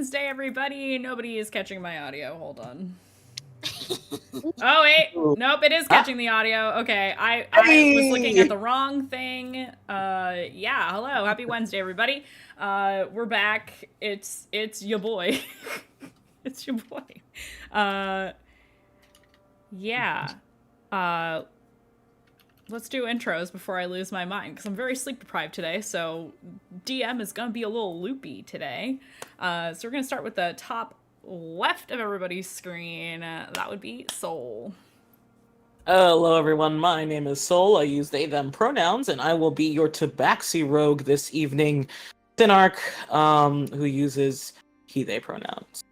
Wednesday, everybody. Nobody is catching my audio. Hold on. Oh, wait. Nope, it is catching the audio. Okay, I was looking at the wrong thing. Yeah, hello. Happy Wednesday, everybody. We're back. It's your boy. It's your boy. Yeah. Let's do intros before I lose my mind, because I'm very sleep deprived today, so DM is going to be a little loopy today. So we're going to start with the top left of everybody's screen. That would be Soul. Hello everyone, my name is Soul. I use they, them pronouns, and I will be your tabaxi rogue this evening. Sinark, who uses he, they pronouns.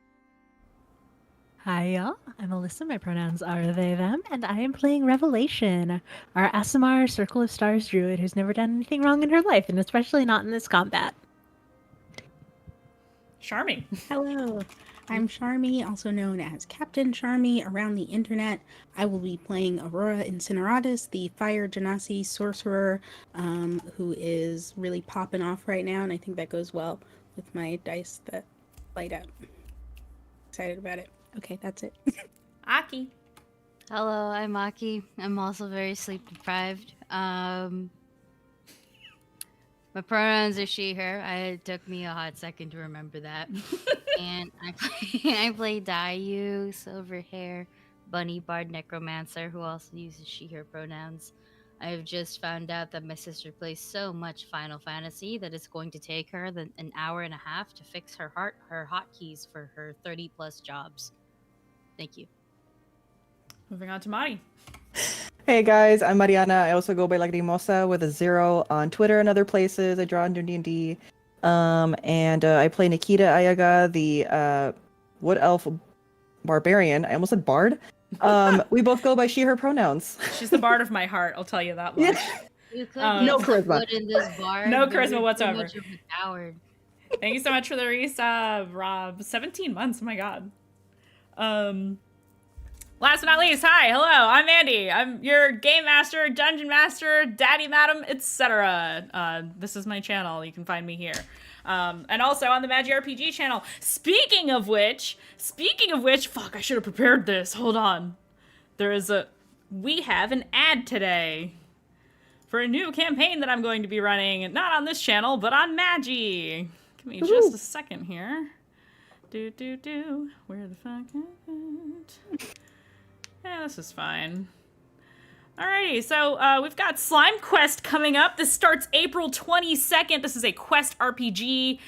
Hi y'all, I'm Alyssa, my pronouns are they, them, and I am playing Revelation, our Aasimar Circle of Stars druid who's never done anything wrong in her life, and especially not in this combat. Charmy. Hello, I'm Charmy, also known as Captain Charmy around the internet. I will be playing Aurora Incineratus, the Fire Genasi sorcerer, who is really popping off right now, and I think that goes well with my dice that light up. Excited about it. Okay, that's it. Aki. Hello, I'm Aki. I'm also very sleep deprived. My pronouns are she, her. It took me a hot second to remember that. And I play Dayu, silver hair, bunny bard necromancer, who also uses she, her pronouns. I've just found out that my sister plays so much Final Fantasy that it's going to take her an hour and a half to fix her hotkeys for her 30+ jobs. Thank you. Moving on to Mari. Hey guys, I'm Mariana. I also go by Lagrimosa with a 0 on Twitter and other places. I draw under D&D. And I play Nikita Ayaga, the Wood Elf Barbarian. I almost said Bard. We both go by she, her pronouns. She's the bard of my heart, I'll tell you that much. You could no charisma. in this bar, No charisma whatsoever. Much of a coward. Thank you so much for the resub, Rob. 17 months, oh my god. Last but not least, hi, hello, I'm Andy. I'm your game master, dungeon master, daddy madam, etc. This is my channel. You can find me here. And also on the Magi RPG channel. Speaking of which, fuck, I should have prepared this. Hold on. We have an ad today for a new campaign that I'm going to be running, not on this channel, but on Magi. Give me just a second here. Where the fuck is it? Yeah, this is fine. Alrighty, so we've got Slime Quest coming up. This starts April 22nd. This is a Quest RPG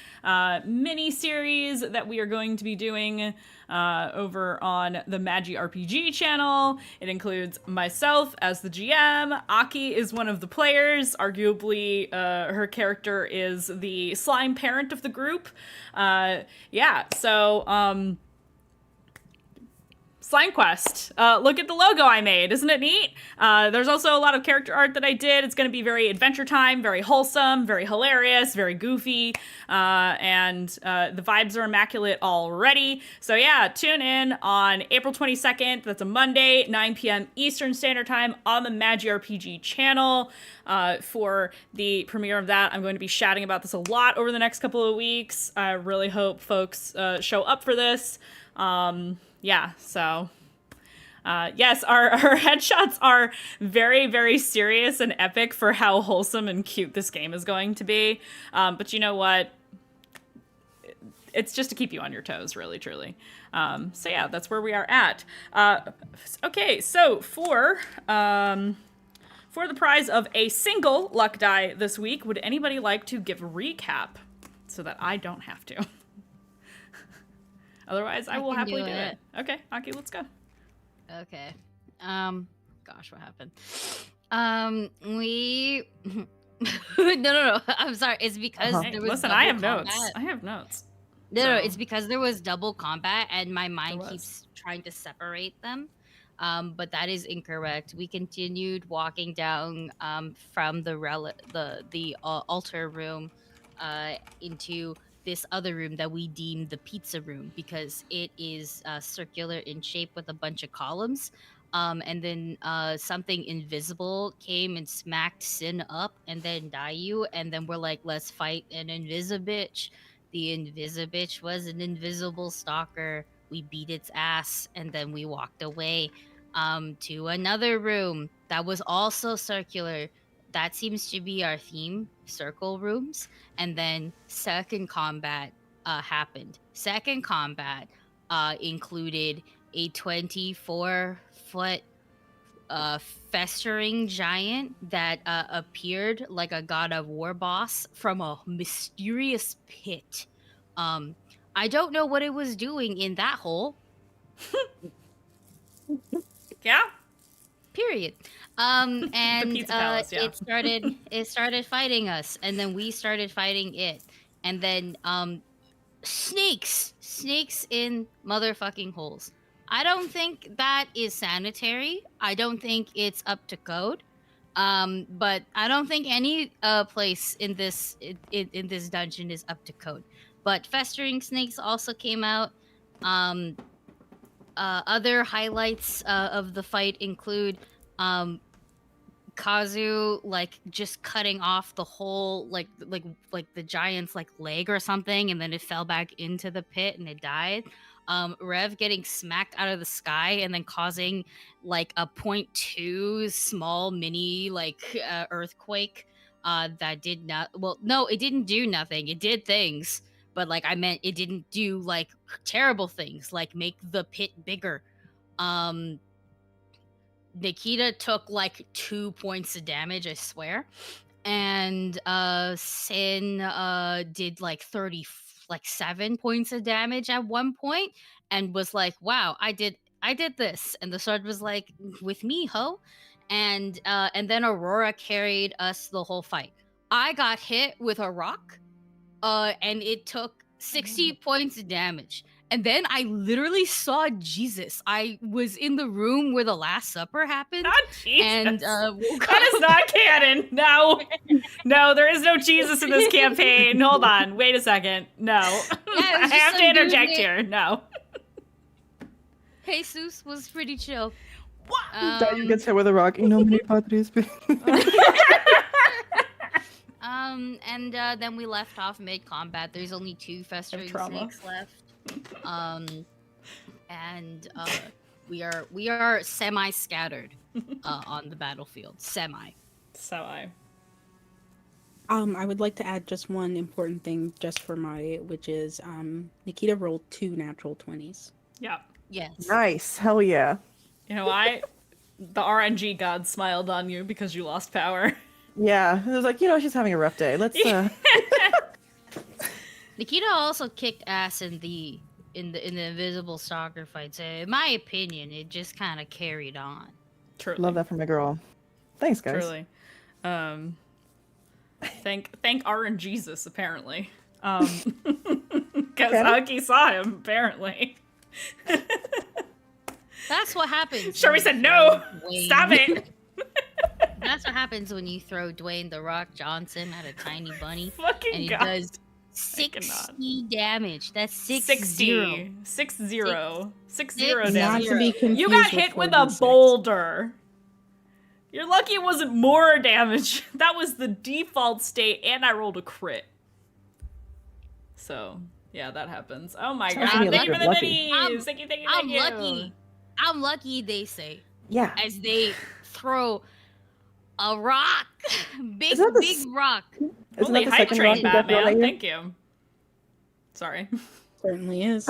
mini-series that we are going to be doing over on the Magi RPG channel. It includes myself as the GM. Aki is one of the players. Arguably, her character is the slime parent of the group. Yeah, so, Slime Quest. Look at the logo I made. Isn't it neat? There's also a lot of character art that I did. It's going to be very Adventure Time, very wholesome, very hilarious, very goofy, and the vibes are immaculate already. So yeah, tune in on April 22nd. That's a Monday, 9 p.m. Eastern Standard Time on the Magi RPG channel for the premiere of that. I'm going to be chatting about this a lot over the next couple of weeks. I really hope folks show up for this. Yeah, so, yes, our headshots are very, very serious and epic for how wholesome and cute this game is going to be. But you know what? It's just to keep you on your toes, really, truly. So yeah, that's where we are at. Okay, so for the prize of a single luck die this week, would anybody like to give a recap so that I don't have to? Otherwise, I will happily do it. Okay, Aki, let's go. Okay. Gosh, what happened? We... No. I'm sorry. It's because there was Listen, double I have combat. notes. I have notes. No, it's because there was double combat and my mind keeps trying to separate them. But that is incorrect. We continued walking down from the altar room into this other room that we deemed the pizza room because it is circular in shape with a bunch of columns. And then something invisible came and smacked Sin up and then Dayu. And then we're like, let's fight an invisibitch. The Invisibitch was an invisible stalker. We beat its ass, and then we walked away to another room that was also circular. That seems to be our theme, circle rooms. And then second combat happened. Second combat included a 24-foot festering giant that appeared like a God of War boss from a mysterious pit. I don't know what it was doing in that hole. Yeah. Period. And Pizza Palace, yeah. it started fighting us, and then we started fighting it, and then snakes in motherfucking holes. I don't think that is sanitary. I don't think it's up to code. But I don't think any place in this in this dungeon is up to code. But festering snakes also came out. Other highlights of the fight include Kazu like just cutting off the whole like the giant's like leg or something, and then it fell back into the pit and it died. Rev getting smacked out of the sky and then causing like a 0.2 small mini like earthquake that did not, well, no, it didn't do nothing. It did things, but like I meant it didn't do like terrible things like make the pit bigger. Nikita took like 2 points of damage, I swear. And Sin did like 7 points of damage at one point and was like, wow, I did this. And the sword was like, with me, ho. And then Aurora carried us the whole fight. I got hit with a rock and it took 60 points of damage. And then I literally saw Jesus. I was in the room where the Last Supper happened. Not Jesus. And that is not canon. No. No, there is no Jesus in this campaign. Hold on. Wait a second. No. I have to interject here. No. Jesus was pretty chill. Daniel gets hit with a rock. In nomine Patris. And then we left off mid-combat. There's only 2 festering snakes left. And we are semi-scattered on the battlefield. Semi. I would like to add just one important thing just for which is Nikita rolled 2 natural 20s. Yeah. Yes. Nice. Hell yeah. You know why? The RNG god smiled on you because you lost power. Yeah. It was like, she's having a rough day. Let's Nikita also kicked ass in the invisible stalker fight. So in my opinion, it just kind of carried on. Truly. Love that from my girl. Thanks, guys. Truly. Thank RNGesus apparently. Because Aki saw him apparently. That's what happens. Sherry said no. Stop it. That's what happens when you throw Dwayne the Rock Johnson at a tiny bunny. Fucking and he God. does 60 damage. That's 60. 60 Not damage. to be confused You got hit with a 4d6. boulder. You're lucky it wasn't more damage. That was the default state, and I rolled a crit. So, yeah, that happens. Oh my Sounds god, like thank you for the lucky. minis! Thank you. I'm lucky, they say. Yeah. As they throw a rock. Big rock. Isn't Holy that the hype second train, rock you got thrown at Batman. you? Thank you. Sorry. Certainly is.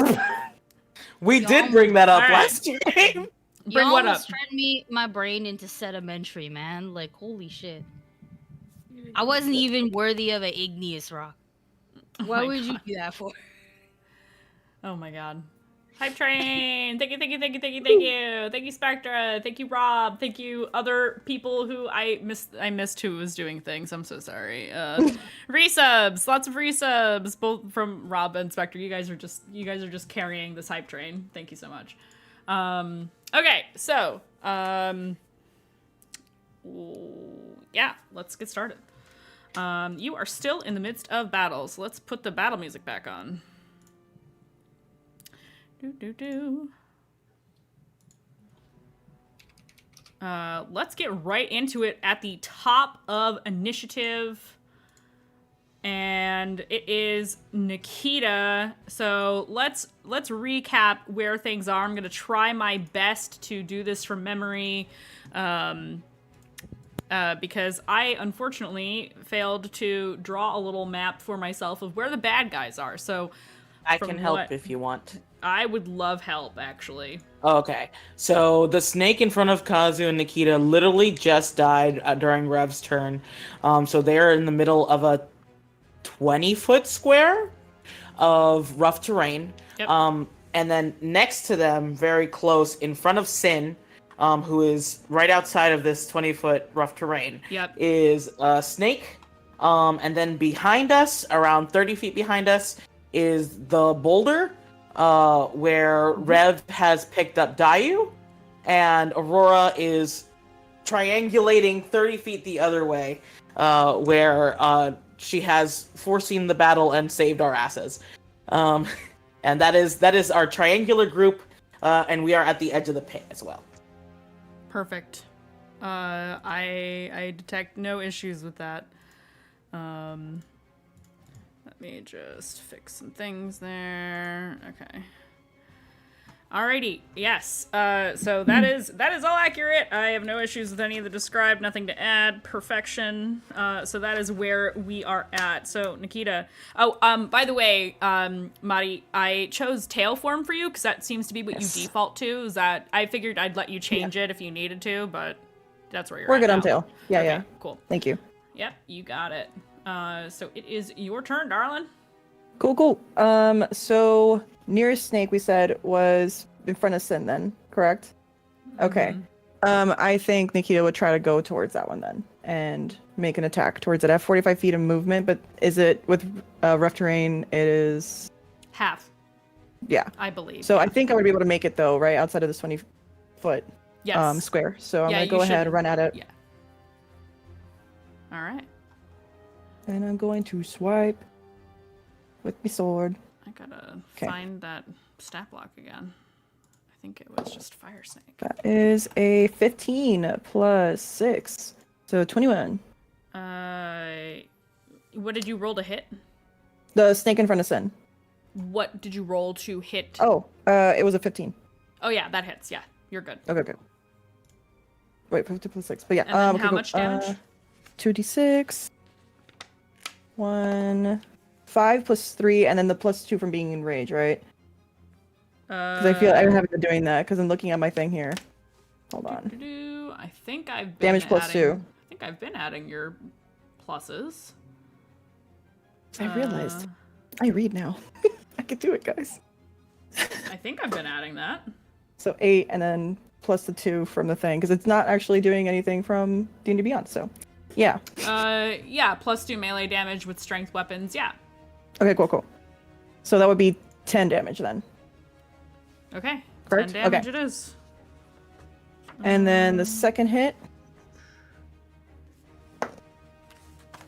We did bring that up All right. last game. Bring Y'all what almost up? turned my brain into sedimentary, man. Like, holy shit. I wasn't even worthy of an igneous rock. Why my would you God. do that for? Oh my god. Hype train! Thank you. Thank you, Spectra. Thank you, Rob. Thank you, other people who I missed who was doing things. I'm so sorry. Resubs, lots of resubs, both from Rob and Spectra. You guys are just carrying this hype train. Thank you so much. Okay, so yeah, let's get started. You are still in the midst of battles. Let's put the battle music back on. Let's get right into it at the top of initiative. and it is Nikita. So let's recap where things are. I'm gonna try my best to do this from memory, because I unfortunately failed to draw a little map for myself of where the bad guys are. So I from can help what- if you want. I would love help, actually. Okay, so the snake in front of Kazu and Nikita literally just died during Rev's turn. So they're in the middle of a 20-foot square of rough terrain. Yep. And then next to them, very close, in front of Sin, who is right outside of this 20-foot rough terrain, Yep. is a snake. And then behind us, around 30 feet behind us, is the boulder, where Rev has picked up Dayu, and Aurora is triangulating 30 feet the other way, where she has foreseen the battle and saved our asses. And that is our triangular group, and we are at the edge of the pit as well. Perfect. I detect no issues with that. Let me just fix some things there. Okay. Alrighty. Yes. So that is all accurate. I have no issues with any of the described. Nothing to add. Perfection. So that is where we are at. So Nikita. Oh, by the way, Mari, I chose tail form for you because that seems to be what you default to. Is that I figured I'd let you change it if you needed to, but that's where you're We're at good now. on tail. Yeah, Okay, yeah. Cool. Thank you. Yep, you got it. So it is your turn, darling. Cool. So nearest snake we said was in front of Sin then, correct? Okay. I think Nikita would try to go towards that one then and make an attack towards it. I have 45 feet of movement, but is it with rough terrain? It is Half, yeah. I believe. So I think I would be able to make it though, right outside of this 20-foot Yes. square. So I'm Yeah, gonna you go ahead should- and run at it, Yeah. All right. and I'm going to swipe with my sword. I gotta 'Kay. find that stat block again. I think it was just fire snake. That is a 15 plus 6, so 21. What did you roll to hit? The snake in front of Sin. What did you roll to hit? Oh, it was a 15. Oh yeah, that hits. Yeah, you're good. Okay. Wait, 50 plus 6. But yeah, And then okay, how cool. much damage? 2d6. 1, 5 plus 3, and then the plus 2 from being in rage, right? Because I feel I haven't been doing that because I'm looking at my thing here. Hold on. I think I've been Damage plus adding, 2. I think I've been adding your pluses. I realized. I read now. I can do it, guys. I think I've been adding that. So 8, and then plus the 2 from the thing, because it's not actually doing anything from D&D Beyond, so yeah. Yeah, plus 2 melee damage with strength weapons. Yeah. Okay, cool. So that would be 10 damage then. Okay. Correct? 10 damage Okay. it is. And then the second hit.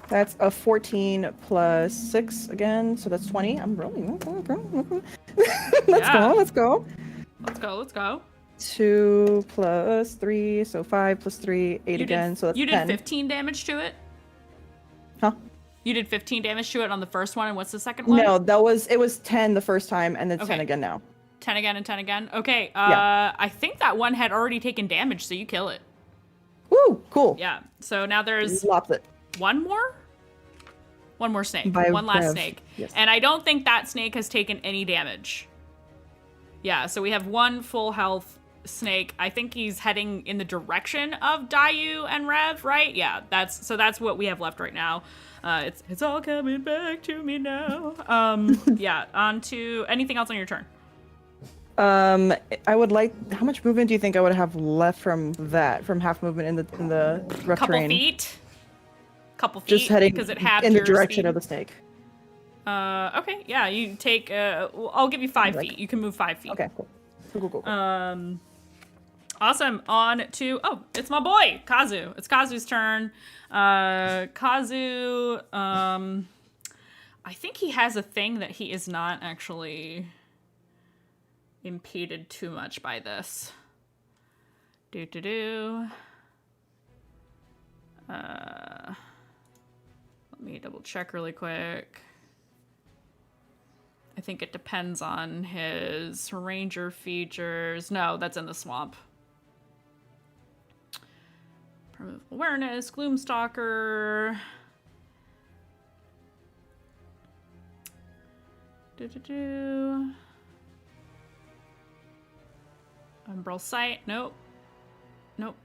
That's a 14 plus 6 again, so that's 20. I'm rolling. Let's go. Let's go. 2 plus 3, so 5 plus 3, 8 again, so that's you 10. did 15 damage to it? Huh? You did 15 damage to it on the first one, and what's the second one? No, it was 10 the first time, and then 10 Okay. again now. 10 again and 10 again? Okay, Yeah. I think that one had already taken damage, so you kill it. Woo, cool. Yeah, so now there's Lopped it. one more? One more snake. By One last Rev. snake. Yes. And I don't think that snake has taken any damage. Yeah, so we have one full health snake. I think he's heading in the direction of Dayu and Rev, right? Yeah, that's what we have left right now. It's all coming back to me now. Yeah, on to anything else on your turn. I would like. How much movement do you think I would have left from that? From half movement in the rough Couple terrain? feet. Couple feet. Just heading because it halved in the your direction speed. of the snake. Okay, yeah, you take. I'll give you 5 Like- feet. You can move 5 feet. Okay, cool. Cool. Awesome. On to it's my boy Kazu. It's Kazu's turn. Kazu. I think he has a thing that he is not actually impeded too much by this. Let me double check really quick. I think it depends on his ranger features. No, that's in the swamp. Primitive awareness, Gloomstalker. Umbral Sight. Nope. Nope.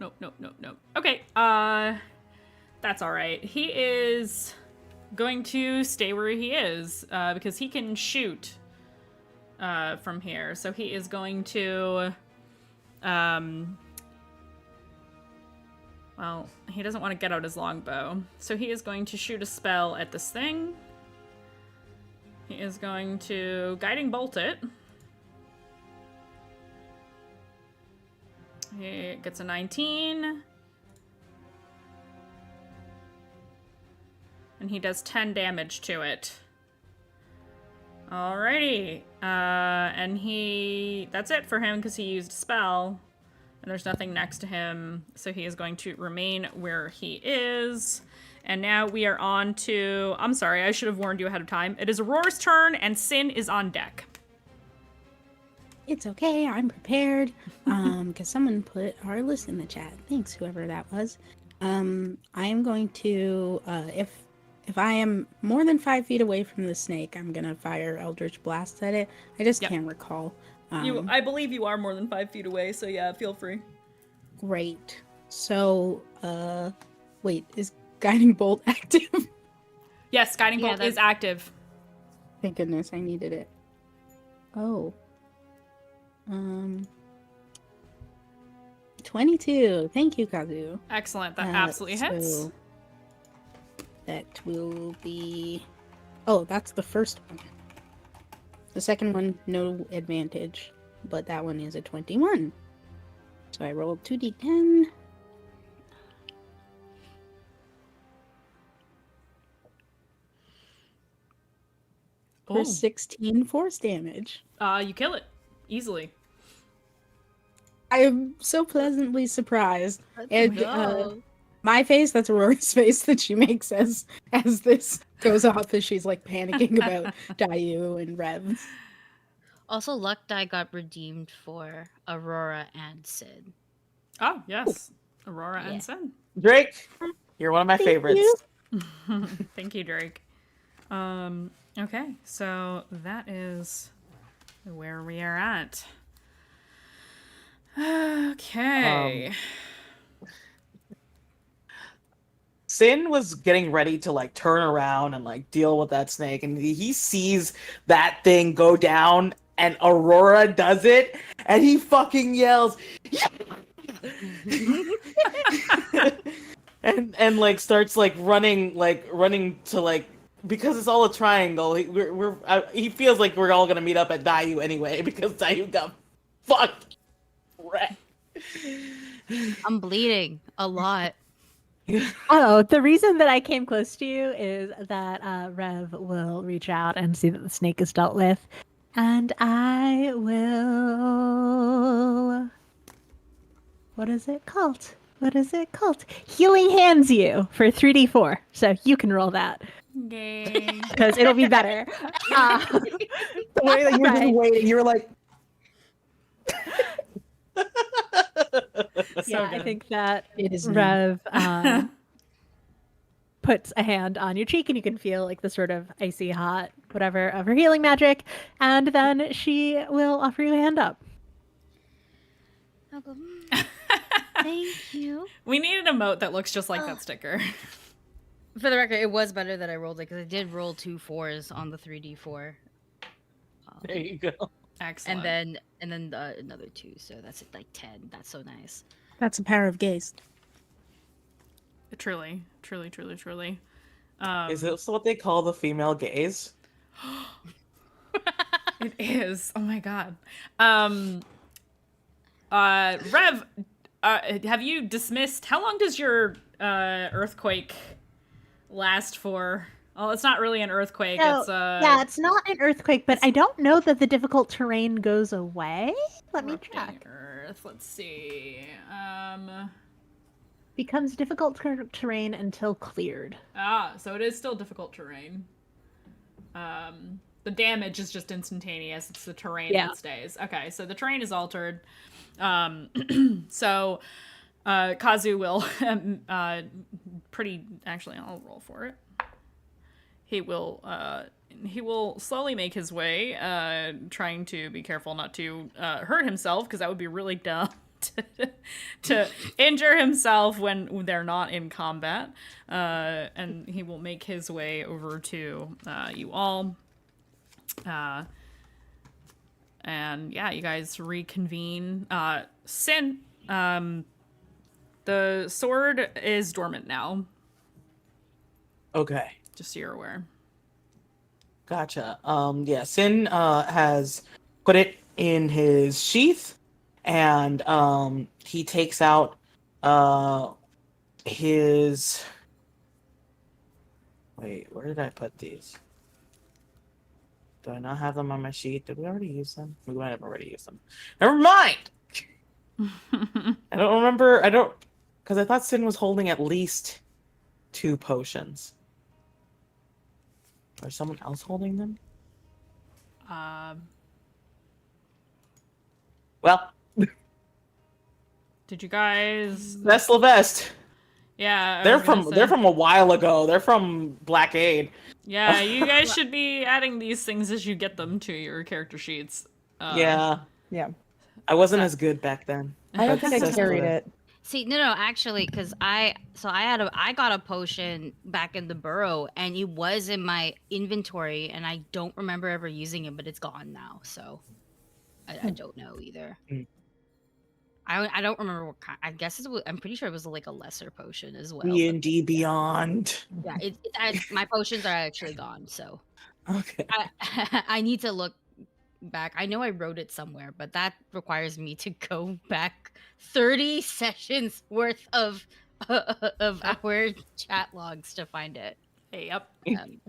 Okay. That's all right. He is going to stay where he is because he can shoot from here. So he is going to well, he doesn't want to get out his longbow. So he is going to shoot a spell at this thing. He is going to Guiding Bolt it. He gets a 19. And he does 10 damage to it. Alrighty. And that's it for him because he used a spell. And there's nothing next to him. So he is going to remain where he is. And now we are on to... I'm sorry, I should have warned you ahead of time. It is Aurora's turn and Sin is on deck. It's okay, I'm prepared. Because someone put our list in the chat. Thanks, whoever that was. I am going to, if I am more than 5 feet away from the snake, I'm gonna fire Eldritch Blast at it. I just can't recall. I believe you are more than 5 feet away, so yeah, feel free. Great. So, wait, is Guiding Bolt active? Yes, Guiding Bolt is active. Thank goodness, I needed it. Oh. 22. Thank you, Kazu. Excellent. That absolutely hits. So that will be... Oh, that's the first one. The second one, no advantage. But that one is a 21. So I rolled 2d10. For 16 force damage. You kill it. Easily. I am so pleasantly surprised. And my face, that's Aurora's face that she makes as this goes off as she's like panicking about Dayu and Rev. Also, Luck Die got redeemed for Aurora and Sid. Oh, yes. Aurora and Sin. Drake, you're one of my favorites. Thank you, Drake. Okay, so that is where we are at. Okay. Sin was getting ready to like turn around and like deal with that snake, and he sees that thing go down, and Aurora does it, and he fucking yells, yeah! and like starts like running to like, because it's all a triangle. He feels like we're all gonna meet up at Dayu anyway because Dayu got fucked. I'm bleeding a lot. Oh, the reason that I came close to you is that Rev will reach out and see that the snake is dealt with, and I will... What is it called? Healing Hands you for 3d4, so you can roll that. Okay. Because it'll be better. The way that you were just waiting, you were like... I think that It is Rev puts a hand on your cheek, and you can feel like the sort of icy hot whatever of her healing magic, and then she will offer you a hand up. I'll go, thank you. We need an emote that looks just like that sticker. For the record, it was better that I rolled it because I did roll 2 4s on the 3d4. There you go. Excellent. And then another 2, so that's like 10. That's so nice. That's a pair of gaze. Truly. Is this what they call the female gaze? It is. Oh my god. Rev, have you dismissed... How long does your earthquake last for? Oh, it's not really an earthquake. So, it's yeah, it's not an earthquake, but I don't know that the difficult terrain goes away. Let me check. Earth. Let's see. Becomes difficult terrain until cleared. Ah, so it is still difficult terrain. The damage is just instantaneous. It's the terrain that stays. Okay, so the terrain is altered. So Kazu will actually I'll roll for it. He will slowly make his way, trying to be careful not to hurt himself, because that would be really dumb to injure himself when they're not in combat. And he will make his way over to you all. And yeah, you guys reconvene. Sin, the sword is dormant now, Okay. just so you're aware. Gotcha. Yeah, Sin has put it in his sheath, and he takes out his. Wait, where did I put these? Do I not have them on my sheet? Did we already use them? We might have already used them. Never mind! I don't remember. Because I thought Sin was holding at least 2 potions. Or someone else holding them? Well, Did you guys? that's Levest. Yeah, I They're was gonna from say. a while ago. They're from Blackade. Yeah, you guys should be adding these things as you get them to your character sheets. Yeah, Yeah. I wasn't as good back then. I don't think I That's carried the- it. See, no, actually, because I got a potion back in the burrow, and it was in my inventory, and I don't remember ever using it, but it's gone now, so I don't know either. Mm. I don't remember what kind. I guess I'm pretty sure it was like a lesser potion as well. D&D Beyond. Yeah, my potions are actually gone, so Okay. I need to look back. I know I wrote it somewhere, but that requires me to go back 30 sessions worth of our chat logs to find it. Hey, yep. Um,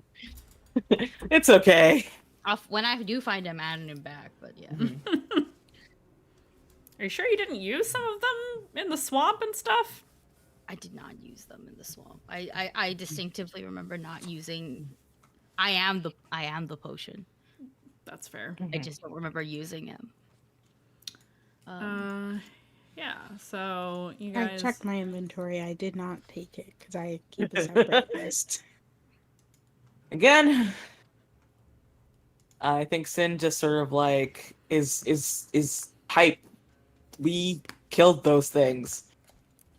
It's okay. when I do find them, adding them back. But yeah, Are you sure you didn't use some of them in the swamp and stuff? I did not use them in the swamp. I distinctively remember not using. I am the potion. That's fair. I just don't remember using him. Yeah. So you I guys. checked my inventory. I did not take it because I keep a separate list. Again, I think Sin just sort of like is hype. We killed those things,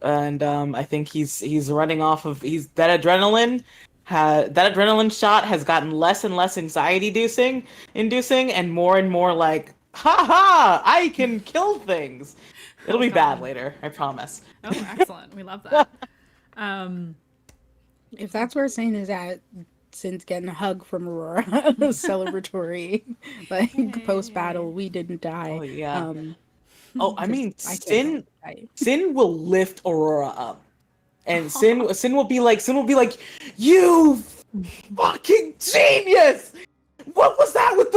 and I think he's running off of that adrenaline shot has gotten less and less anxiety inducing, and more like, ha ha! I can kill things. It'll be bad later, I promise. Oh, excellent. We love that. If that's where Sin is at, Sin's getting a hug from Aurora. Celebratory. Like, post-battle, we didn't die. Oh yeah. I 'cause mean, I can't die. Sin will lift Aurora up, and Sin will be like, you fucking genius! What was that with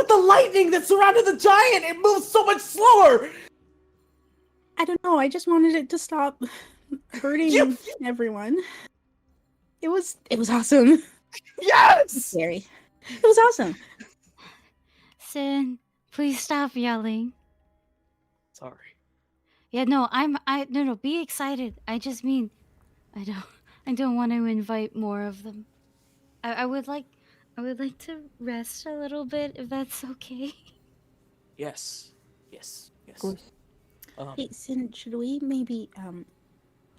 the lightning that surrounded the giant? It moves so much slower. I don't know. I just wanted it to stop hurting everyone. It was awesome. Yes. Scary. It was awesome. Sin, please stop yelling. Sorry. Yeah, no, no, be excited. I just mean, I don't want to invite more of them. I would like to rest a little bit, if that's okay. Yes. Yes. Yes. Of course. Hey, Sin, should we maybe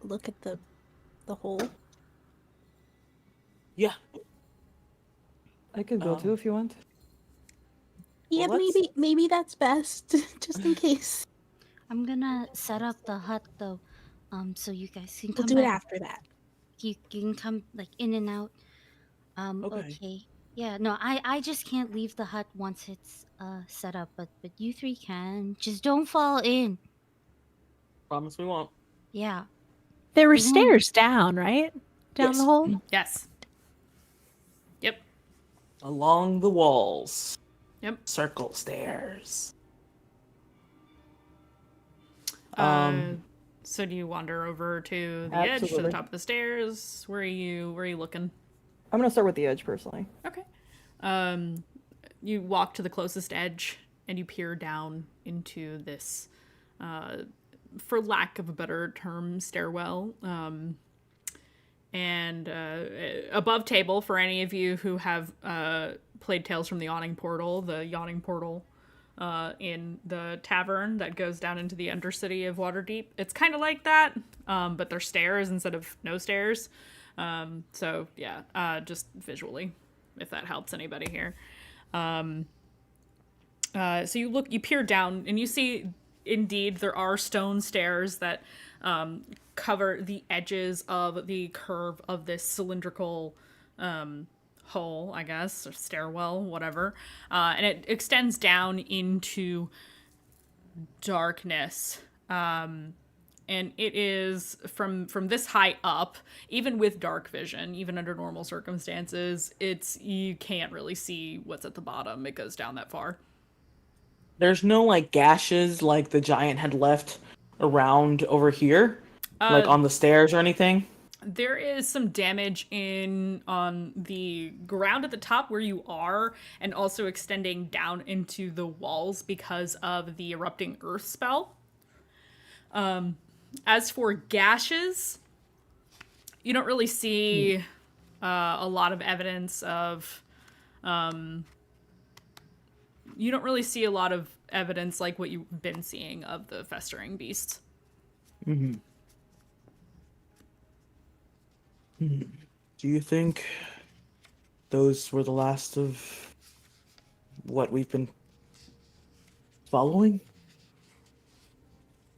look at the hole? Yeah. I could go too if you want. Yeah, Well, let's- maybe that's best, just in case. I'm gonna set up the hut though, so you guys can We'll come do it back. after that. You can come like in and out. Okay. Okay. Yeah, no, I just can't leave the hut once it's set up, but you 3 can. Just don't fall in. Promise we won't. Yeah. There were Mhm. stairs down, right? Down Yes. the hole? Yes. Yep. Along the walls. Yep. Circle stairs. So do you wander over to the edge, to the Absolutely. top of the stairs? Where are you looking? I'm gonna start with the edge personally. Okay. You walk to the closest edge and you peer down into this, for lack of a better term, stairwell. And above table, for any of you who have played Tales from the Yawning Portal, the Yawning Portal in the tavern that goes down into the Undercity of Waterdeep, it's kind of like that, but there's stairs instead of no stairs. So yeah, just visually, if that helps anybody here. So you peer down and you see, indeed, there are stone stairs that cover the edges of the curve of this cylindrical hole, I guess, or stairwell, whatever. And it extends down into darkness. And it is from this high up, even with dark vision, even under normal circumstances, you can't really see what's at the bottom. It goes down that far. There's no like gashes like the giant had left around over here, like on the stairs or anything. There is some damage on the ground at the top where you are, and also extending down into the walls because of the erupting earth spell. As for gashes, you don't really see a lot of evidence of. You don't really see a lot of evidence like what you've been seeing of the festering beasts. Mm-hmm. Do you think those were the last of what we've been following?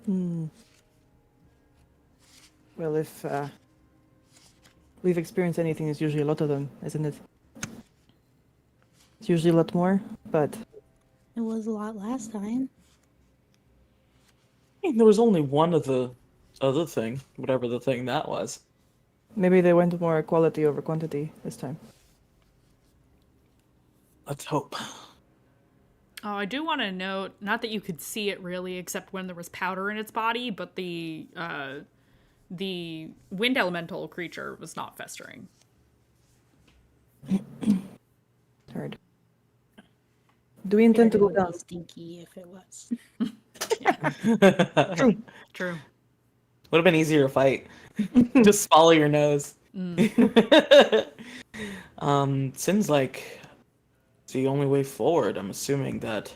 Well, if we've experienced anything, it's usually a lot of them, isn't it? It's usually a lot more, but It was a lot last time. I mean, there was only one of the other thing, whatever the thing that was. maybe they went more quality over quantity this time. Let's hope. Oh, I do want to note, not that you could see it really, except when there was powder in its body, but the wind elemental creature was not festering. Heard. Do we intend to go down? Stinky if it was. True. Would have been easier to fight. Just swallow your nose. Seems like it's the only way forward. I'm assuming that,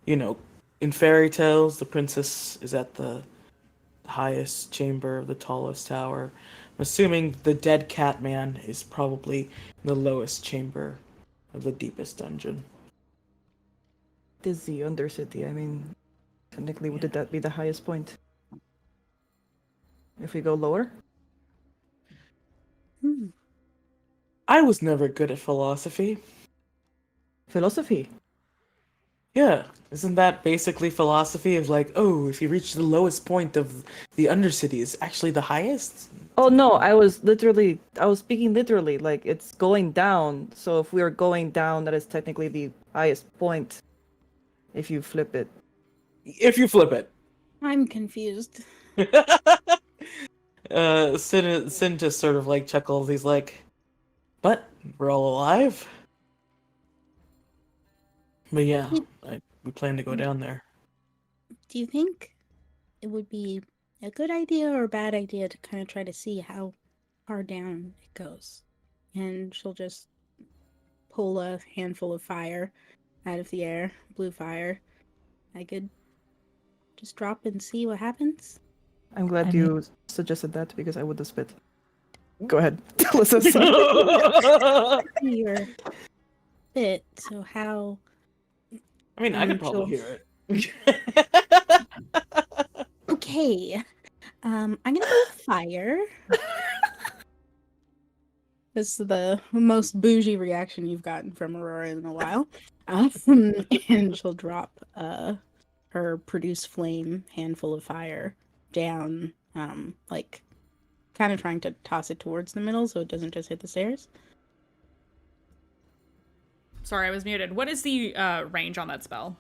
in fairy tales, the princess is at the highest chamber of the tallest tower. I'm assuming the dead cat man is probably in the lowest chamber of the deepest dungeon. It is the Undercity. I mean, technically, would that be the highest point? If we go lower? I was never good at philosophy. Philosophy. Yeah, isn't that basically philosophy of like, oh, if you reach the lowest point of the Undercity, is actually the highest? Oh no, I was speaking literally, like it's going down. So if we are going down, that is technically the highest point. If you flip it. If you flip it. I'm confused. Sin just sort of like chuckles. He's like, but we're all alive? But yeah, we plan to go down there. Do you think it would be a good idea or a bad idea to kind of try to see how far down it goes? And she'll just pull a handful of fire out of the air, blue fire. I could just drop and see what happens. I'm glad I you suggested that because I would have spit. Go ahead. Tell us this. Your bit, so how... I mean, I could probably Sure. hear it. Okay. I'm gonna go with fire. This is the most bougie reaction you've gotten from Aurora in a while. And she'll drop her produce flame handful of fire down, like kind of trying to toss it towards the middle so it doesn't just hit the stairs. Sorry, I was muted. What is the range on that spell?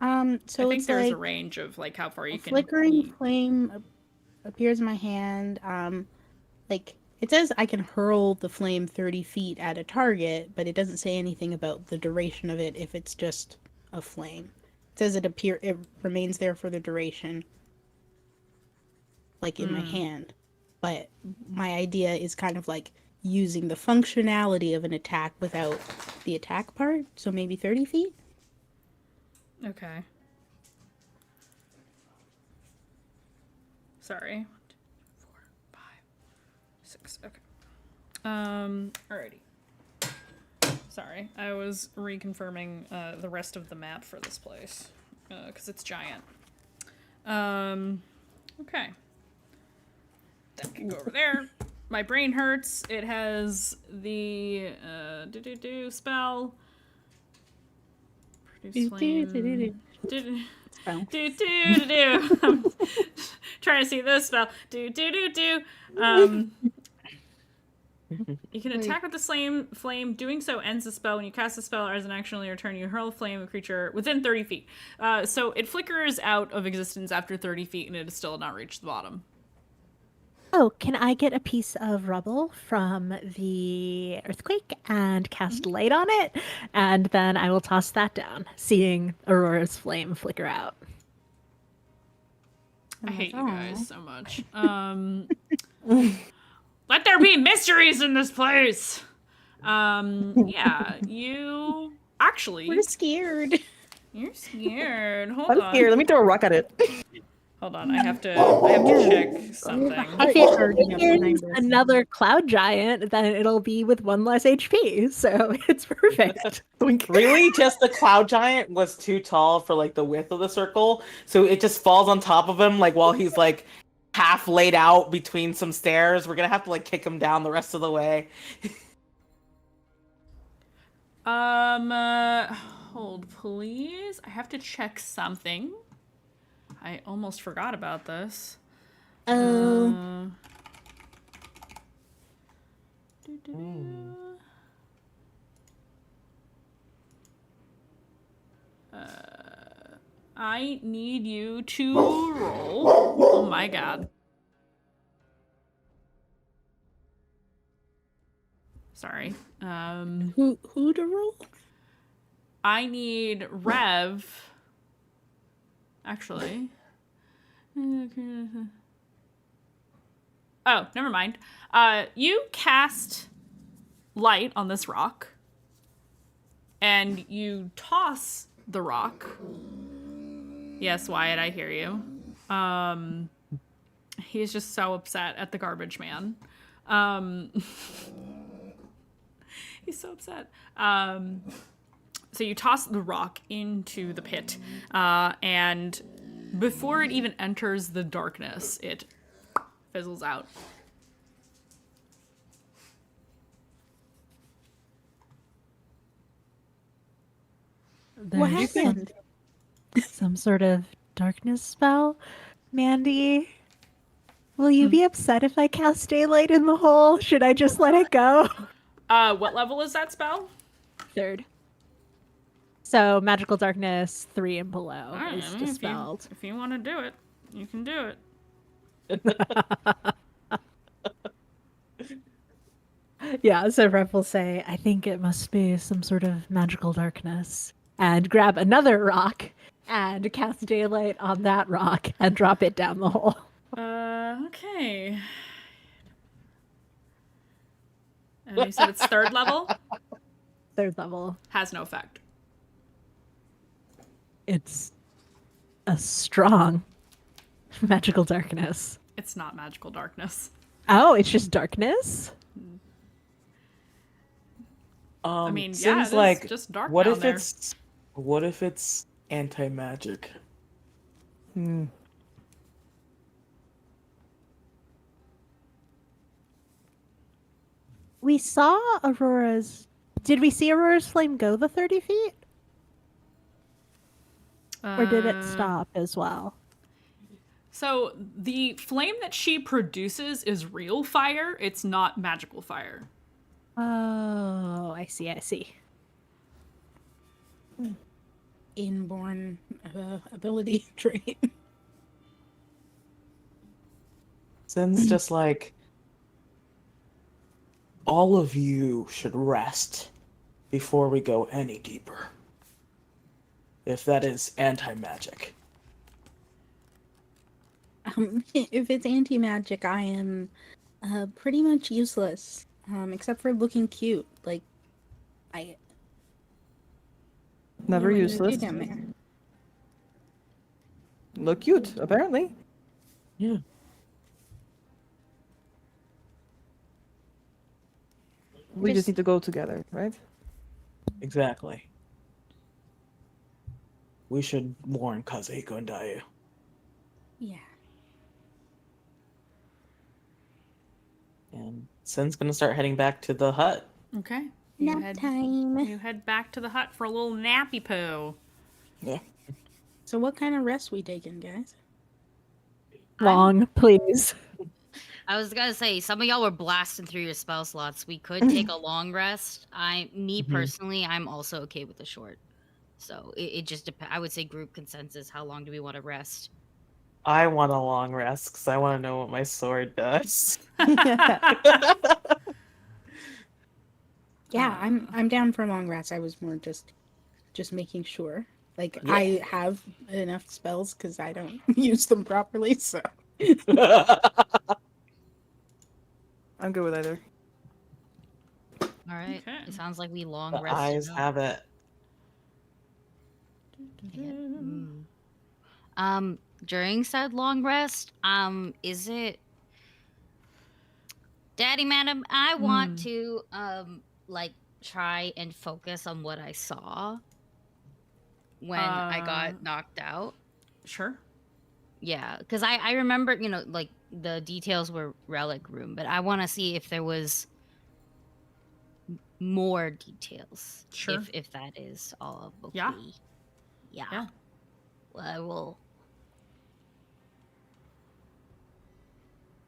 So I think it's there's like a range of like how far a you can. flickering flame appears in my hand. Like it says I can hurl the flame 30 feet at a target, but it doesn't say anything about the duration of it if it's just a flame. It says it remains there for the duration, like in my hand. But my idea is kind of like using the functionality of an attack without the attack part, so maybe 30 feet? Okay. Sorry. 1, 2, 4, 5, 6. Okay. Alrighty. Sorry, I was reconfirming the rest of the map for this place because it's giant. Okay. That can go over there. My brain hurts. It has the spell. Produce flame. I'm trying to see this spell. You can attack with the flame. Doing so ends the spell. When you cast the spell as an action on your turn, you hurl a flame at a creature within 30 feet. So it flickers out of existence after 30 feet, and it has still not reached the bottom. Oh, can I get a piece of rubble from the earthquake and cast light on it? And then I will toss that down, seeing Aurora's flame flicker out. I hate you guys so much. Let there be mysteries in this place. Yeah, you actually. We're scared. You're scared. Hold I'm on. scared. Let me throw a rock at it. Hold on. I have to check something. If it is another cloud giant, then it'll be with 1 less HP, so it's perfect. Really, just the cloud giant was too tall for like the width of the circle, so it just falls on top of him like while he's like half laid out between some stairs. We're gonna have to like kick him down the rest of the way. Hold please. I have to check something. I almost forgot about this. Oh. I need you to roll. Oh my god. Sorry. Who to roll? I need Rev. Actually. Oh, never mind. You cast light on this rock, and you toss the rock. Yes, Wyatt, I hear you. He's just so upset at the garbage man. He's so upset. So you toss the rock into the pit, and before it even enters the darkness, it fizzles out. What happened? Some sort of darkness spell? Mandy, will you be upset if I cast daylight in the hole? Should I just let it go? What level is that spell? 3rd. So magical darkness 3 and below Alright, is I mean, dispelled. If you want to do it, you can do it. Yeah, so Rep will say, I think it must be some sort of magical darkness. And grab another rock and cast daylight on that rock and drop it down the hole. Okay. And you said it's 3rd level? 3rd level. Has no effect. It's a strong magical darkness. It's not magical darkness. Oh, it's just darkness? I mean, yeah, seems it's like just dark what down if there. what if it's anti-magic? We saw Aurora's... Did we see Aurora's flame go the 30 feet? Or did it stop as well? So the flame that she produces is real fire. It's not magical fire. Oh, I see. inborn ability trait. Zen's just like, all of you should rest before we go any deeper. If that is anti-magic. If it's anti-magic, I am pretty much useless, except for looking cute. Like, I Never what am I gonna useless. do down there? Look cute, apparently. Yeah. We just need to go together, right? Exactly. We should warn Kazuhiko and Dayu. Yeah. And Sen's gonna start heading back to the hut. Okay. Nap time. You head back to the hut for a little nappy poo. Yeah. So what kind of rest we taking, guys? Long, please. I was gonna say, some of y'all were blasting through your spell slots. We could take a long rest. Personally, I'm also okay with the short. So it just depends. I would say group consensus. How long do we want to rest? I want a long rest because I want to know what my sword does. Yeah, I'm down for a long rest. I was more just making sure. Like, Yeah. I have enough spells because I don't use them properly, so. I'm good with either. All right. Okay. It sounds like we long The rest. eyes have it. During said long rest, is it, Daddy, Madam? I want to like try and focus on what I saw when I got knocked out. Sure. Yeah, because I remember, like the details were relic room, but I want to see if there was more details. Sure. If that is all okay. Yeah. Yeah. Well, I will.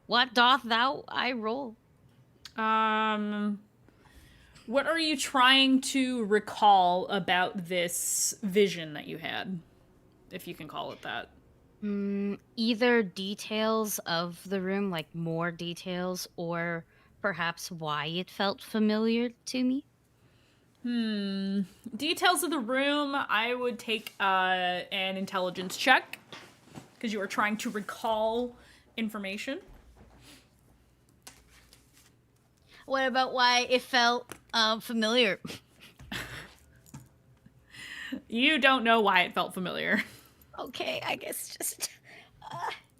What doth thou I roll? What are you trying to recall about this vision that you had? If you can call it that. Either details of the room, like more details, or perhaps why it felt familiar to me. Details of the room, I would take an intelligence check because you are trying to recall information. What about why it felt familiar? You don't know why it felt familiar. Okay, I guess just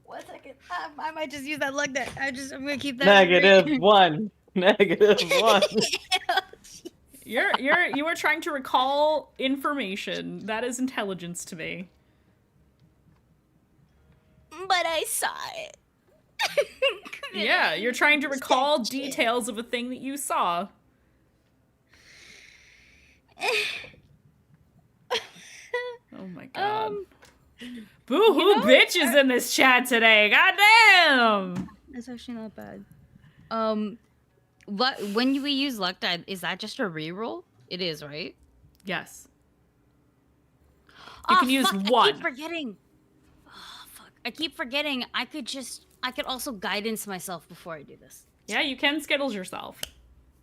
1 second. I might just use that luck deck. I'm gonna keep that. -1. -1. You are trying to recall information. That is intelligence to me. But I saw it. Yeah, you're trying to recall details of a thing that you saw. Oh my god. Boo-hoo bitches in this chat today. Goddamn. That's actually not bad. What when we use luck die, is that just a reroll? It is, right? Yes. You can use one. I keep forgetting. Oh, fuck. I keep forgetting. I could also guidance myself before I do this. Yeah, you can Skittles yourself.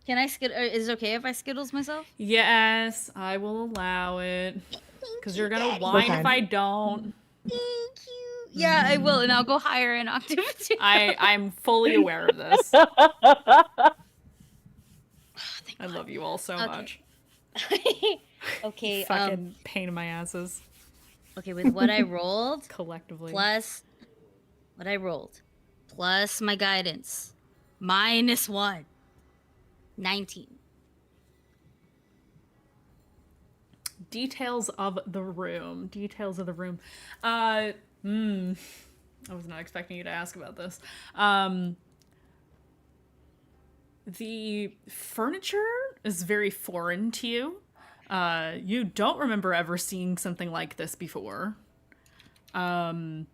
Can I is it okay if I Skittles myself? Yes, I will allow it. Because you're gonna whine if I don't. Thank you. Yeah, I will, and I'll go higher in octave too. I'm fully aware of this. I love you all so much. Okay. Fucking pain in my asses. Okay, with what I rolled Collectively. plus what I rolled plus my guidance -1, 19. Details of the room. Details of the room. I was not expecting you to ask about this. The furniture is very foreign to you. You don't remember ever seeing something like this before. And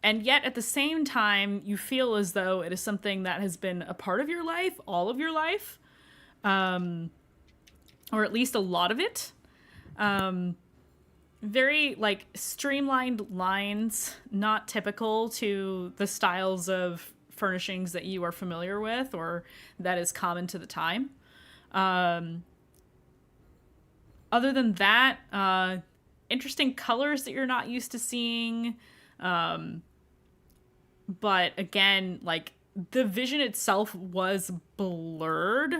yet, at the same time, you feel as though it is something that has been a part of your life, all of your life. Or at least a lot of it. very like streamlined lines, not typical to the styles of furnishings that you are familiar with or that is common to the time. Other than that, interesting colors that you're not used to seeing. But again, like the vision itself was blurred.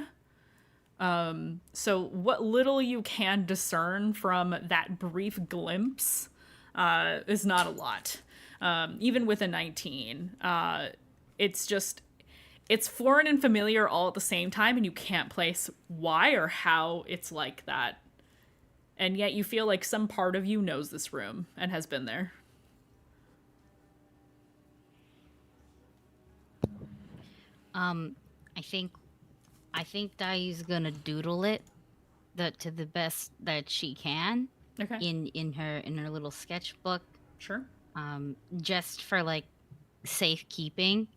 So what little you can discern from that brief glimpse is not a lot. Even with a 19, it's foreign and familiar all at the same time, and you can't place why or how it's like that. And yet you feel like some part of you knows this room and has been there. I think Dai's gonna doodle it to the best that she can. Okay. In her little sketchbook. Sure. Just for like safekeeping.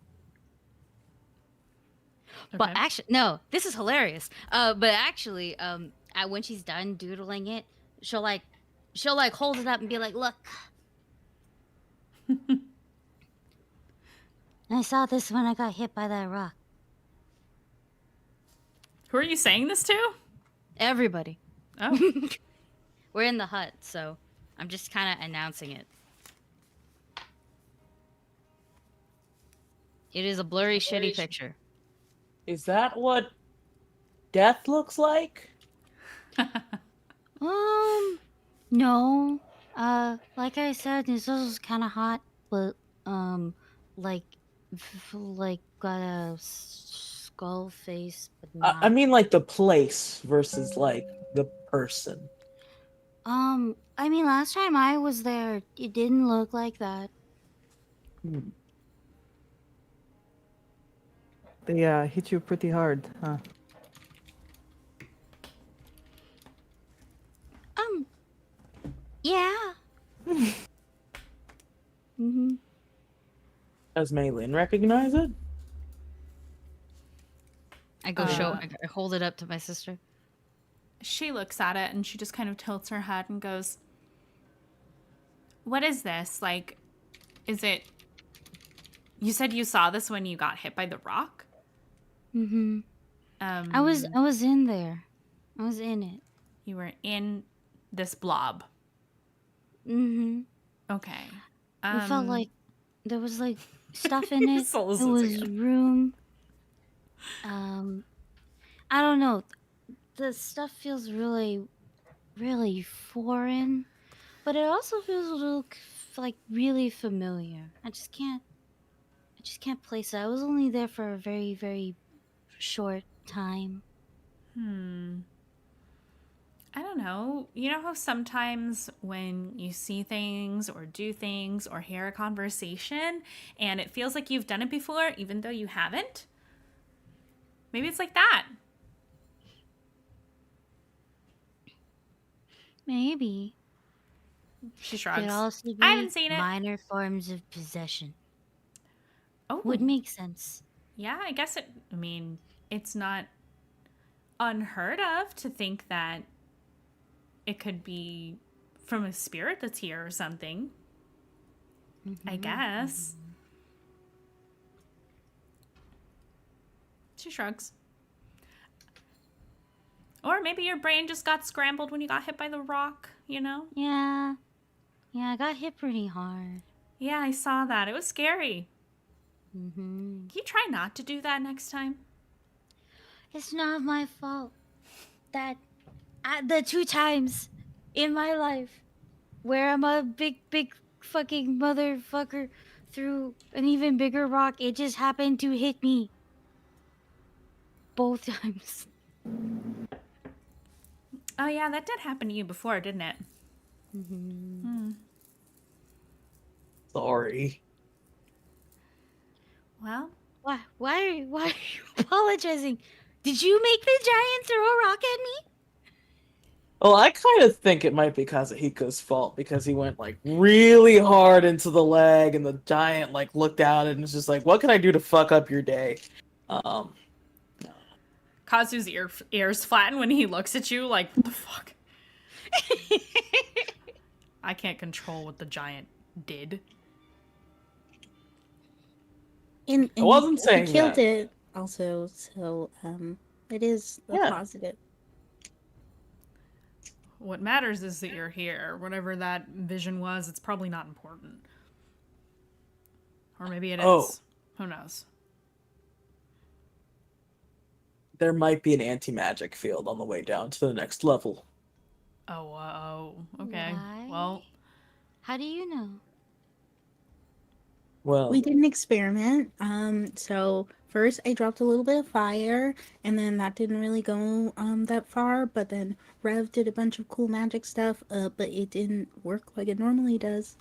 Okay. But actually, no, this is hilarious. But actually, when she's done doodling it, she'll hold it up and be like, "Look, I saw this when I got hit by that rock." Who are you saying this to? Everybody. Oh. We're in the hut, so I'm just kind of announcing it. It is a blurry, shitty picture. Is that what death looks like? No. Like I said, this was kind of hot, but like got a skull face, but not. I mean, like the place versus like the person. I mean, last time I was there, it didn't look like that. They hit you pretty hard, huh? Yeah. Mm-hmm. Does Maylin recognize it? I go I hold it up to my sister. She looks at it and she just kind of tilts her head and goes, "What is this? Like, is it... You said you saw this when you got hit by the rock?" Mm-hmm. I was in there. I was in it. You were in this blob. Mm-hmm. Okay. It felt like there was like stuff in it. Soul There was again. room. I don't know. The stuff feels really, really foreign, but it also feels a little like really familiar. I just can't place it. I was only there for a very, very short time. I don't know. You know how sometimes when you see things or do things or hear a conversation and it feels like you've done it before even though you haven't? Maybe it's like that. Maybe. She shrugs. Could also be I haven't seen it. minor forms of possession. Oh. Would make sense. Yeah, I guess it's not unheard of to think that it could be from a spirit that's here or something. Mm-hmm. I guess. She shrugs. Or maybe your brain just got scrambled when you got hit by the rock, you know? Yeah. Yeah, I got hit pretty hard. Yeah, I saw that. It was scary. Mm-hmm. Can you try not to do that next time? It's not my fault that the 2 times in my life where I'm a big fucking motherfucker through an even bigger rock, it just happened to hit me. Both times. Oh yeah, that did happen to you before, didn't it? Mm-hmm. Sorry. Well, Why are you apologizing? Did you make the giant throw a rock at me? Well, I kind of think it might be Kazuhiko's fault because he went like really hard into the leg, and the giant like looked out and was just like, "What can I do to fuck up your day?" Kazu's ears flatten when he looks at you like, what the fuck? I can't control what the giant did. And I wasn't you saying killed that. it also, so it is a Yeah. positive. What matters is that you're here. Whatever that vision was, it's probably not important. Or maybe it is. Oh. Who knows? There might be an anti-magic field on the way down to the next level. Oh, okay. Why? Well, How do you know? Well, We did an experiment. So first I dropped a little bit of fire, and then that didn't really go that far. But then Rev did a bunch of cool magic stuff, but it didn't work like it normally does.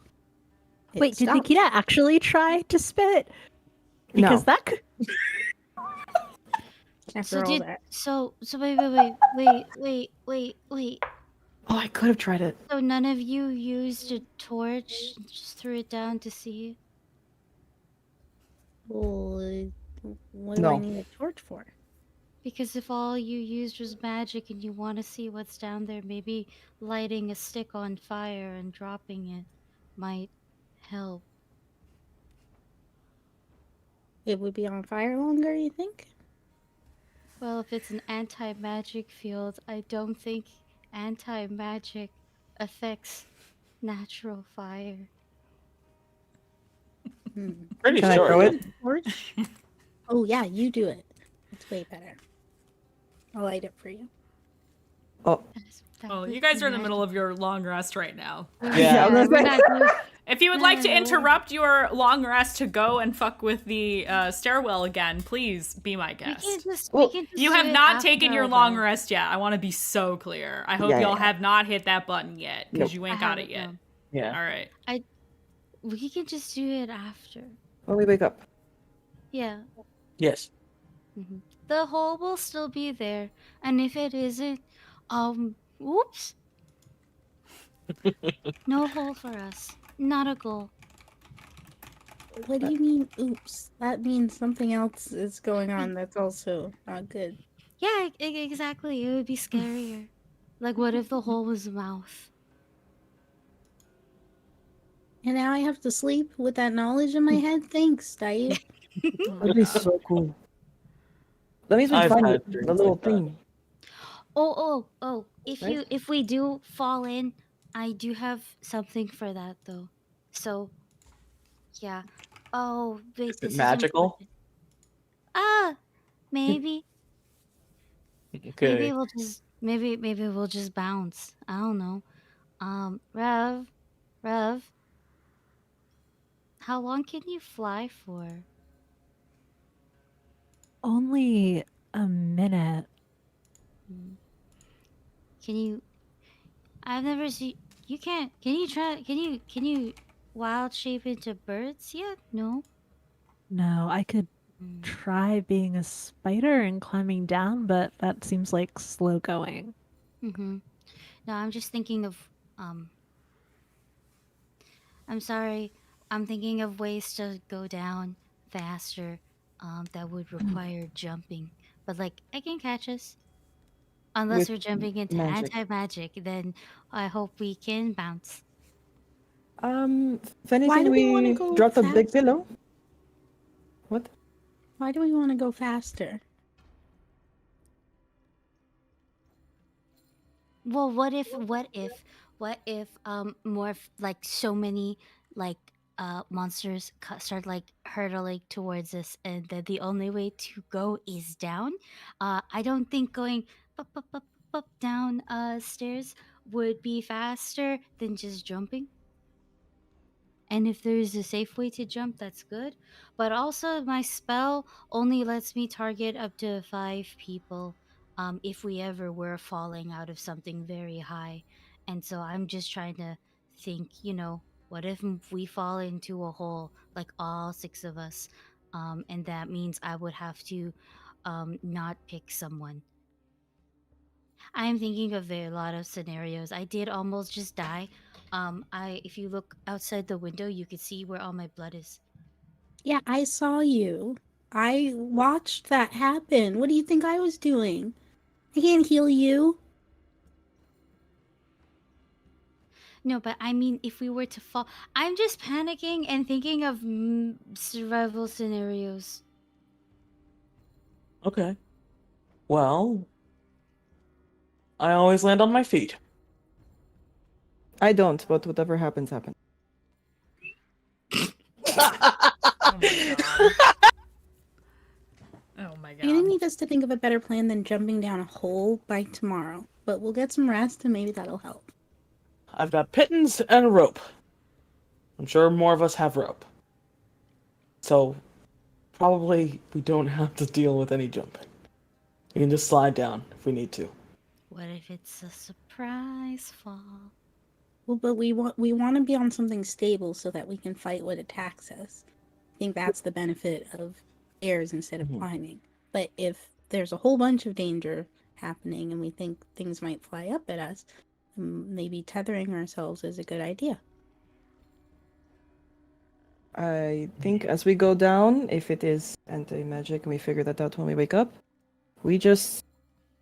It Wait, did stopped. Nikita actually try to spit? Because No. that could. After all that. So wait. Oh, I could have tried it. So none of you used a torch, and just threw it down to see? Well, what do No. I need a torch for? Because if all you used was magic and you want to see what's down there, maybe lighting a stick on fire and dropping it might help. It would be on fire longer, you think? Well, if it's an anti-magic field, I don't think anti-magic affects natural fire. pretty Can I sure. throw it? Torch? Oh yeah, you do it. It's way better. I'll light it for you. Oh, well, you guys are in the middle of your long rest right now. Yeah. I was gonna say- If you would like to No. interrupt your long rest to go and fuck with the stairwell again, please be my We guest. can just, Well, we can just You do have it not after taken your all, long though. rest yet. I want to be so clear. I hope Yeah, y'all yeah. have not hit that button yet, because Nope. you I ain't got it haven't, yet. no. Yeah. All right. We can just do it after. when we wake up. Yeah. Yes. The hole will still be there, and if it isn't, oops. No hole for us. Not a goal. What do you mean, oops? That means something else is going on that's also not good. Yeah, exactly. It would be scarier. Like, what if the hole was a mouth? And now I have to sleep with that knowledge in my head? Thanks, Dave. That'd be so cool. That means we I've find had the dreams little like that. thing. Oh. Right? If we do fall in, I do have something for that though. So, yeah. Oh, wait, Is it this is magical? important. Maybe. Okay. Maybe we'll just bounce. I don't know. Rev, how long can you fly for? Only a minute. Can you? I've never seen. You can't. Can you try? Can you wild shape into birds yet? No. No, I could try being a spider and climbing down, but that seems like slow going. No, I'm just thinking of I'm sorry. I'm thinking of ways to go down faster. That would require jumping. But like, I can catch us. Unless With we're jumping into magic. anti-magic, then I hope we can bounce. If anything, Why do we wanna we go drop the big fast? pillow. What? Why do we want to go faster? Well, what if like so many like monsters start like hurtling towards us, and that the only way to go is down? I don't think going up down stairs would be faster than just jumping. And if there's a safe way to jump, that's good. But also, my spell only lets me target up to 5 people if we ever were falling out of something very high. And so I'm just trying to think, what if we fall into a hole, like all 6 of us? And that means I would have to not pick someone. I'm thinking of a lot of scenarios. I did almost just die. If you look outside the window, you can see where all my blood is. Yeah, I saw you. I watched that happen. What do you think I was doing? I can't heal you. No, but I mean, if we were to fall, I'm just panicking and thinking of survival scenarios. Okay. Well, I always land on my feet. I don't, but whatever happens, happens. Oh my god. Oh my I'm gonna god. need us to think of a better plan than jumping down a hole by tomorrow. But we'll get some rest and maybe that'll help. I've got pittance and a rope. I'm sure more of us have rope. So, probably we don't have to deal with any jumping. We can just slide down if we need to. What if it's a surprise fall? Well, but we want to be on something stable so that we can fight what attacks us. I think that's the benefit of airs instead of climbing. But if there's a whole bunch of danger happening and we think things might fly up at us, maybe tethering ourselves is a good idea. I think as we go down, if it is anti-magic and we figure that out when we wake up, we just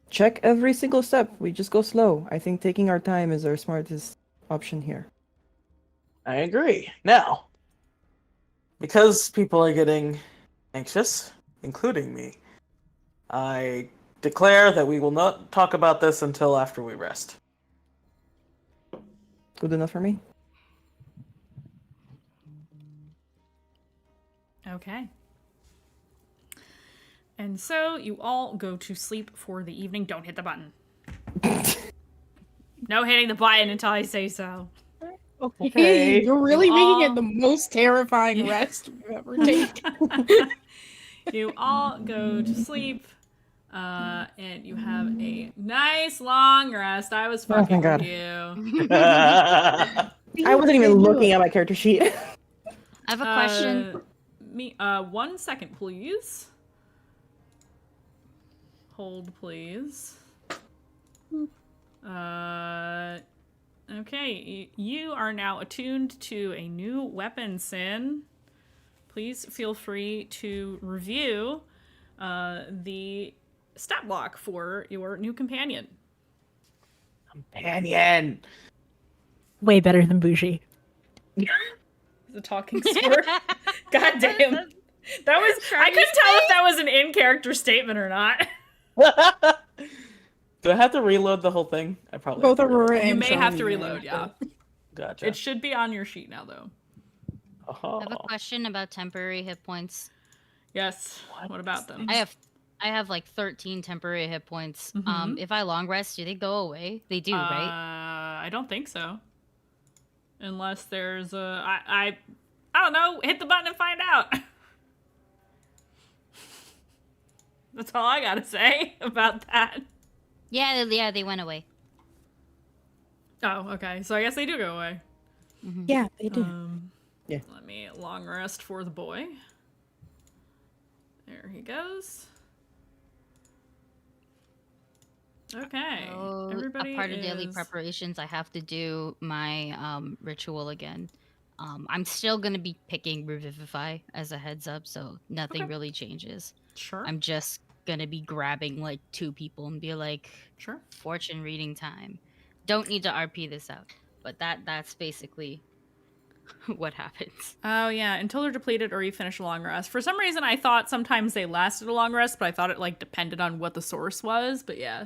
check every single step. We just go slow. I think taking our time is our smartest option here. I agree. Now, because people are getting anxious, including me, I declare that we will not talk about this until after we rest. Good enough for me? Okay. And so you all go to sleep for the evening. Don't hit the button. No hitting the button until I say so. Okay. You're really You making all- it the most terrifying rest we've ever taken. You all go to sleep. And you have a nice long rest. I was fucking with God. you. I wasn't even looking at my character sheet. I have a question. 1 second, please. Hold, please. Okay, you are now attuned to a new weapon, Sin. Please feel free to review the stat block for your new companion. Companion! Way better than Bougie. The talking sword. God damn. That was. I couldn't tell if that was an in-character statement or not. Do I have to reload the whole thing? I probably Both have to Aurora reload. You and may have to Charmy, reload, yeah. yeah. Gotcha. It should be on your sheet now, though. Oh. I have a question about temporary hit points. Yes. What about them? I have like 13 temporary hit points. Mhm. If I long rest, do they go away? They do, right? I don't think so. Unless there's a... I don't know. Hit the button and find out. That's all I gotta say about that. Yeah, they went away. Oh, okay. So I guess they do go away. Yeah, they do. Yeah. Let me long rest for the boy. There he goes. Okay. So, Everybody a part of daily is... preparations, I have to do my ritual again. I'm still gonna be picking Revivify as a heads up, so nothing Okay. really changes. Sure. I'm just gonna be grabbing like 2 people and be like, Sure. fortune reading time. Don't need to RP this out, but that's basically what happens. Oh, yeah. Until they're depleted or you finish a long rest. For some reason, I thought sometimes they lasted a long rest, but I thought it, like, depended on what the source was. But yeah.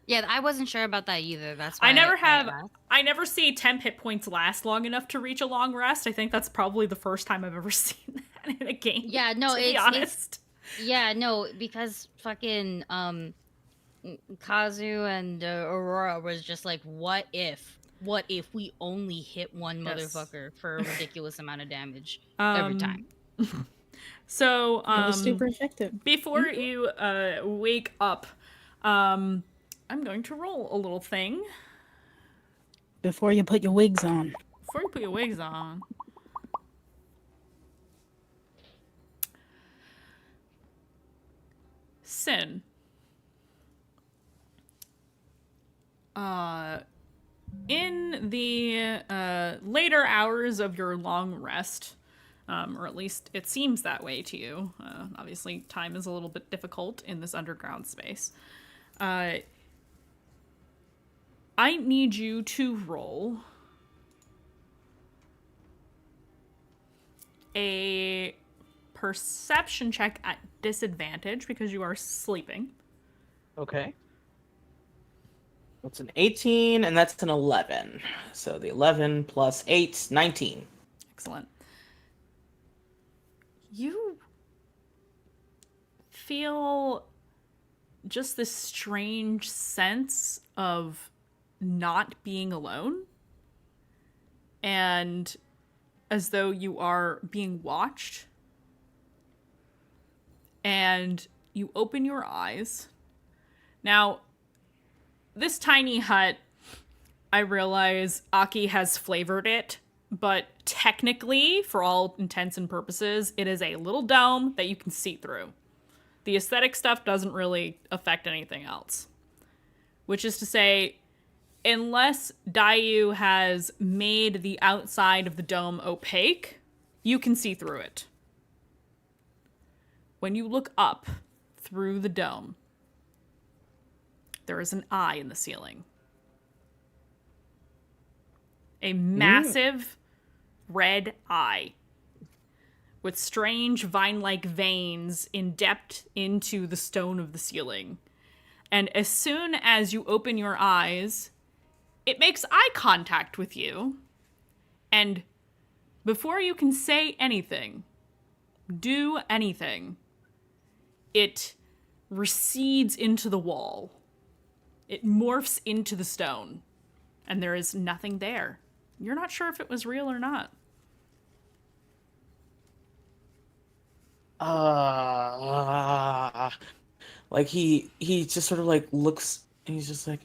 Yeah, I wasn't sure about that either. That's why I never have... asked. I never see temp hit points last long enough to reach a long rest. I think that's probably the first time I've ever seen that in a game. Yeah, no, to be honest. Yeah, no, because fucking Kazu and Aurora was just like, what if we only hit one Yes. motherfucker for a ridiculous amount of damage every time? So, It was super effective. before you wake up, I'm going to roll a little thing. Before you put your wigs on. Before you put your wigs on. Sin. In the later hours of your long rest, or at least it seems that way to you. Obviously, time is a little bit difficult in this underground space. I need you to roll a perception check at disadvantage because you are sleeping. Okay. That's an 18, and that's an 11. So the 11 plus 8, 19. Excellent. You feel just this strange sense of not being alone, and as though you are being watched. And you open your eyes. Now, this tiny hut, I realize Aki has flavored it, but technically, for all intents and purposes, it is a little dome that you can see through. The aesthetic stuff doesn't really affect anything else. Which is to say, unless Dayu has made the outside of the dome opaque, you can see through it. When you look up through the dome, there is an eye in the ceiling. A massive red eye with strange vine-like veins indept into the stone of the ceiling. And as soon as you open your eyes, it makes eye contact with you. And before you can say anything, do anything, it recedes into the wall. It morphs into the stone. And there is nothing there. You're not sure if it was real or not. Like he just sort of like looks, and he's just like,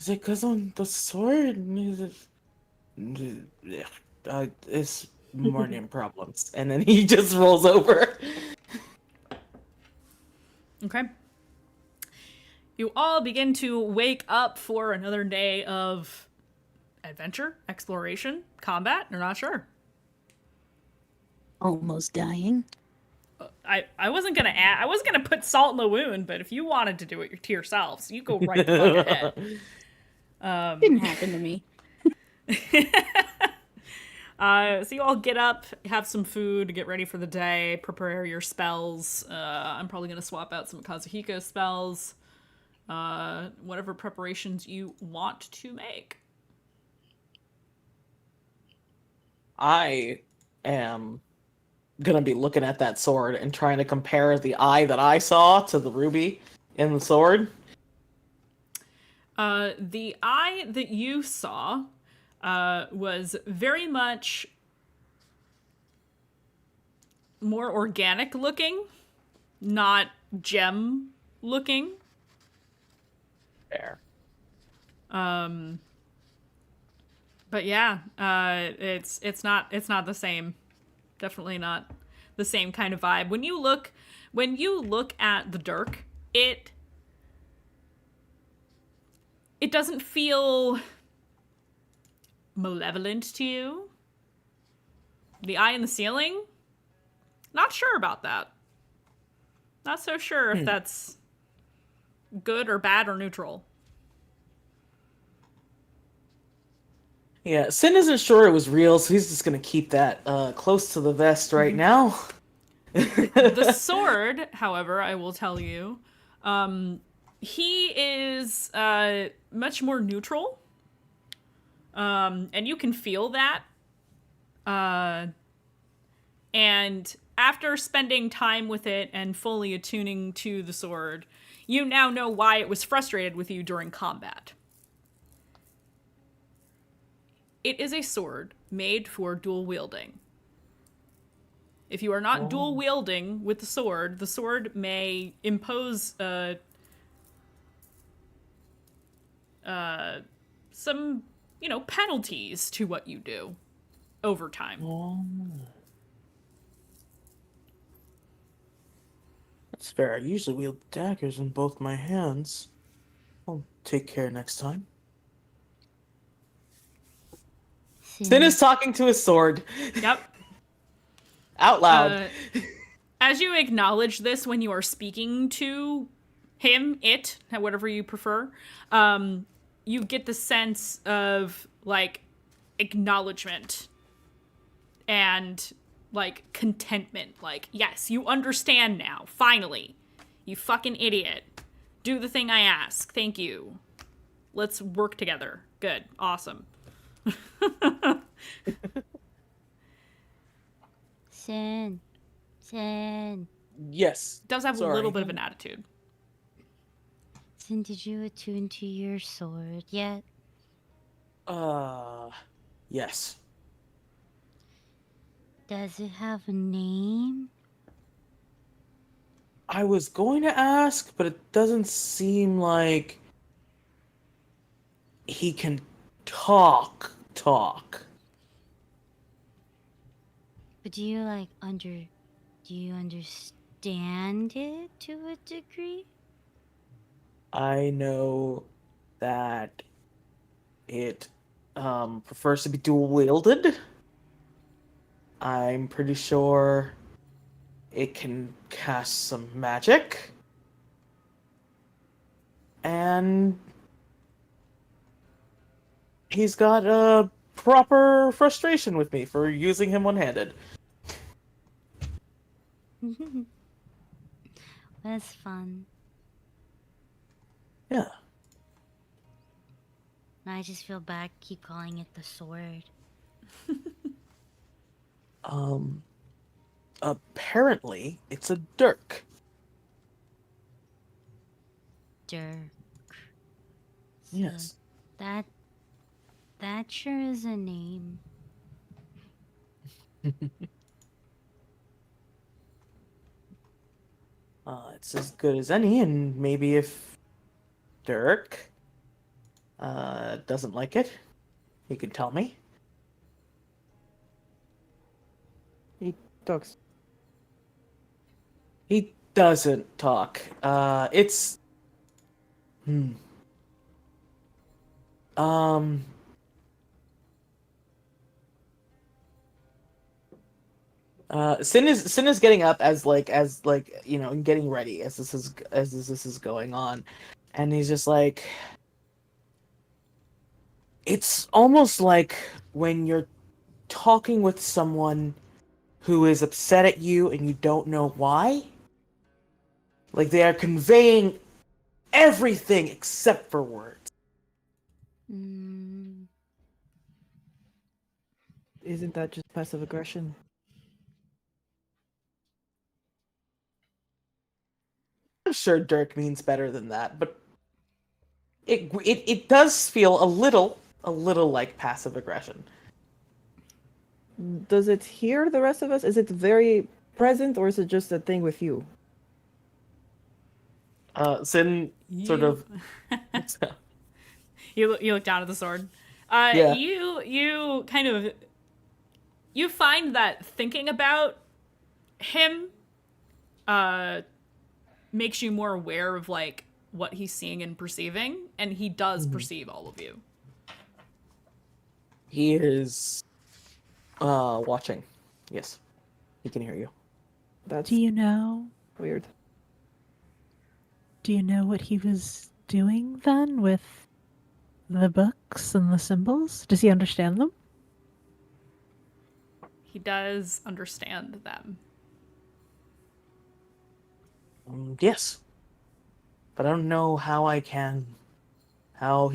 is it because on the sword? And he's like, it's morning problems. And then he just rolls over. Okay. You all begin to wake up for another day of adventure, exploration, combat. You're not sure. Almost dying. I wasn't gonna add. I wasn't gonna put salt in the wound, but if you wanted to do it to yourselves, you go right the fuck ahead. Didn't happen to me. So you all get up, have some food, get ready for the day, prepare your spells. I'm probably gonna swap out some Kazuhiko spells. Whatever preparations you want to make. I am gonna be looking at that sword and trying to compare the eye that I saw to the ruby in the sword. The eye that you saw was very much more organic looking, not gem looking. Fair. But yeah, it's not the same. Definitely not the same kind of vibe. When you look at the dirk, it doesn't feel malevolent to you. The eye in the ceiling, not sure about that. Not so sure if that's good or bad or neutral. Yeah, Sin isn't sure it was real, so he's just gonna keep that close to the vest right now. The sword, however, I will tell you, he is much more neutral. And you can feel that. And after spending time with it and fully attuning to the sword, you now know why it was frustrated with you during combat. It is a sword made for dual wielding. If you are not dual wielding with the sword may impose some, penalties to what you do over time. Oh. That's fair. I usually wield daggers in both my hands. I'll take care next time. Sin is talking to his sword. Yep. Out loud. As you acknowledge this when you are speaking to him, it, whatever you prefer, you get the sense of, acknowledgement and like contentment. Like, yes, you understand now. Finally. You fucking idiot. Do the thing I ask. Thank you. Let's work together. Good. Awesome. Sin. Yes. Does have Sorry. a little bit of an attitude. Sin, did you attune to your sword yet? Yes. Does it have a name? I was going to ask, but it doesn't seem like he can talk. But do you understand it to a degree? I know that it prefers to be dual wielded. I'm pretty sure it can cast some magic. And he's got a proper frustration with me for using him one-handed. That's fun. Yeah. I just feel bad keep calling it the sword. Apparently it's a dirk. Dirk. So Yes. That sure is a name. It's as good as any, and maybe if Dirk doesn't like it, he can tell me. He talks. He doesn't talk. It's Sin is getting up as you know, getting ready as this is going on, and he's just like, it's almost like when you're talking with someone who is upset at you and you don't know why. Like they are conveying everything except for words. Mm, Isn't that just passive aggression? I'm sure Dirk means better than that, but it does feel a little like passive aggression. Does it hear the rest of us? Is it very present, or is it just a thing with you? Sin sort of You look down at the sword. Yeah. You kind of you find that thinking about him makes you more aware of like what he's seeing and perceiving, and he does perceive all of you. He is watching. Yes. He can hear you. That's Do you know? weird. Do you know what he was doing then with the books and the symbols? Does he understand them? He does understand them. Yes. But I don't know how he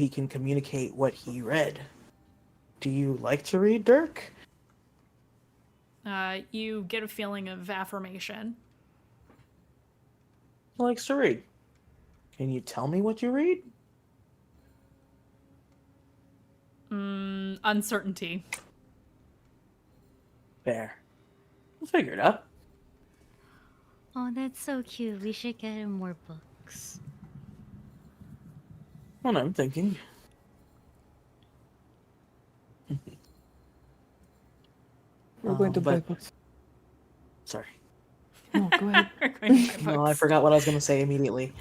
can communicate what he read. Do you like to read, Dirk? You get a feeling of affirmation. He likes to read. Can you tell me what you read? Uncertainty. Fair. We'll figure it out. oh, that's so cute. We should get him more books. What I'm thinking. We're going to buy but- books. Sorry. No, go ahead. We're going to buy No, I books. forgot what I was going to say immediately.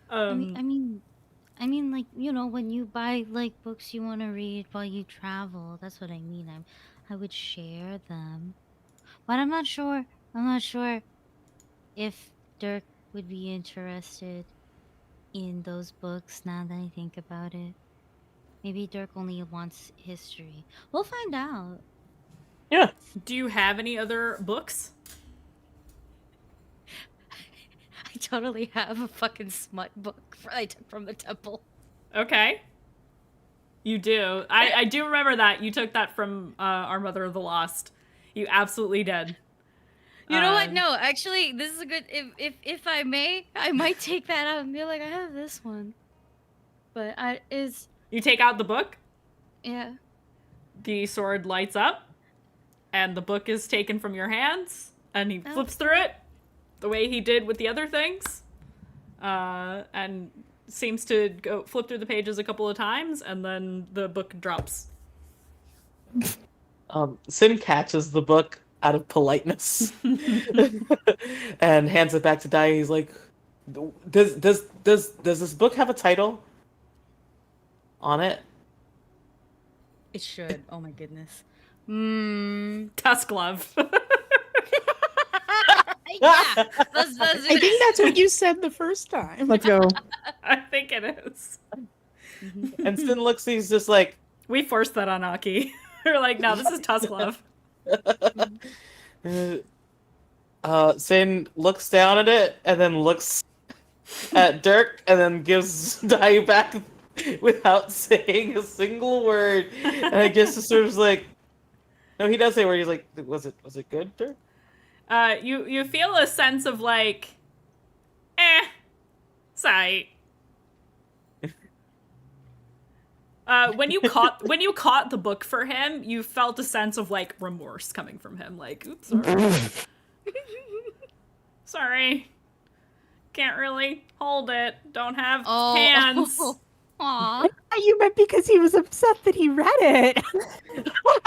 I mean, like, you know, when you buy like books you want to read while you travel, that's what I mean. I would share them, but I'm not sure. I'm not sure if Dirk would be interested in those books. Now that I think about it, maybe Dirk only wants history. We'll find out. Yeah. Do you have any other books? I totally have a fucking smut book I took from the temple. Okay. You do. I do remember that. You took that from Our Mother of the Lost. You absolutely did. You know what? No, actually, this is a good. If I may, I might take that out and be like, I have this one. But You take out the book, yeah. the sword lights up, and the book is taken from your hands, and he flips through it the way he did with the other things, and seems to go flip through the pages a couple of times, and then the book drops. Sin catches the book out of politeness and hands it back to Dai. He's like, does this book have a title on it? It should. Oh my goodness. Tusk Glove. Yeah, that's I think that's what you said the first time. Let's go. I think it is. And Sin looks, he's just like, We forced that on Aki. We're like, no, this is Tusk Glove. Sin looks down at it and then looks at Dirk and then gives Dai back without saying a single word. And I guess it's sort of like, no, he does say a word. He's like, was it good, Dirk? You feel a sense of like, sight. When you caught the book for him, you felt a sense of like remorse coming from him. Like, oops, sorry. Sorry. Can't really hold it. Don't have hands. Aw. You meant because he was upset that he read it.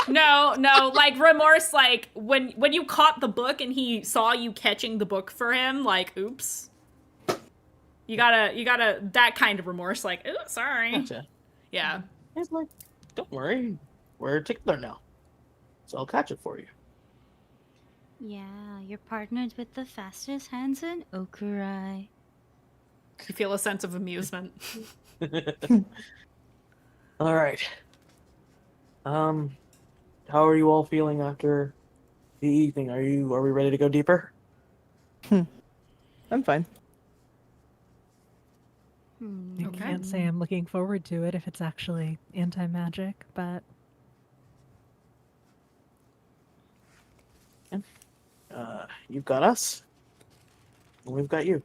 No, like remorse, like when you caught the book and he saw you catching the book for him, like, oops. You gotta that kind of remorse, like, ooh, sorry. Gotcha. Yeah. He's like, don't worry, we're together now, so I'll catch it for you. Yeah, you're partnered with the fastest hands in Okurai. You feel a sense of amusement. All right. How are you all feeling after the evening? Are we ready to go deeper? I'm fine. I Okay. can't say I'm looking forward to it if it's actually anti-magic, but You've got us. And we've got you.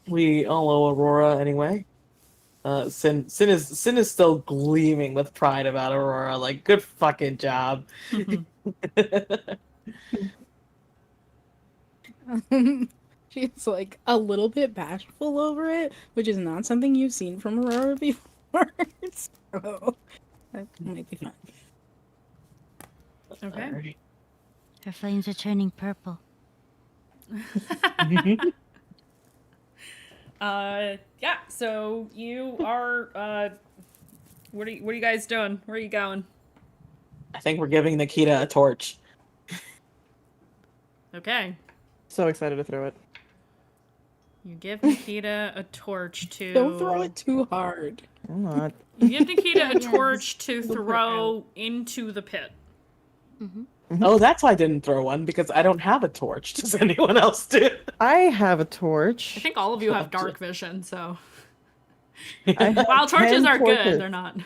We all owe Aurora anyway. Sin is still gleaming with pride about Aurora. Like, good fucking job. She's like a little bit bashful over it, which is not something you've seen from Aurora before. So that might be fun. Okay. Alright. Her flames are turning purple. Yeah, so you are what are you guys doing? Where are you going? I think we're giving Nikita a torch. Okay. So excited to throw it. You give Nikita a torch to Don't throw it too hard. I'm not. You give Nikita a Yes. torch to throw into the pit. Oh, that's why I didn't throw one, because I don't have a torch. Does anyone else do? I have a I torch. think all of you have dark vision, so I have while torches 10 are torches, good, they're not.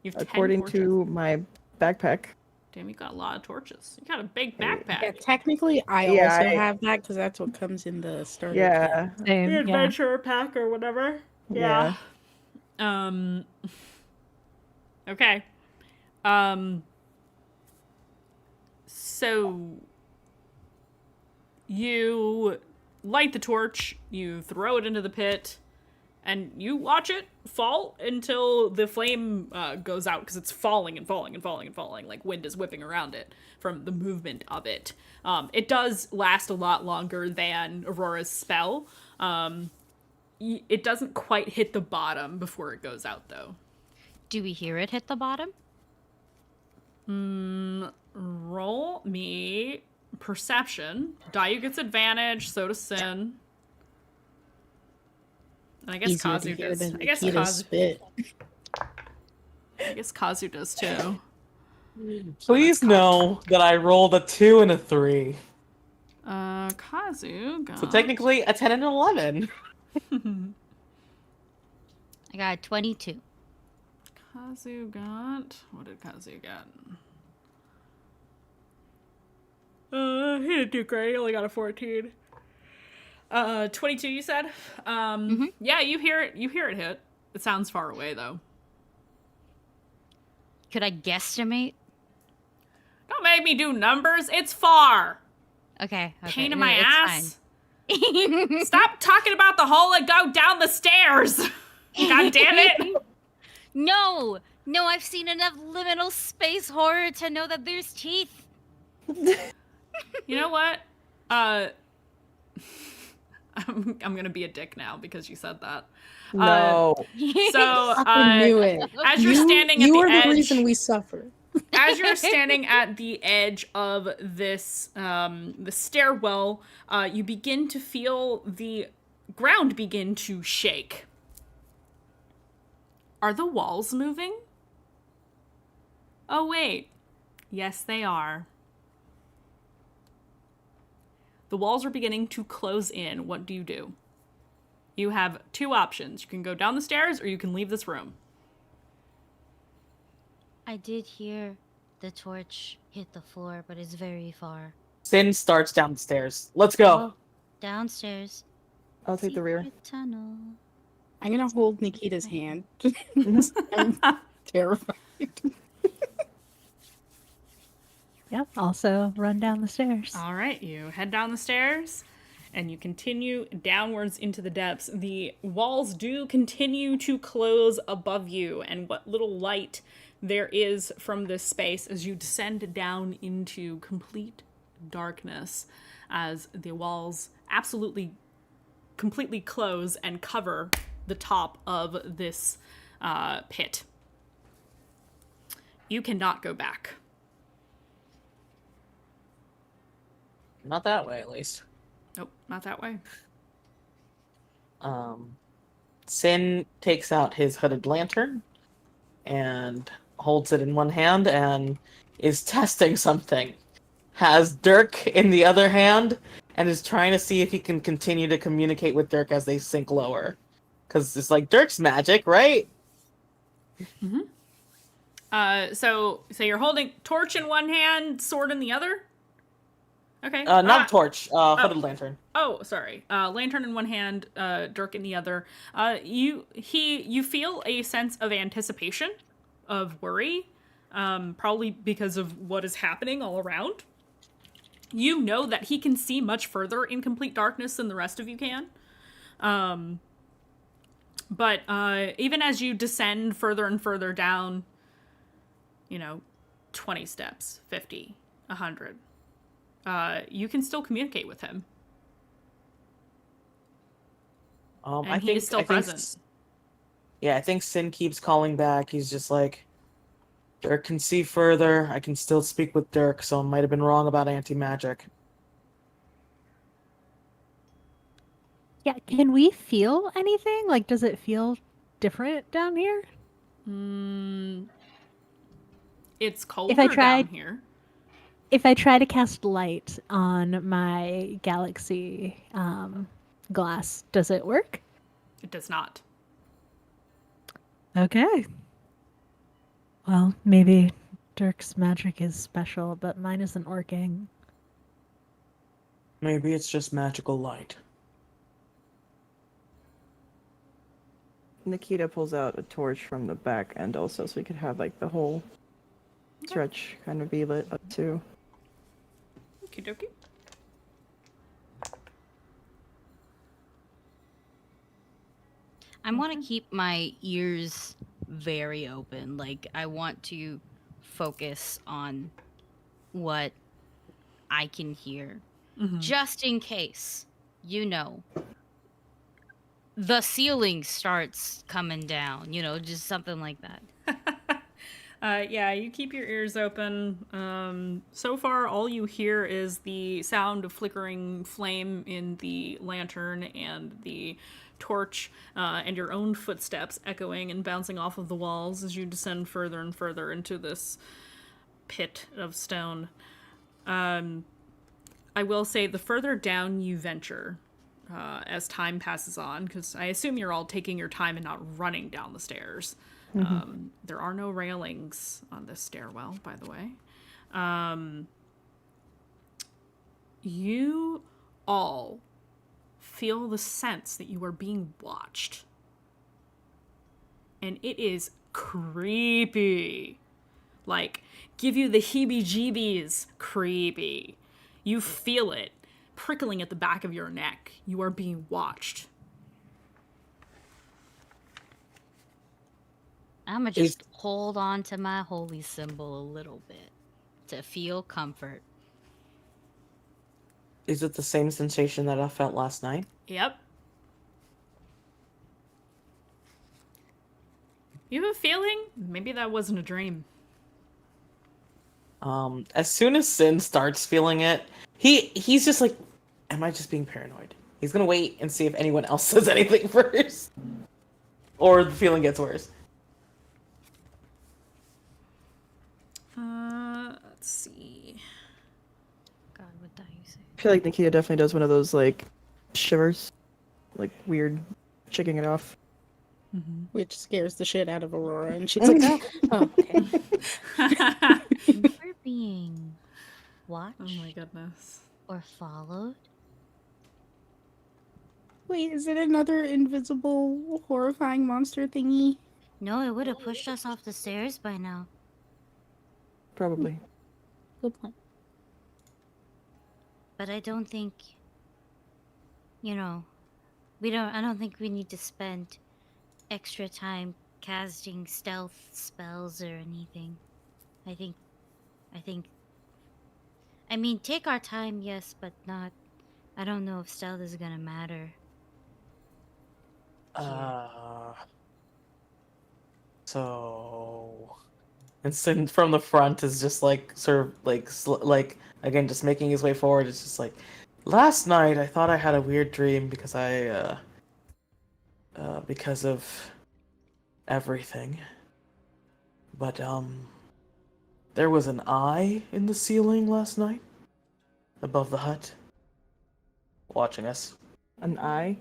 You have 10 according torches. to my backpack. Damn, you got a lot of torches. You got a big Yeah, backpack. technically, I Yeah, also I- have that because that's what comes in the starter. Yeah. same. The Yeah. adventurer pack or whatever. Yeah. Okay. So you light the torch, you throw it into the pit, and you watch it fall until the flame goes out, because it's falling and falling and falling and falling, like wind is whipping around it from the movement of it. It does last a lot longer than Aurora's spell. It doesn't quite hit the bottom before it goes out, though. Do we hear it hit the bottom? Roll me perception. Dayu gets advantage, so does Sin. And I guess Easier to Kazu hear does. than I guess Nikita's spit. Kazu does too. Please know that I rolled a 2 and a 3. Kazu got... So technically a 10 and an 11. I got 22. Kazu got... What did Kazu get? He didn't do great. He only got a 14. 22 you said? Yeah, you hear it hit. It sounds far away though. Could I guesstimate? Don't make me do numbers. It's far. Okay. Pain in my it's ass. fine. Stop talking about the hole and go down the stairs. God damn it. No, I've seen enough liminal space horror to know that there's teeth. You know what? I'm gonna be a dick now because you said that. No. So I knew it. as you're standing at you the are edge, the reason we suffer. as you're standing at the edge of this the stairwell, you begin to feel the ground begin to shake. Are the walls moving? Oh wait. Yes, they are. The walls are beginning to close in. What do you do? You have two options. You can go down the stairs or you can leave this room. I did hear the torch hit the floor, but it's very far. Sin starts down the stairs. Let's go. Oh, downstairs. I'll take the rear. Secret tunnel. I'm gonna hold Nikita's hand. I'm terrified. Yep. Also run down the stairs. All right, you head down the stairs and you continue downwards into the depths. The walls do continue to close above you, and what little light there is from this space as you descend down into complete darkness as the walls absolutely completely close and cover the top of this pit. You cannot go back. Not that way, at least. Nope, not that way. Sin takes out his hooded lantern and holds it in one hand and is testing something. Has Dirk in the other hand and is trying to see if he can continue to communicate with Dirk as they sink lower. Because it's like, Dirk's magic, right? So you're holding torch in one hand, sword in the other? Okay. Not torch, hooded lantern. Oh, sorry. Lantern in one hand, Dirk in the other. You feel a sense of anticipation, of worry, probably because of what is happening all around. You know that he can see much further in complete darkness than the rest of you can. But even as you descend further and further down, 20 steps, 50, 100, you can still communicate with him. And he is still present. I think Sin keeps calling back. He's just like, Dirk can see further. I can still speak with Dirk, so I might have been wrong about anti-magic. Yeah, can we feel anything? Like, does it feel different down here? It's colder down here. If I try to cast light on my galaxy glass, does it work? It does not. Okay. Well, maybe Dirk's magic is special, but mine isn't working. Maybe it's just magical light. Nikita pulls out a torch from the back end also, so we could have like the whole stretch kind of be lit up too. Okie dokie. I want to keep my ears very open. Like, I want to focus on what I can hear. Just in case, the ceiling starts coming down, just something like that. Yeah, you keep your ears open. So far, all you hear is the sound of flickering flame in the lantern and the torch, and your own footsteps echoing and bouncing off of the walls as you descend further and further into this pit of stone. I will say the further down you venture, as time passes on, because I assume you're all taking your time and not running down the stairs. There are no railings on this stairwell, by the way. You all feel the sense that you are being watched. And it is creepy. Like, give you the heebie-jeebies creepy. You feel it prickling at the back of your neck. You are being watched. I'ma just hold on to my holy symbol a little bit to feel comfort. Is it the same sensation that I felt last night? Yep. You have a feeling? Maybe that wasn't a dream. As soon as Sin starts feeling it, he's just like, am I just being paranoid? He's gonna wait and see if anyone else says anything first. Or the feeling gets worse. Let's see. God, what did you say? I feel like Nikita definitely does one of those like shivers, like weird, shaking it off. Which scares the shit out of Aurora, and she's like, "Oh, okay." We're being watched Oh my goodness. or followed. Wait, is it another invisible, horrifying monster thingy? No, it would have pushed us off the stairs by now. Probably. Good point. But I don't think, you know, I don't think we need to spend extra time casting stealth spells or anything. I mean, take our time, yes, but not, I don't know if stealth is gonna matter. So... And Sin from the front is just like, sort of like, again, just making his way forward. It's just like, last night I thought I had a weird dream because because of everything. But, there was an eye in the ceiling last night, above the hut, watching us. An eye?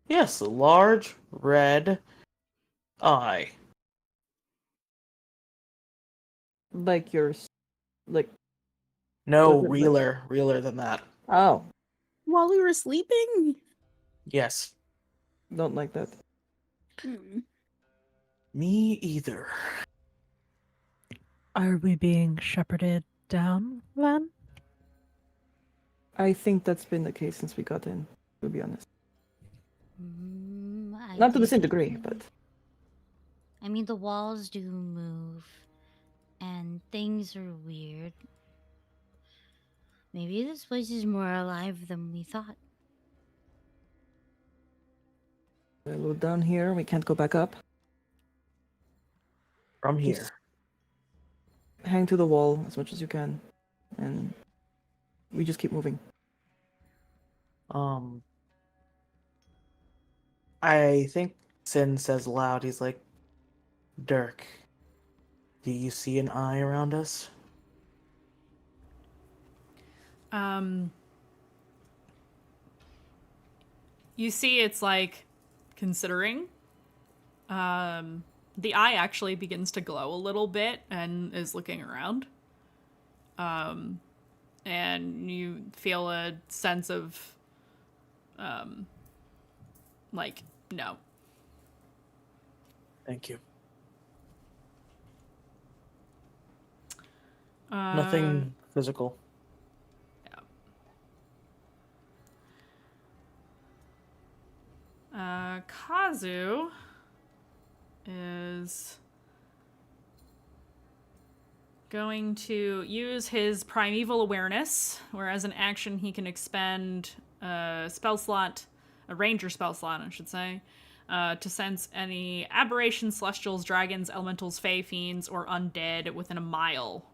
Yes, a large, red eye. Like yours. Like, No, Was it like- realer than that. oh, While we were sleeping? Yes. don't like that. Me either. Are we being shepherded down, then? I think that's been the case since we got in, to be honest. I Not to the think same degree, but I mean, the walls do move, and things are weird. Maybe this place is more alive than we thought. we're down here. We can't go back up. From here. Just hang to the wall as much as you can, and we just keep moving. I think Sin says loud, he's like, Dirk, do you see an eye around us? You see it's like considering. The eye actually begins to glow a little bit and is looking around. And you feel a sense of like, no. Thank you. Nothing physical. Kazu is going to use his primeval awareness, where as an action he can expend a spell slot, a ranger spell slot, I should say, to sense any aberrations, celestials, dragons, elementals, fae, fiends, or undead within a mile.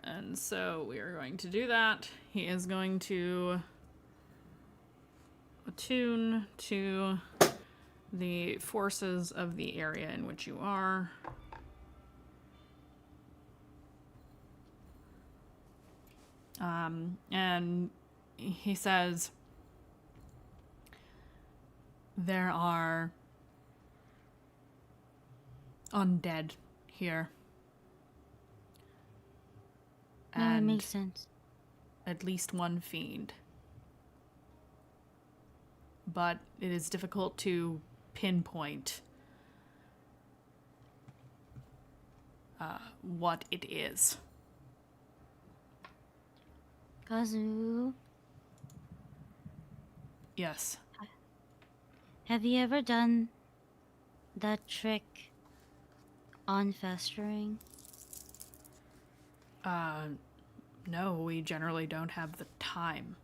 And so we are going to do that. He is going to attune to the forces of the area in which you are. And he says there are undead here. That And makes sense. at least one fiend. But it is difficult to pinpoint what it is. Kazu, Yes. have you ever done that trick on festering? No, we generally don't have the time.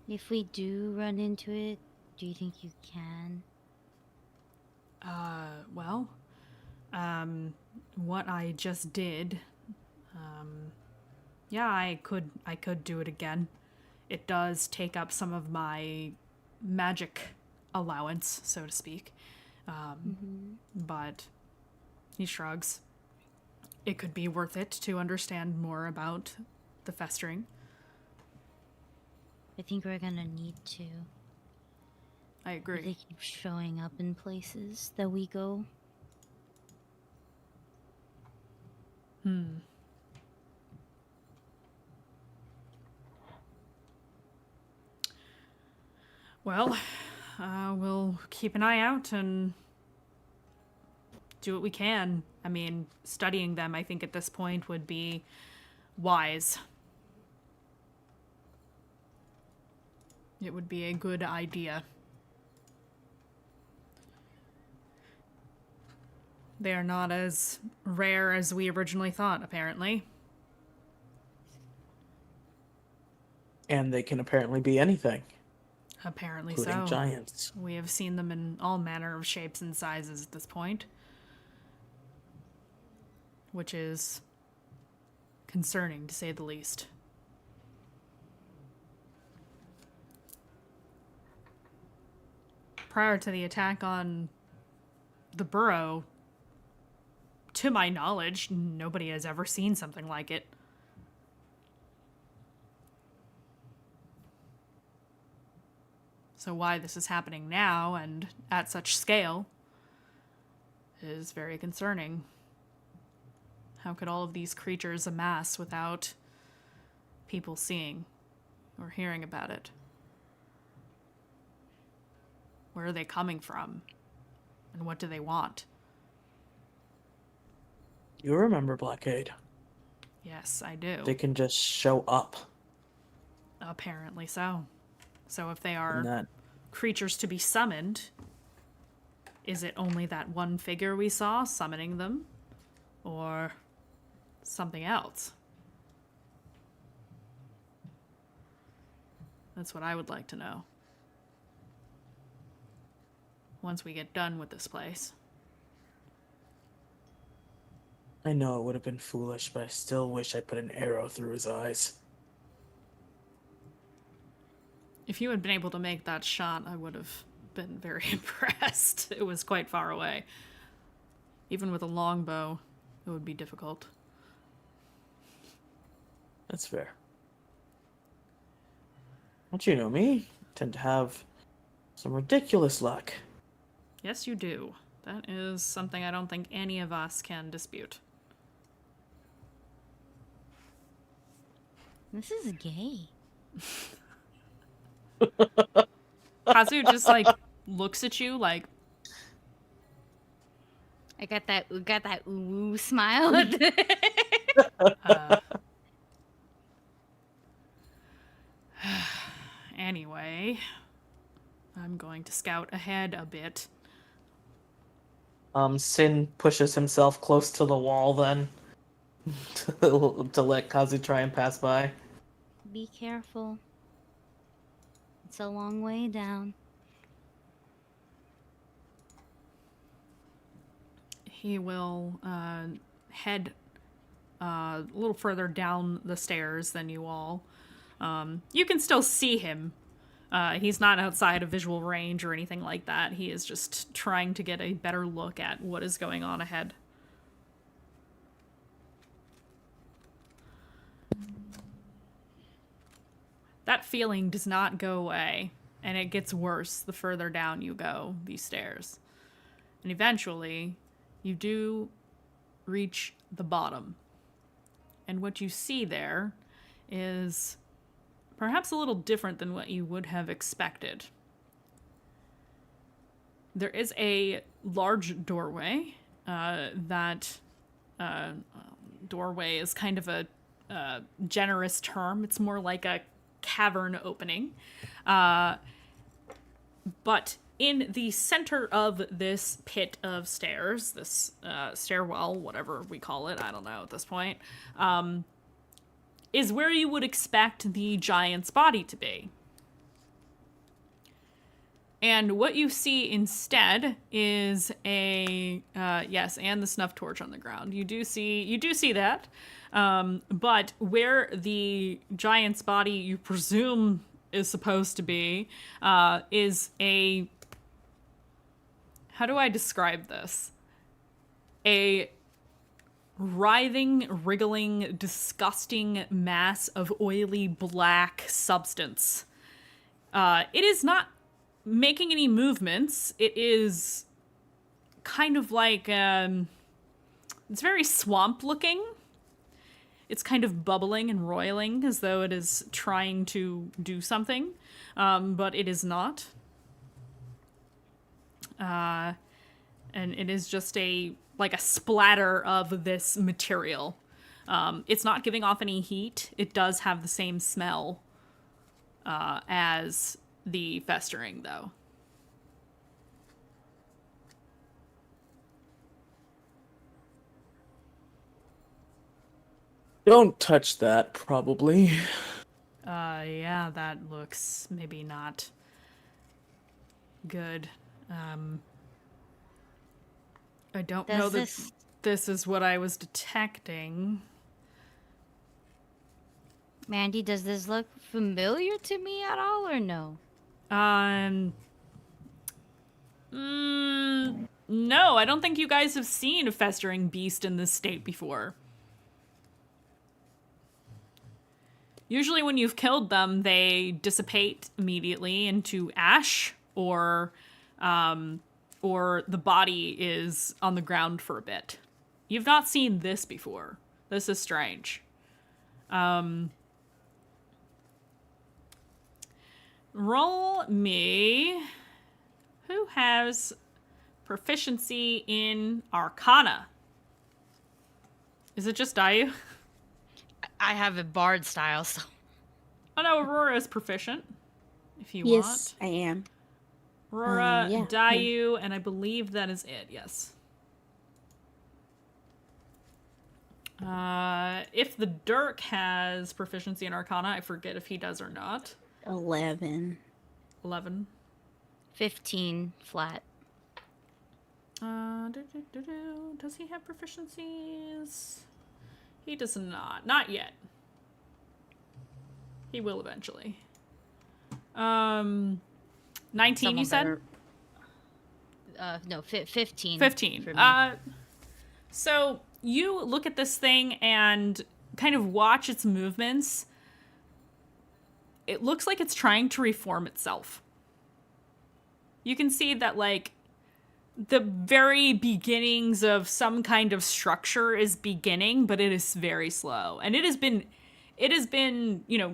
If we do run into it, do you think you can? Well, what I just did, yeah, I could do it again. It does take up some of my magic allowance, so to speak. But he shrugs. It could be worth it to understand more about the festering. I think we're gonna need to. I They agree. keep showing up in places that we go. Well, we'll keep an eye out and do what we can. I mean, studying them, I think at this point would be wise. It would be a good idea. They are not as rare as we originally thought, apparently. And they can apparently be anything, Apparently including so. giants. We have seen them in all manner of shapes and sizes at this point. Which is concerning, to say the least. Prior to the attack on the burrow, to my knowledge, nobody has ever seen something like it. So why this is happening now and at such scale is very concerning. How could all of these creatures amass without people seeing or hearing about it? Where are they coming from? And what do they want? You remember Blockade. Yes, I do. They can just show up. Apparently so. So if they And are that creatures to be summoned, is it only that one figure we saw summoning them? Or something else? That's what I would like to know. Once we get done with this place. I know it would have been foolish, but I still wish I put an arrow through his eyes. If you had been able to make that shot, I would have been very impressed. It was quite far away. Even with a longbow, it would be difficult. That's fair. Don't you know me? I tend to have some ridiculous luck. Yes, you do. That is something I don't think any of us can dispute. This is gay. Kazu just, looks at you like, I got that ooh smile. anyway. I'm going to scout ahead a bit. Sin pushes himself close to the wall then to let Kazu try and pass by. Be careful. It's a long way down. He will head a little further down the stairs than you all. You can still see him. He's not outside of visual range or anything like that. He is just trying to get a better look at what is going on ahead. That feeling does not go away, and it gets worse the further down you go these stairs. And eventually, you do reach the bottom. And what you see there is perhaps a little different than what you would have expected. There is a large doorway. Doorway is kind of a generous term. It's more like a cavern opening. But in the center of this pit of stairs, this stairwell, whatever we call it, I don't know at this point, is where you would expect the giant's body to be. And what you see instead is yes, and the snuff torch on the ground. You do see that. But where the giant's body, you presume, is supposed to be, is a... How do I describe this? A writhing, wriggling, disgusting mass of oily black substance. It is not making any movements. It is kind of like, it's very swamp looking. It's kind of bubbling and roiling as though it is trying to do something, but it is not. And it is just like a splatter of this material. It's not giving off any heat. It does have the same smell as the festering, though. Don't touch that, probably. Yeah, that looks maybe not good. I don't know that this is what I was detecting. Mandy, does this look familiar to me at all, or no? No, I don't think you guys have seen a festering beast in this state before. Usually when you've killed them, they dissipate immediately into ash, or the body is on the ground for a bit. You've not seen this before. This is strange. Roll me. Who has proficiency in Arcana? Is it just Dayu? I have a bard style, so... Oh no, Aurora is proficient, if you Yes, want. I am. Aurora, yeah. Dayu, and I believe that is it, yes. If the Dirk has proficiency in Arcana, I forget if he does or not. 11. 11. 15 flat. Does he have proficiencies? He does not. Not yet. He will eventually. 19, Someone you said? Better... no, 15. 15. For me. So you look at this thing and kind of watch its movements. It looks like it's trying to reform itself. You can see that, like, the very beginnings of some kind of structure is beginning, but it is very slow. And it has been,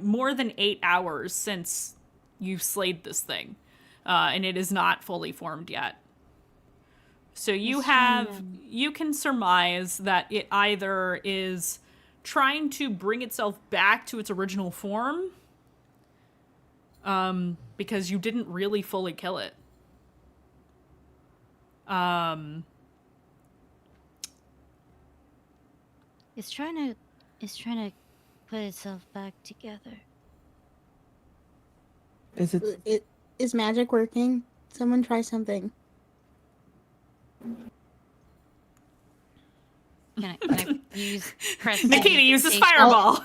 more than 8 hours since you've slayed this thing. And it is not fully formed yet. So you can surmise that it either is trying to bring itself back to its original form, because you didn't really fully kill it. It's trying to put itself back together. Is it? Is magic working? Someone try something. Can I use press? Nikita uses fireball.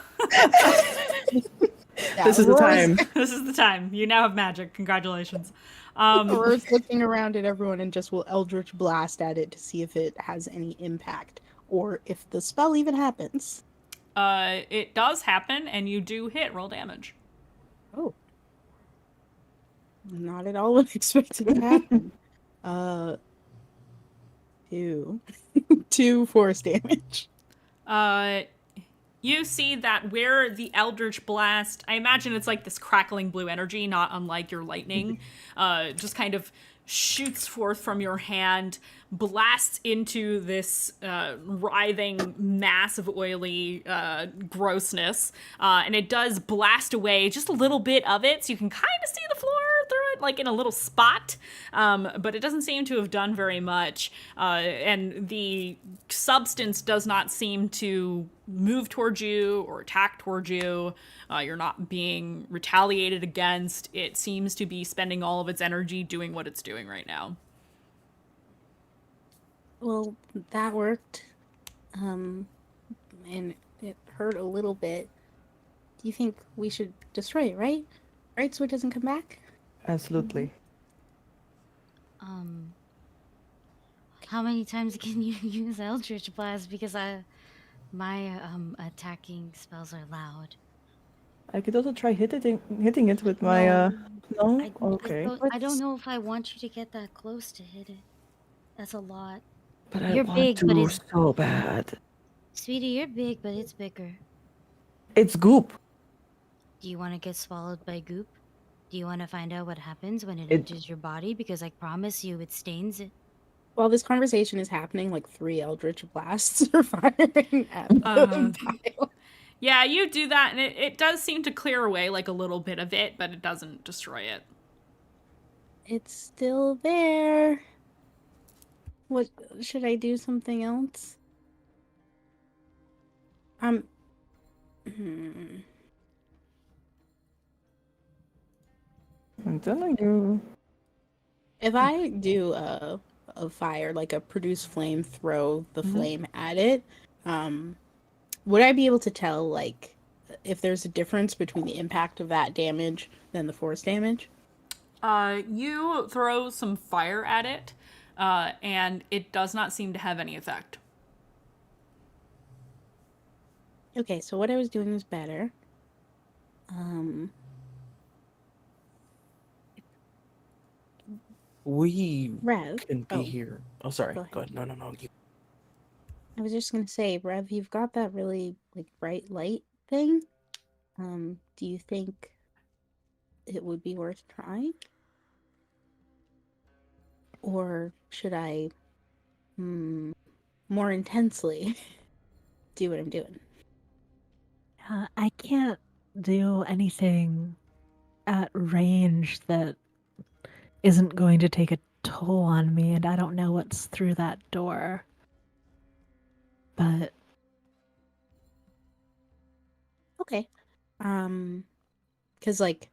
Yeah, This is the time. This is the time. You now have magic. Congratulations. Aurora's looking around at everyone and just will Eldritch Blast at it to see if it has any impact or if the spell even happens. It does happen, and you do hit. Roll damage. Oh. Not at all what I expected to happen. 2. 2 force damage. You see that where the Eldritch Blast, I imagine it's like this crackling blue energy, not unlike your lightning, just kind of shoots forth from your hand, blasts into this writhing mass of oily grossness, and it does blast away just a little bit of it, so you can kind of see the floor through it, like in a little spot, but it doesn't seem to have done very much, and the substance does not seem to move towards you or attack towards you. You're not being retaliated against. It seems to be spending all of its energy doing what it's doing right now. Well, that worked. And it hurt a little bit. Do you think we should destroy it, right? Right, so it doesn't come back? Absolutely. How many times can you use Eldritch Blast? Because my attacking spells are loud. I could also try hitting it with my no? Okay. I don't know if I want you to get that close to hit it. That's a lot. But I You're want big, to but it's so bad. Sweetie, you're big, but it's bigger. It's goop. Do you want to get swallowed by goop? Do you want to find out what happens when it It- enters your body? Because I promise you, it stains it. While this conversation is happening, like 3 Eldritch Blasts are firing at the pile. Yeah, you do that, and it does seem to clear away like a little bit of it, but it doesn't destroy it. It's still there. What, should I do something else? Hmm. I'm telling you. If I do a fire, like a produce flame, throw the flame at it, would I be able to tell, like, if there's a difference between the impact of that damage than the force damage? You throw some fire at it, and it does not seem to have any effect. Okay, so what I was doing was better. We Rev. can be here. Oh, sorry. Go Go ahead. No. You... I was just gonna say, Rev, you've got that really, like, bright light thing. Do you think it would be worth trying? Or should I, more intensely do what I'm doing? I can't do anything at range that isn't going to take a toll on me, and I don't know what's through that door. But Okay. Because, like,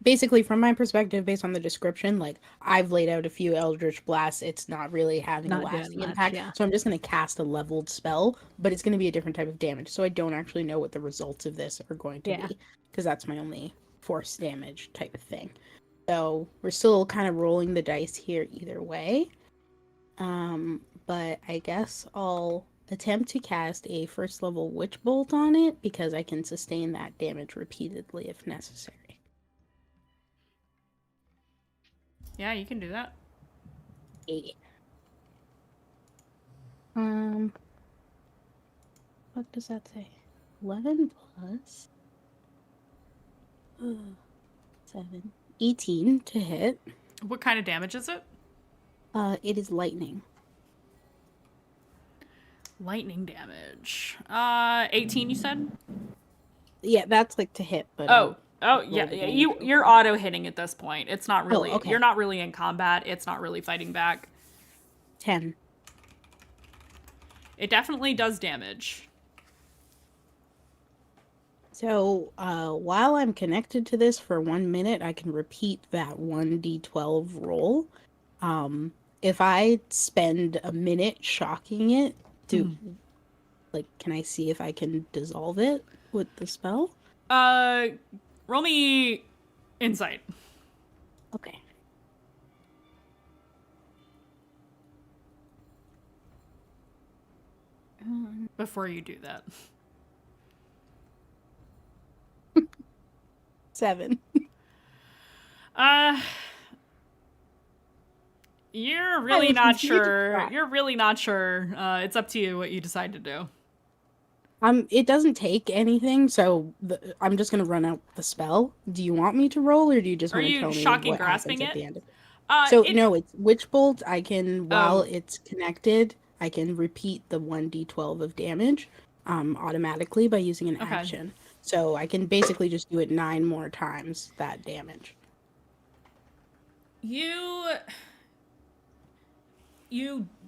basically from my perspective, based on the description, like, I've laid out a few Eldritch Blasts. It's not really having a Not doing lasting much, impact. yeah. So I'm just going to cast a leveled spell, but it's going to be a different type of damage. So I don't actually know what the results of this are going to Yeah. be, because that's my only force damage type of thing. So we're still kind of rolling the dice here either way. But I guess I'll attempt to cast a first level Witch Bolt on it, because I can sustain that damage repeatedly if necessary. Yeah, you can do that. 8. What does that say? 11 plus 7. 18 to hit. What kind of damage is it? It is lightning. Lightning damage. 18, you said? Yeah, that's like to hit, but Oh, roll yeah. the damage You're auto hitting at this point. It's not really. okay. You're not really in combat. It's not really fighting back. 10. It definitely does damage. So, while I'm connected to this for 1 minute, I can repeat that 1d12 roll. If I spend a minute shocking it, can I see if I can dissolve it with the spell? roll me insight. Okay. Before you do that. 7. You're really would not continue to sure. try. You're really not sure. It's up to you what you decide to do. It doesn't take anything, so I'm just gonna run out the spell. Do you want me to roll, or do you just Are want to you tell me shocking what grasping happens at it? the end of it? So no, it's Witch Bolt. I can, while it's connected, I can repeat the 1d12 of damage, automatically by using an action. So I can basically just do it 9 more times that damage. You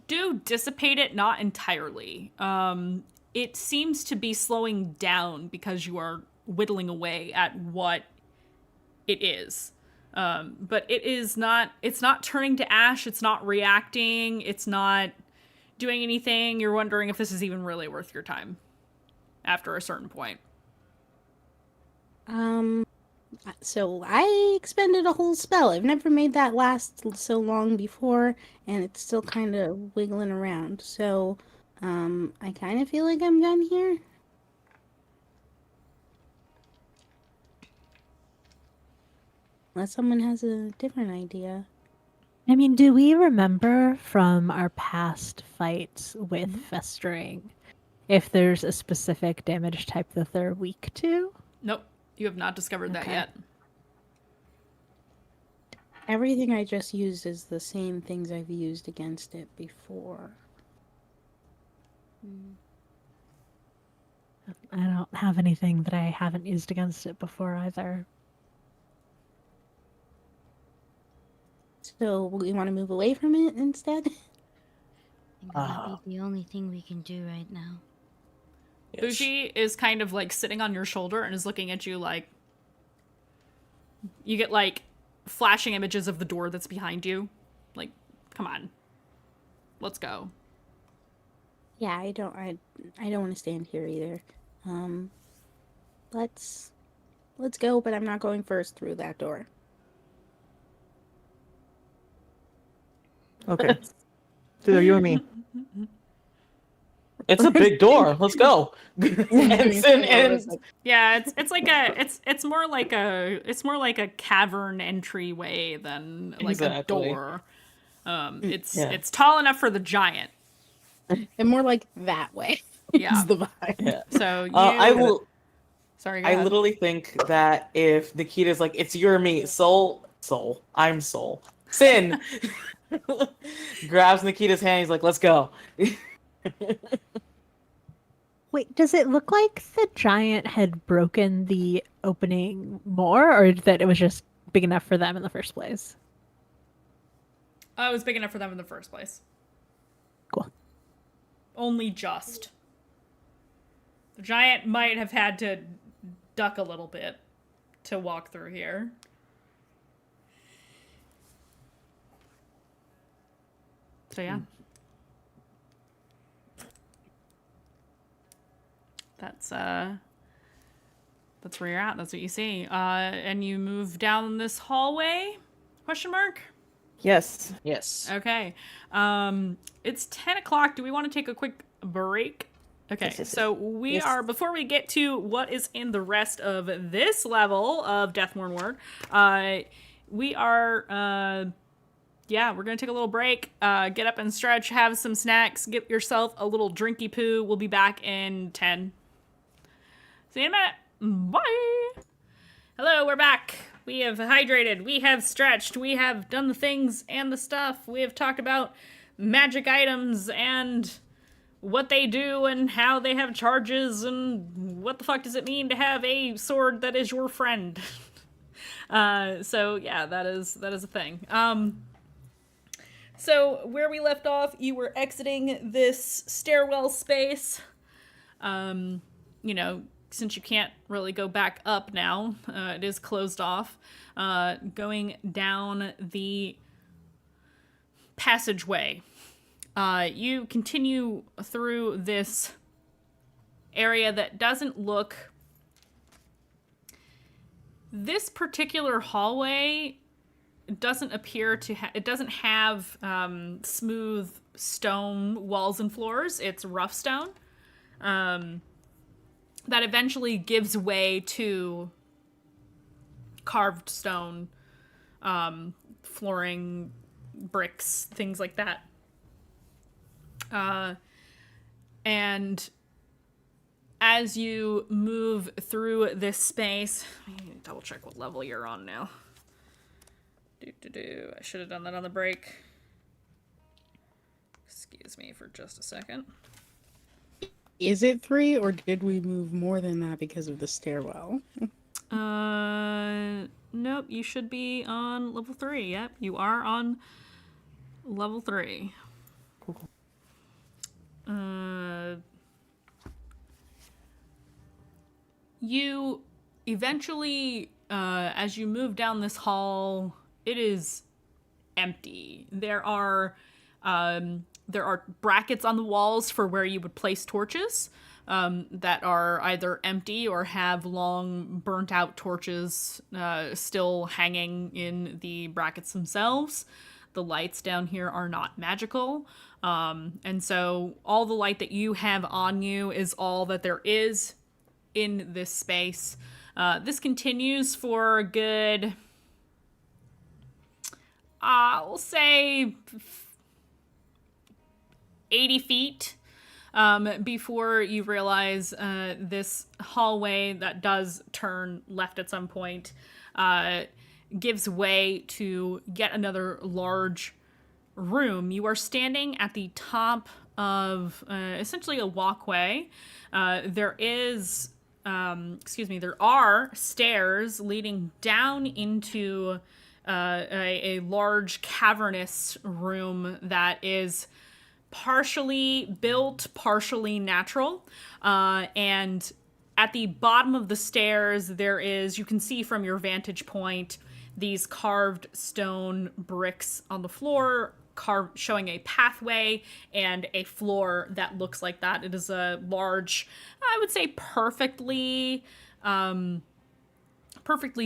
do dissipate it, not entirely. It seems to be slowing down because you are whittling away at what it is. But it's not turning to ash, it's not reacting, it's not doing anything. You're wondering if this is even really worth your time after a certain point. So I expended a whole spell. I've never made that last so long before, and it's still kind of wiggling around. So, I kind of feel like I'm done here. Unless someone has a different idea. I mean, do we remember from our past fights with Festering if there's a specific damage type that they're weak to? Nope, you have not discovered that yet. Everything I just used is the same things I've used against it before. I don't have anything that I haven't used against it before either. So we want to move away from it instead? I think that might be the only thing we can do right now. Yes. Bougie is kind of like sitting on your shoulder and is looking at you like... You get like flashing images of the door that's behind you. Like, come on. Let's go. Yeah, I don't want to stand here either. Let's go, but I'm not going first through that door. Okay. So you and me. It's a big door. Let's go. Yeah, it's more like a cavern entryway than like a door. It's tall enough for the giant. And more like that way. Yeah. Is the vibe. Yeah. So you I will. Sorry, go I ahead. literally think that if Nikita's like, it's you or me, Soul, I'm Soul. Sin grabs Nikita's hand. He's like, let's go. Wait, does it look like the giant had broken the opening more, or that it was just big enough for them in the first place? It was big enough for them in the first place. Cool. Only just. The giant might have had to duck a little bit to walk through here. So yeah. That's where you're at. That's what you see. And you move down this hallway? Question mark? Yes. Yes. Okay. It's 10 o'clock. Do we want to take a quick break? Okay, Yes. so we are, before we get to what is in the rest of this level of Deathmorn Ward, we are, we're going to take a little break, get up and stretch, have some snacks, get yourself a little drinky poo. We'll be back in 10. See you in a minute. Bye. Hello, we're back. We have hydrated. We have stretched. We have done the things and the stuff. We have talked about magic items and what they do and how they have charges and what the fuck does it mean to have a sword that is your friend. So yeah, that is a thing. So where we left off, you were exiting this stairwell space. Since you can't really go back up now, it is closed off. Going down the passageway. You continue through this area that doesn't look This particular hallway doesn't appear to it doesn't have smooth stone walls and floors. It's rough stone that eventually gives way to carved stone, flooring, bricks, things like that. And as you move through this space, let me double check what level you're on now. I should have done that on the break. Excuse me for just a second. Is it 3, or did we move more than that because of the stairwell? Nope, you should be on level 3. Yep, you are on level 3. You eventually, as you move down this hall, it is empty. There are brackets on the walls for where you would place torches that are either empty or have long burnt out torches still hanging in the brackets themselves. The lights down here are not magical. And so all the light that you have on you is all that there is in this space. This continues for a good, we'll say 80 feet before you realize this hallway that does turn left at some point gives way to yet another large room. You are standing at the top of essentially a walkway. There are stairs leading down into a large cavernous room that is partially built, partially natural. And at the bottom of the stairs, you can see from your vantage point, these carved stone bricks on the floor, showing a pathway and a floor that looks like that. It is a large, I would say perfectly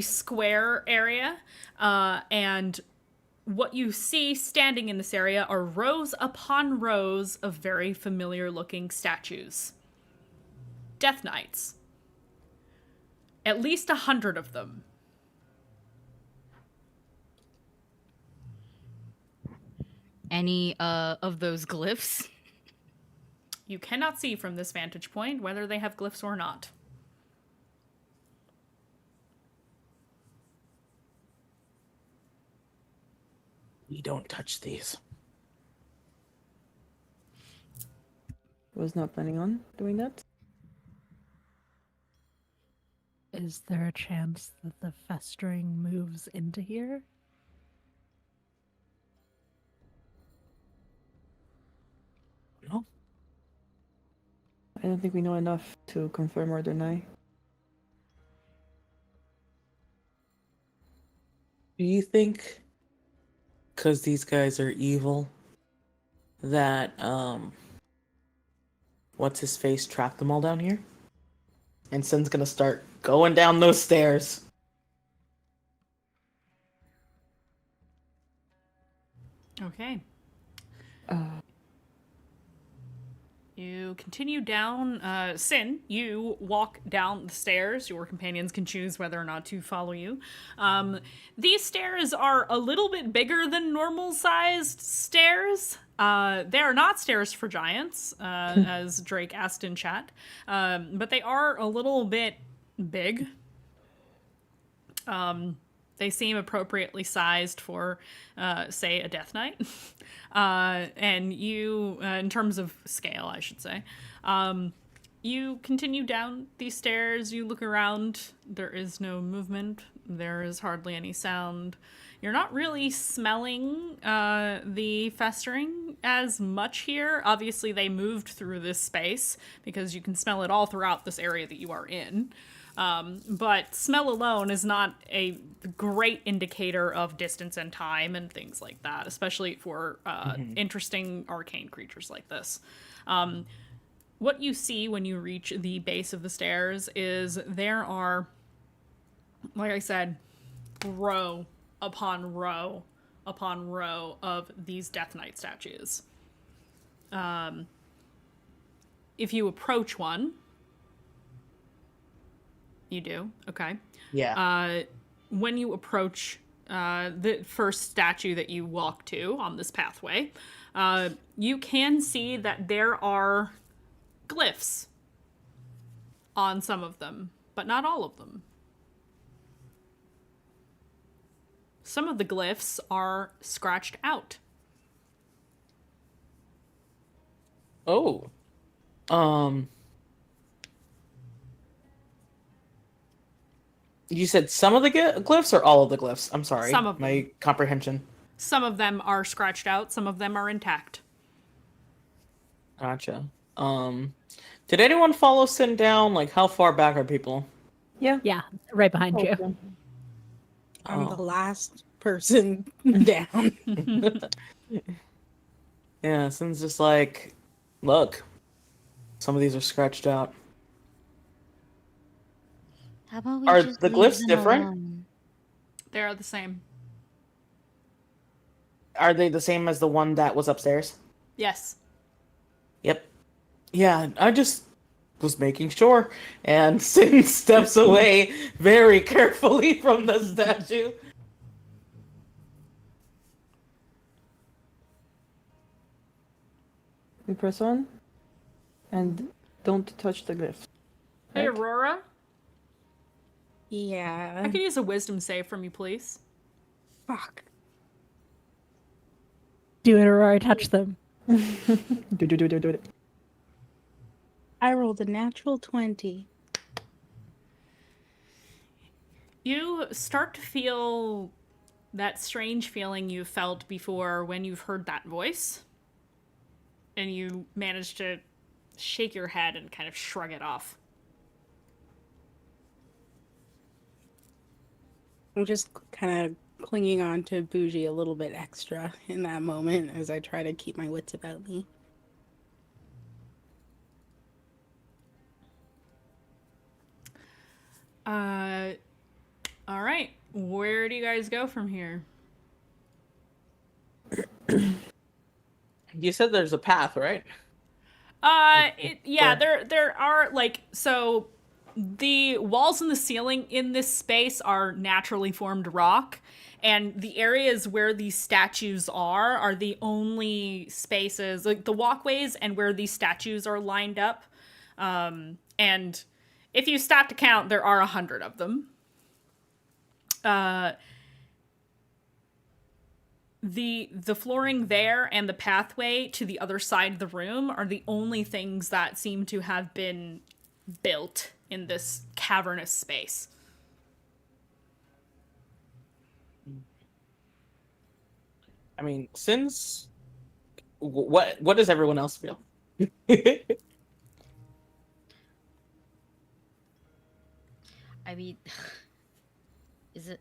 square area. And what you see standing in this area are rows upon rows of very familiar looking statues. Death Knights. At least 100 of them. Any of those glyphs? You cannot see from this vantage point whether they have glyphs or not. We don't touch these. Was not planning on doing that. Is there a chance that the festering moves into here? No. I don't think we know enough to confirm or deny. Do you think, because these guys are evil, that what's his face trapped them all down here? And Sin's gonna start going down those stairs. Okay. You continue down. Sin, you walk down the stairs. Your companions can choose whether or not to follow you. These stairs are a little bit bigger than normal-sized stairs. They are not stairs for giants, as Drake asked in chat. But they are a little bit big. They seem appropriately sized for, say, a Death Knight. And you, in terms of scale, I should say, you continue down these stairs. You look around. There is no movement. There is hardly any sound. You're not really smelling the festering as much here. Obviously, they moved through this space because you can smell it all throughout this area that you are in. But smell alone is not a great indicator of distance and time and things like that, especially for interesting arcane creatures like this. What you see when you reach the base of the stairs is there are like I said, row upon row upon row of these Death Knight statues. If you approach one, you do, okay. Yeah. When you approach the first statue that you walk to on this pathway, you can see that there are glyphs on some of them, but not all of them. Some of the glyphs are scratched out. Oh. You said some of the glyphs or all of the glyphs? I'm sorry. Some of them. My comprehension. Some of them are scratched out, some of them are intact. Gotcha. Did anyone follow Sin down? Like, how far back are people? Yeah. Yeah, right behind you. Okay. I'm Oh. the last person down. Yeah, Sin's just like, look, some of these are scratched out. How about we Are just the leave glyphs them different? alone? They are the same. Are they the same as the one that was upstairs? Yes. Yep. Yeah, I just was making sure. And Sin steps away very carefully from the statue. We press on. And don't touch the glyph. Hey, Right? Aurora, Yeah. I could use a wisdom save from you, please. Fuck. Do it, Aurora. Touch them. Do it. I rolled a natural 20. You start to feel that strange feeling you felt before when you've heard that voice. And you manage to shake your head and kind of shrug it off. I'm just kind of clinging on to Bougie a little bit extra in that moment as I try to keep my wits about me. All right. Where do you guys go from here? You said there's a path, right? Yeah, there are like so the walls and the ceiling in this space are naturally formed rock, and the areas where these statues are the only spaces, like the walkways and where these statues are lined up. And if you stop to count, there are 100 of them. The flooring there and the pathway to the other side of the room are the only things that seem to have been built in this cavernous space. I mean, Sin's... What does everyone else feel? I mean, is it?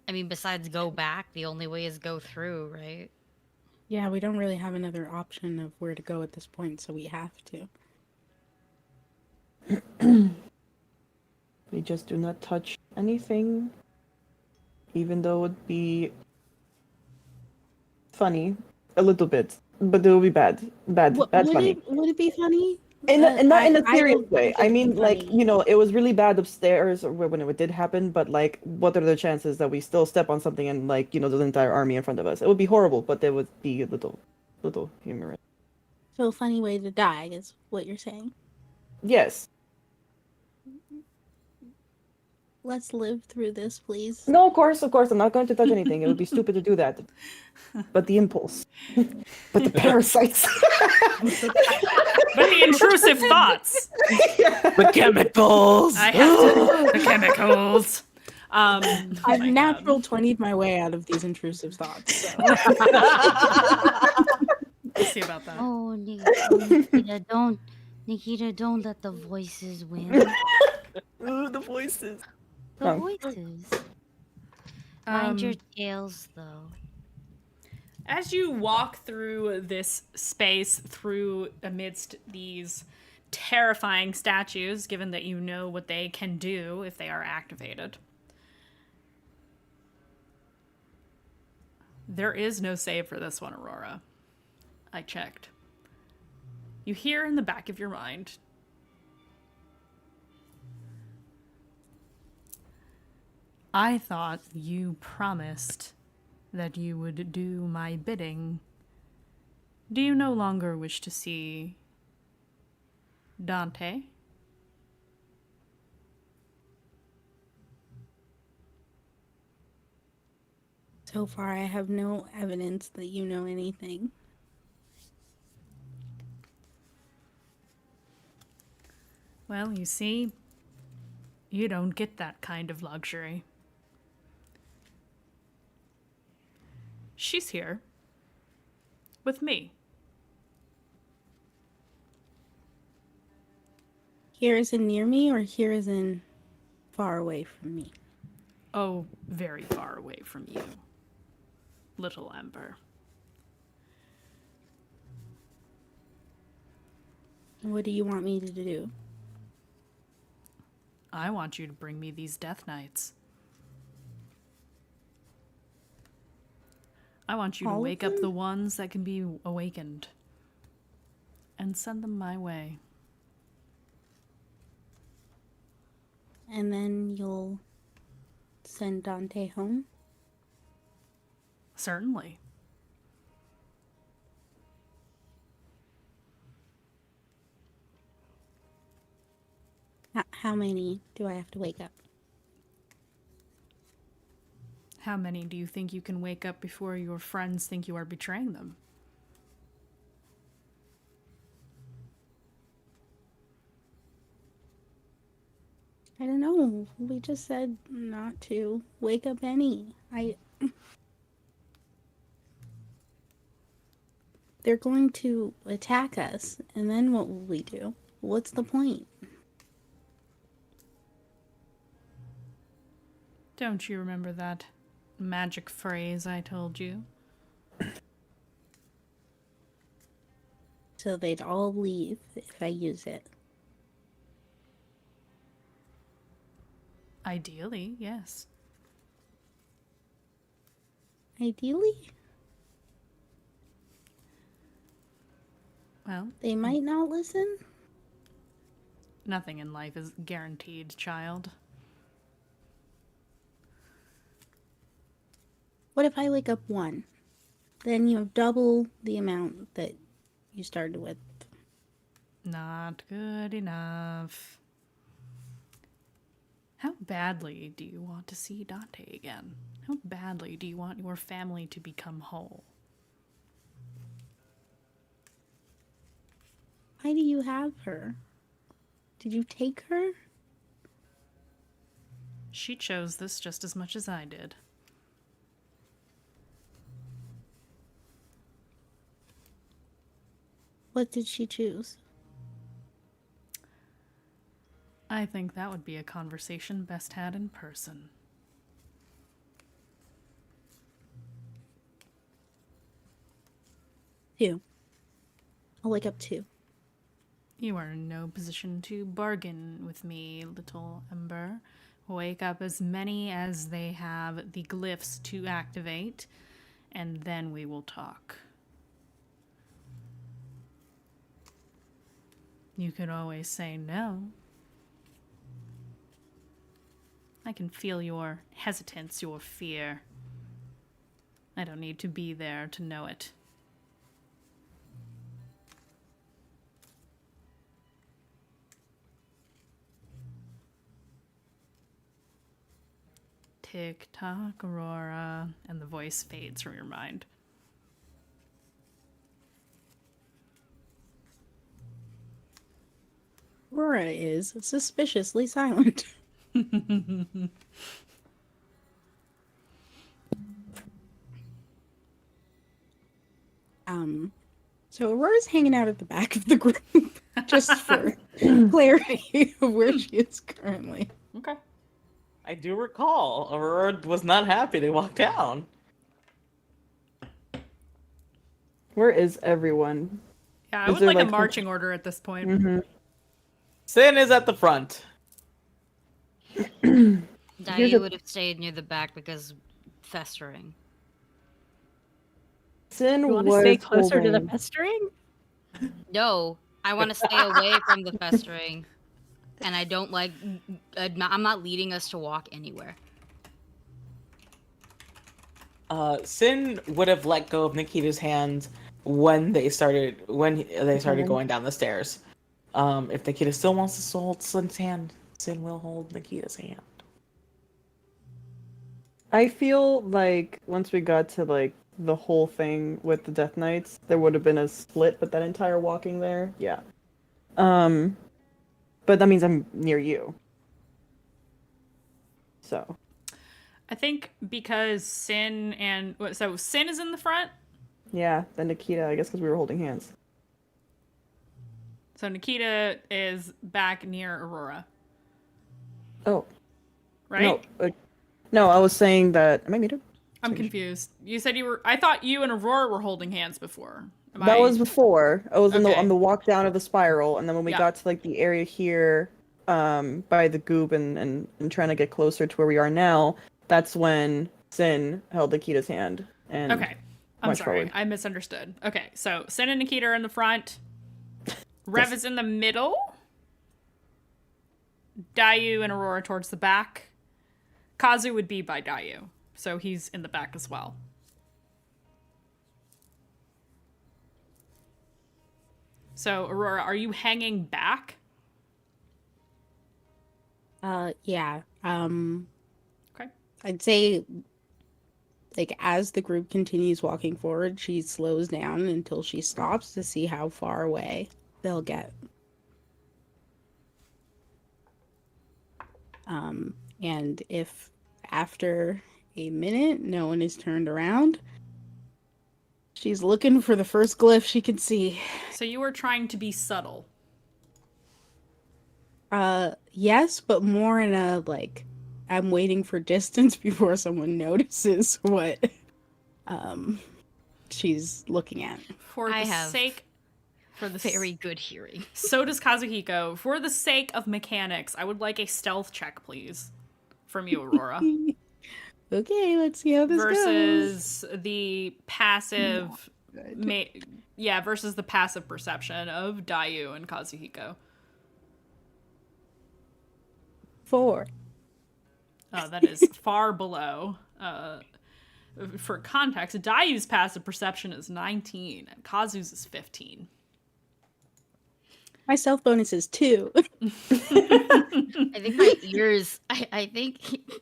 I mean, besides go back, the only way is go through, right? Yeah, we don't really have another option of where to go at this point, so we have to. We just do not touch anything. Even though it would be funny. A little bit. But it will be bad. Bad funny. Would it be funny? Not in a I serious don't way. think I it'd mean, be like, funny. you know, it was really bad upstairs when it did happen, but, like, what are the chances that we still step on something and, like, you know, there's an entire army in front of us? It would be horrible, but there would be a little humorous. So a funny way to die is what you're saying. Yes. Let's live through this, please. No, of course, I'm not going to touch anything. It would be stupid to do that. But the impulse. But the parasites. But the intrusive thoughts. The chemicals! I have to. The chemicals. I've natural 20'd my way out of these intrusive thoughts. So. We'll see about that. Oh, Nikita, don't let the voices win. Ooh, the voices. The voices. Mind your Um, tails, though. As you walk through this space, through amidst these terrifying statues, given that you know what they can do if they are activated. There is no save for this one, Aurora. I checked. You hear in the back of your mind, I thought you promised that you would do my bidding. Do you no longer wish to see Dante? So far, I have no evidence that you know anything. Well, you see, you don't get that kind of luxury. She's here. With me. Here is in near me, or here is in far away from me? Oh, very far away from you, little Ember. What do you want me to do? I want you to bring me these Death Knights. I want you to All of wake up them? the ones that can be awakened and send them my way. And then you'll send Dante home? Certainly. How many do I have to wake up? How many do you think you can wake up before your friends think you are betraying them? I don't know. We just said not to wake up any. They're going to attack us, and then what will we do? What's the point? Don't you remember that magic phrase I told you? So they'd all leave if I use it. Ideally, yes. Ideally, Well, they might not listen. nothing in life is guaranteed, child. What if I wake up one? Then you have double the amount that you started with. Not good enough. How badly do you want to see Dante again? How badly do you want your family to become whole? Why do you have her? Did you take her? She chose this just as much as I did. What did she choose? I think that would be a conversation best had in person. Two. I'll wake up two. You are in no position to bargain with me, little Ember. Wake up as many as they have the glyphs to activate, and then we will talk. You could always say no. I can feel your hesitance, your fear. I don't need to be there to know it. Tick-tock, Aurora, and the voice fades from your mind. Aurora is suspiciously silent. So Aurora's hanging out at the back of the group, just for clarity of where she is currently. Okay. I do recall Aurora was not happy to walk down. Where is everyone? Yeah, I Is would there, like a like, marching order at this point. Mm-hmm. Sin is at the front. Daddy would have stayed near the back because festering. Sin You want to was stay closer to the holding- festering? No, I want to stay away from the festering. And I don't like... I'm not leading us to walk anywhere. Sin would have let go of Nikita's hand when they started going down the stairs. If Nikita still wants to hold Sin's hand, Sin will hold Nikita's hand. I feel like once we got to like the whole thing with the Death Knights, there would have been a split, but that entire walking there, yeah. But that means I'm near you. So. I think because Sin is in the front. Yeah, then Nikita, I guess because we were holding hands. So Nikita is back near Aurora. Oh. Right? No, I was saying that... Am I muted? I'm confused. You said you were... I thought you and Aurora were holding hands before. That was before. I was Okay. on the walk down of the spiral, and then when we Yeah. got to like the area here, by the goop and trying to get closer to where we are now, that's when Sin held Nikita's hand. And Okay. I'm went sorry. forward. I misunderstood. Okay, so Sin and Nikita are in the front. Rev is in the middle. Dayu and Aurora towards the back. Kazu would be by Dayu, so he's in the back as well. So, Aurora, are you hanging back? Yeah. Okay. I'd say, like, as the group continues walking forward, she slows down until she stops to see how far away they'll get. And if after a minute no one is turned around, she's looking for the first glyph she can see. So you were trying to be subtle. Yes, but more in a, like, I'm waiting for distance before someone notices what, she's looking at. For the Very good hearing. So does Kazuhiko. For the sake of mechanics, I would like a stealth check, please, from you, Aurora. Okay, let's see how this goes. Versus the passive... versus the passive perception of Dayu and Kazuhiko. 4. Oh, that is far below. For context, Dayu's passive perception is 19, and Kazu's is 15. My stealth bonus is 2. I think my ears. I think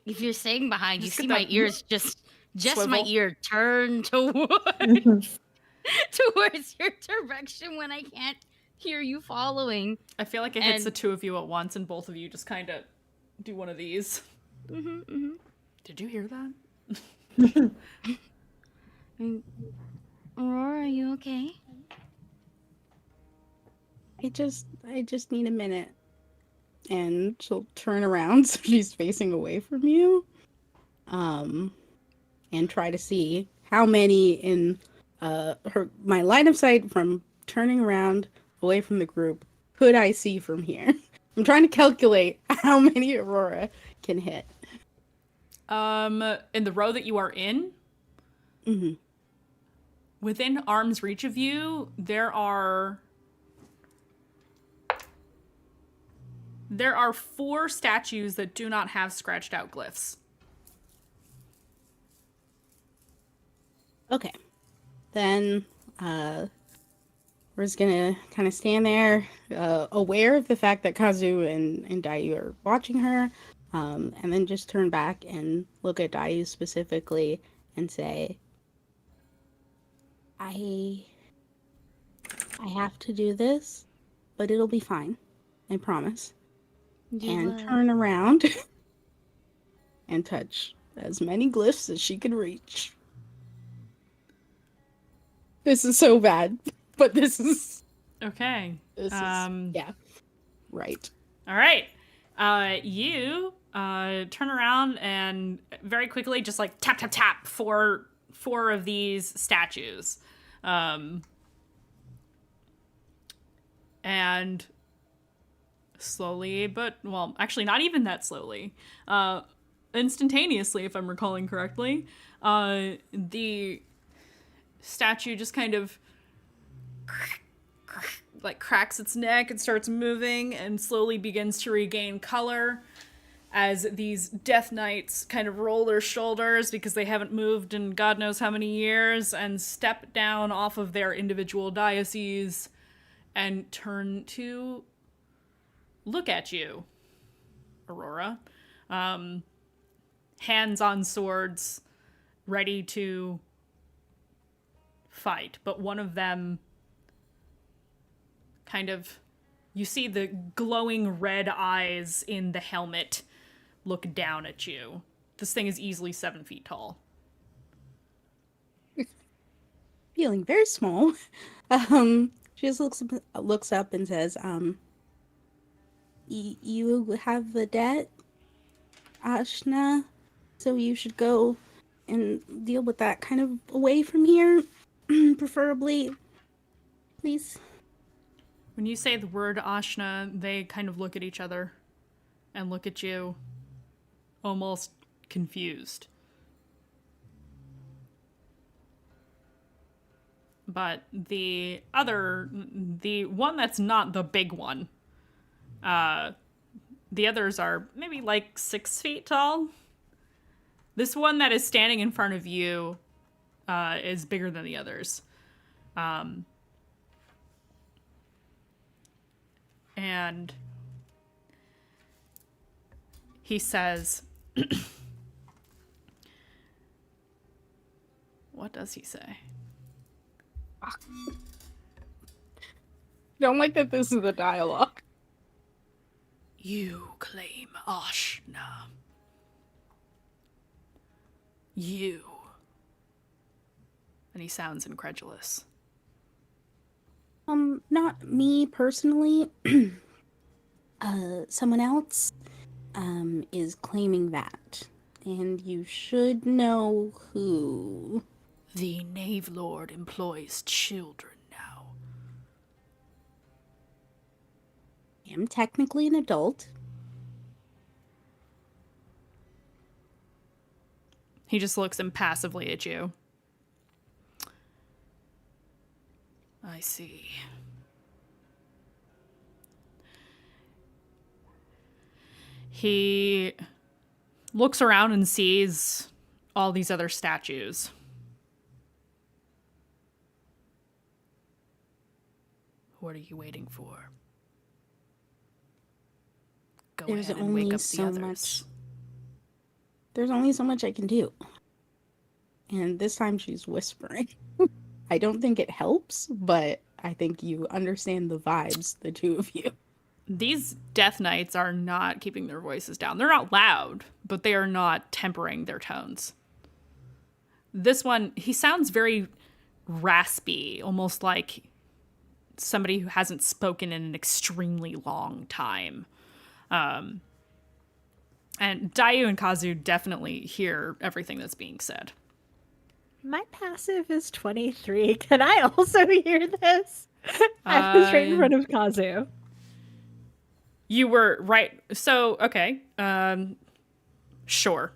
if you're staying behind, you Just see get my that ears just my swivel. ear turn towards your direction when I can't hear you following. I feel like it hits And- the two of you at once, and both of you just kind of do one of these. Did you hear that? Aurora, are you okay? I just need a minute. And she'll turn around so she's facing away from you. And try to see how many in my line of sight from turning around away from the group could I see from here. I'm trying to calculate how many Aurora can hit. In the row that you are in, Mm-hmm. within arm's reach of you, there are 4 statues that do not have scratched out glyphs. Okay. Then we're just gonna kind of stand there, aware of the fact that Kazu and Dayu are watching her, and then just turn back and look at Dayu specifically and say, I have to do this, but it'll be fine. I promise. And turn around and touch as many glyphs as she can reach. This is so bad, but this is Okay. yeah, right. All right. You turn around and very quickly just like tap, tap, tap four of these statues. And slowly, but, well, actually not even that slowly. Instantaneously, if I'm recalling correctly, the statue just kind of like cracks its neck and starts moving and slowly begins to regain color as these death knights kind of roll their shoulders because they haven't moved in God knows how many years and step down off of their individual dioceses and turn to look at you, Aurora. Hands on swords, ready to fight, but one of them kind of, you see the glowing red eyes in the helmet look down at you. This thing is easily 7 feet tall. Feeling very small. She just looks up and says, you have the debt, Ashna, so you should go and deal with that kind of away from here, preferably. Please. When you say the word Ashna, they kind of look at each other and look at you, almost confused. But the one that's not the big one, the others are maybe like 6 feet tall. This one that is standing in front of you is bigger than the others. And he says, what does he say? Don't like that this is the dialogue. You claim Ashna. You. And he sounds incredulous. Not me personally. Someone else, is claiming that. And you should know who. The Knave Lord employs children now. I am technically an adult. He just looks impassively at you. I see. He looks around and sees all these other statues. What are you waiting for? Go There's ahead and wake only up the so others. much. There's only so much I can do. And this time she's whispering. I don't think it helps, but I think you understand the vibes, the two of you. These Death Knights are not keeping their voices down. They're not loud, but they are not tempering their tones. This one, he sounds very raspy, almost like somebody who hasn't spoken in an extremely long time. And Dayu and Kazu definitely hear everything that's being said. My passive is 23. Can I also hear this? I was right in front of Kazu. You were right. So, okay. Sure.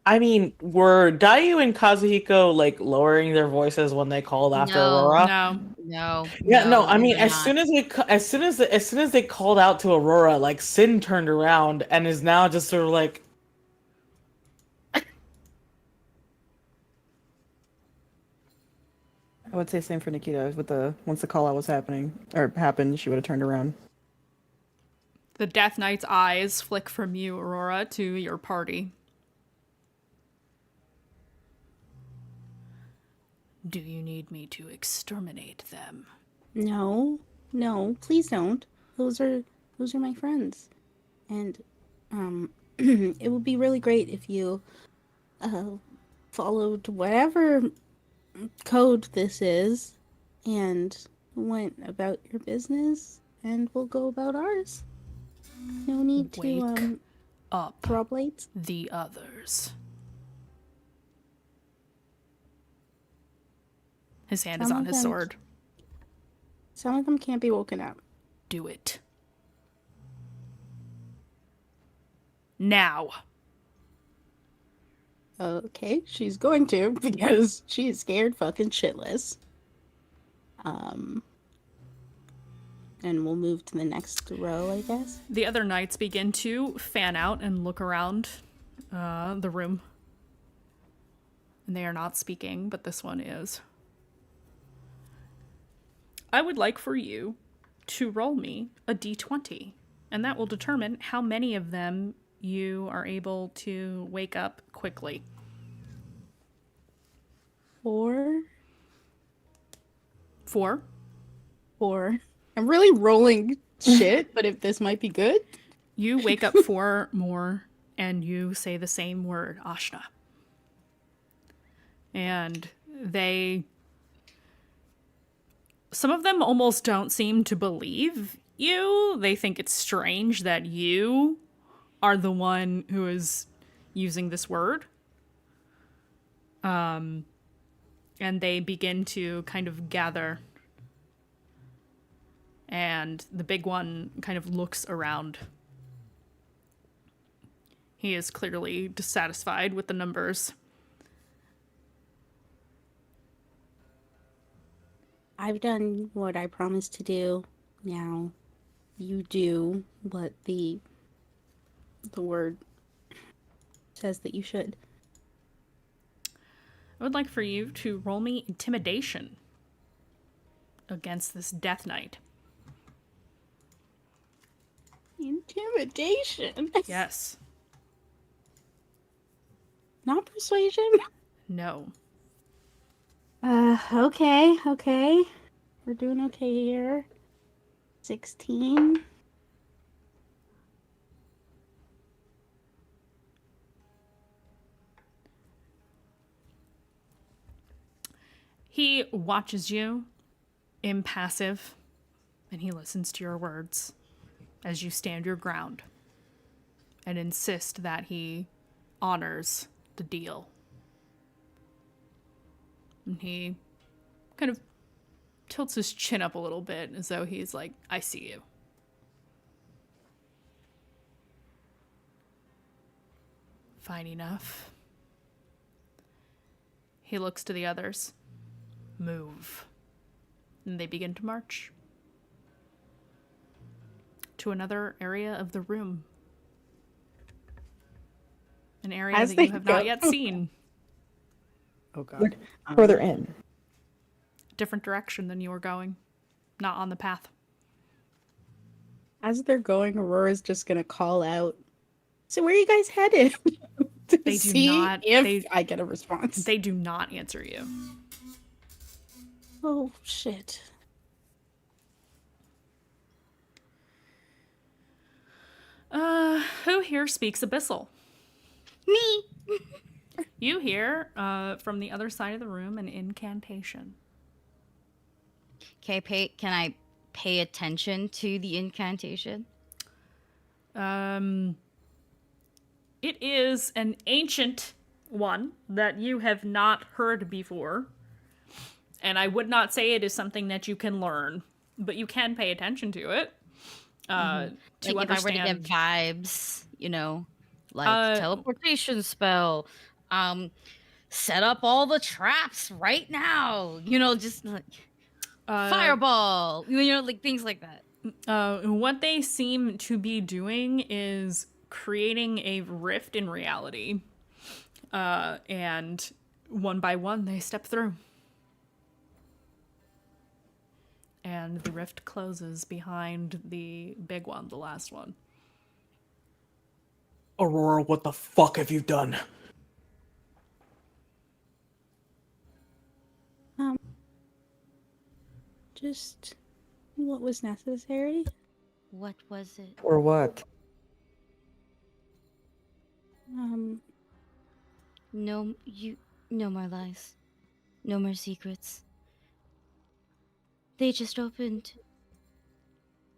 I mean, were Dayu and Kazuhiko like lowering their voices when they called after Aurora? No. No. I mean, they're as soon as they called out to Aurora, like Sin turned around and is now just sort of like. I would say same for Nikita. Once the call out was happened, she would have turned around. The Death Knight's eyes flick from you, Aurora, to your party. Do you need me to exterminate them? No, please don't. Those are my friends. And it would be really great if you followed whatever code this is and went about your business, and we'll go about ours. No need to up draw blades. the others. His hand is Some on of his them- sword. Some of them can't be woken up. Do it. Now. Okay, she's going to because she is scared fucking shitless. And we'll move to the next row, I guess. The other knights begin to fan out and look around the room. And they are not speaking, but this one is. I would like for you to roll me a d20, and that will determine how many of them you are able to wake up quickly. 4. 4. 4. I'm really rolling shit, but if this might be good. You wake up 4 more, and you say the same word, Ashna. And some of them almost don't seem to believe you. They think it's strange that you are the one who is using this word. And they begin to kind of gather. And the big one kind of looks around. He is clearly dissatisfied with the numbers. I've done what I promised to do. Now, you do what the word says that you should. I would like for you to roll me intimidation against this Death Knight. Intimidation? Yes. Not persuasion? No. Okay. We're doing okay here. 16. He watches you, impassive, and he listens to your words as you stand your ground and insist that he honors the deal. And he kind of tilts his chin up a little bit as though he's like, I see you. Fine enough. He looks to the others. Move. And they begin to march to another area of the room. An area As that they you have go. not yet seen. Oh god. Further in. Different direction than you were going. Not on the path. As they're going, Aurora's just gonna call out. So where are you guys headed? To They do see not- if I get a response. They do not answer you. Oh shit. Who here speaks Abyssal? Me. You hear, from the other side of the room, an incantation. Can I pay attention to the incantation? It is an ancient one that you have not heard before. And I would not say it is something that you can learn, but you can pay attention to it. To Like if I were to understand. get vibes, like teleportation spell, set up all the traps right now, just like fireball, like things like that. What they seem to be doing is creating a rift in reality. And one by one, they step through. And the rift closes behind the big one, the last one. Aurora, what the fuck have you done? Just what was necessary. What was it? Or what? No more lies. No more secrets. They just opened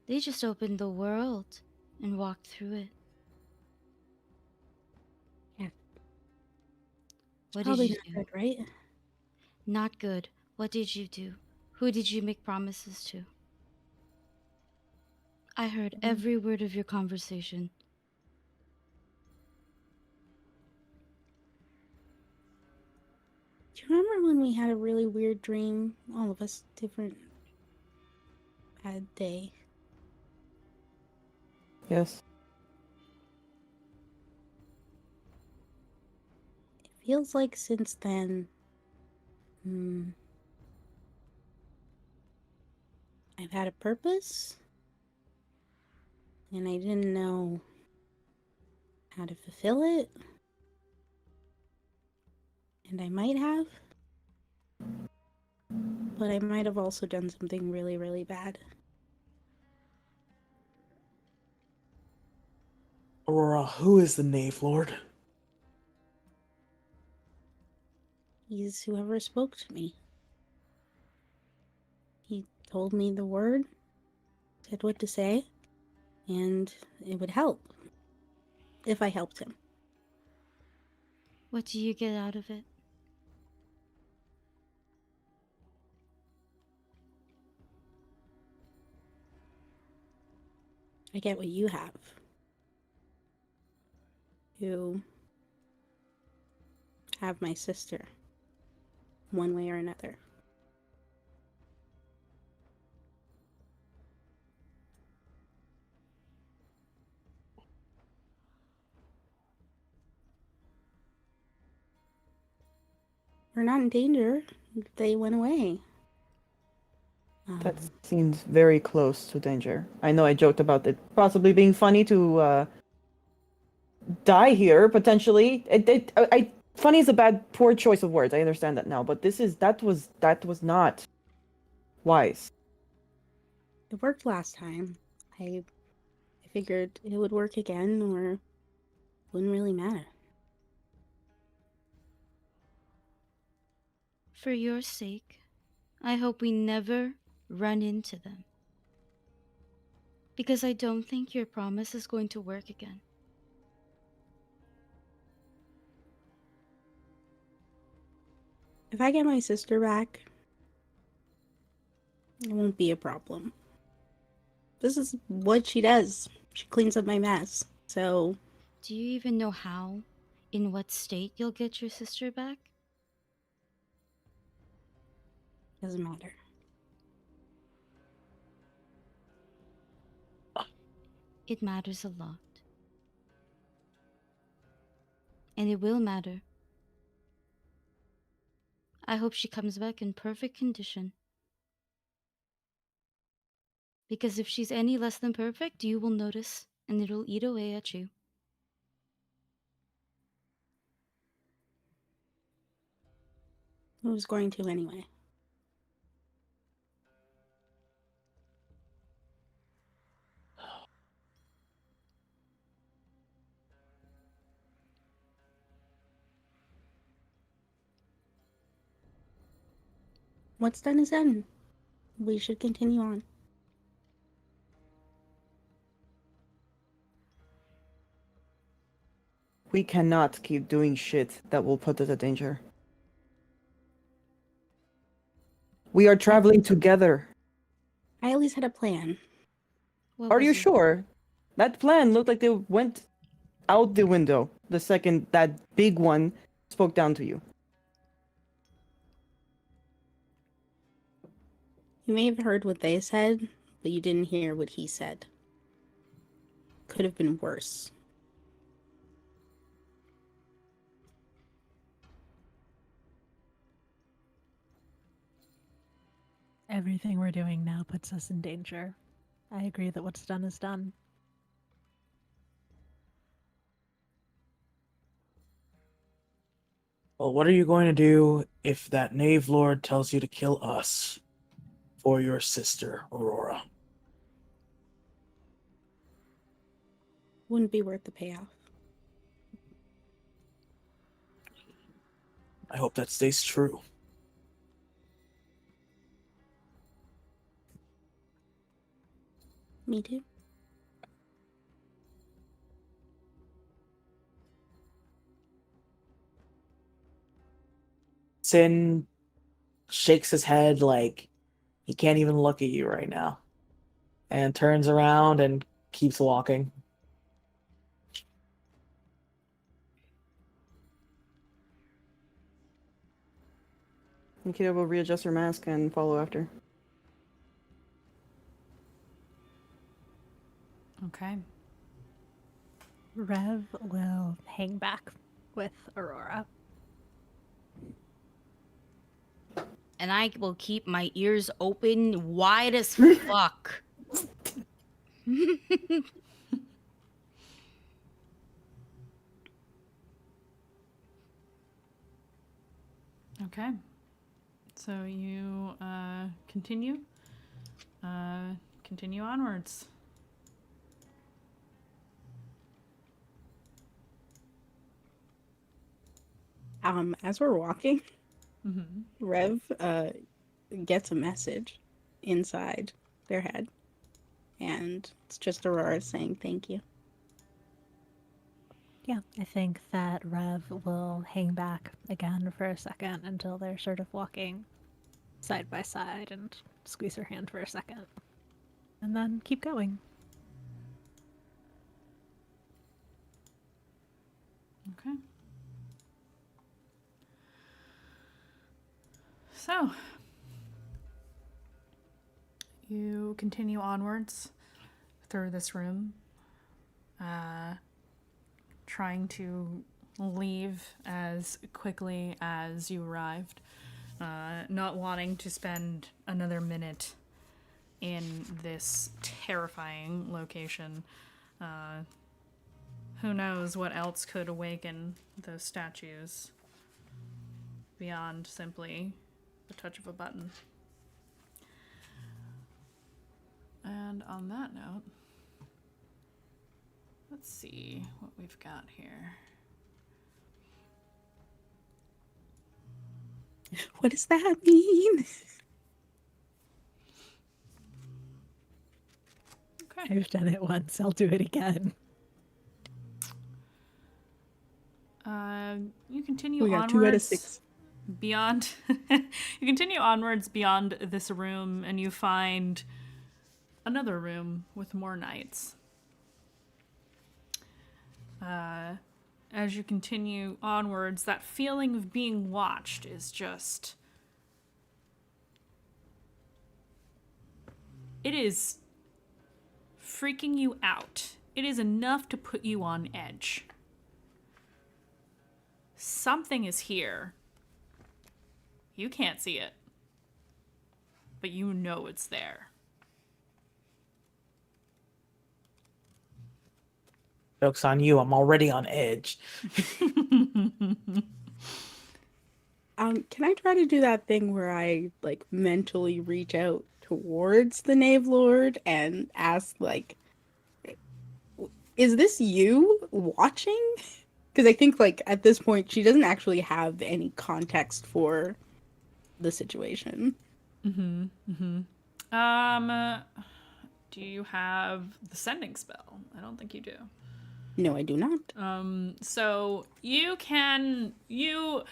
the world and walked through it. Yeah. What Probably did you not do? good, right? Not good. What did you do? Who did you make promises to? I heard every word of your conversation. Do you remember when we had a really weird dream? All of us, different bad day. Yes. It feels like since then, I've had a purpose, and I didn't know how to fulfill it. And I might have, but I might have also done something really, really bad. Aurora, who is the Knave Lord? He's whoever spoke to me. He told me the word, said what to say, and it would help if I helped him. What do you get out of it? I get what you have. You have my sister, one way or another. We're not in danger. They went away. That seems very close to danger. I know I joked about it possibly being funny to die here potentially. Funny is a poor choice of words. I understand that now, but that was not wise. It worked last time. I figured it would work again, or it wouldn't really matter. For your sake, I hope we never run into them. Because I don't think your promise is going to work again. If I get my sister back, it won't be a problem. This is what she does. She cleans up my mess. So, Do you even know how, in what state you'll get your sister back? doesn't matter. It matters a lot. And it will matter. I hope she comes back in perfect condition. Because if she's any less than perfect, you will notice, and it'll eat away at you. I was going to anyway. What's done is done. We should continue on. We cannot keep doing shit that will put us in danger. We are traveling together. I at least had a plan. What Are was you it? sure? That plan looked like they went out the window the second that big one spoke down to you. You may have heard what they said, but you didn't hear what he said. Could have been worse. Everything we're doing now puts us in danger. I agree that what's done is done. Well, what are you going to do if that Knave Lord tells you to kill us for your sister, Aurora? Wouldn't be worth the payoff. I hope that stays true. Me too. Sin shakes his head like he can't even look at you right now, and turns around and keeps walking. Nikita will readjust her mask and follow after. Okay. Rev will hang back with Aurora. And I will keep my ears open wide as fuck. Okay. So you continue. Continue onwards. As we're walking, Mm-hmm. Rev gets a message inside their head, and it's just Aurora saying thank you. Yeah, I think that Rev will hang back again for a second until they're sort of walking side by side and squeeze her hand for a second. And then keep going. Okay. So, you continue onwards through this room, trying to leave as quickly as you arrived, not wanting to spend another minute in this terrifying location. Who knows what else could awaken those statues beyond simply the touch of a button. And on that note, let's see what we've got here. What does that mean? Okay. I've done it once, I'll do it again. You continue We got onwards 2 out of 6. beyond. You continue onwards beyond this room, and you find another room with more knights. As you continue onwards, that feeling of being watched is just. It is freaking you out. It is enough to put you on edge. Something is here. You can't see it, but you know it's there. Joke's on you. I'm already on edge. Can I try to do that thing where I like mentally reach out towards the Knave Lord and ask, like, is this you watching? Because I think, like, at this point, she doesn't actually have any context for the situation. Do you have the sending spell? I don't think you do. No, I do not. So you can you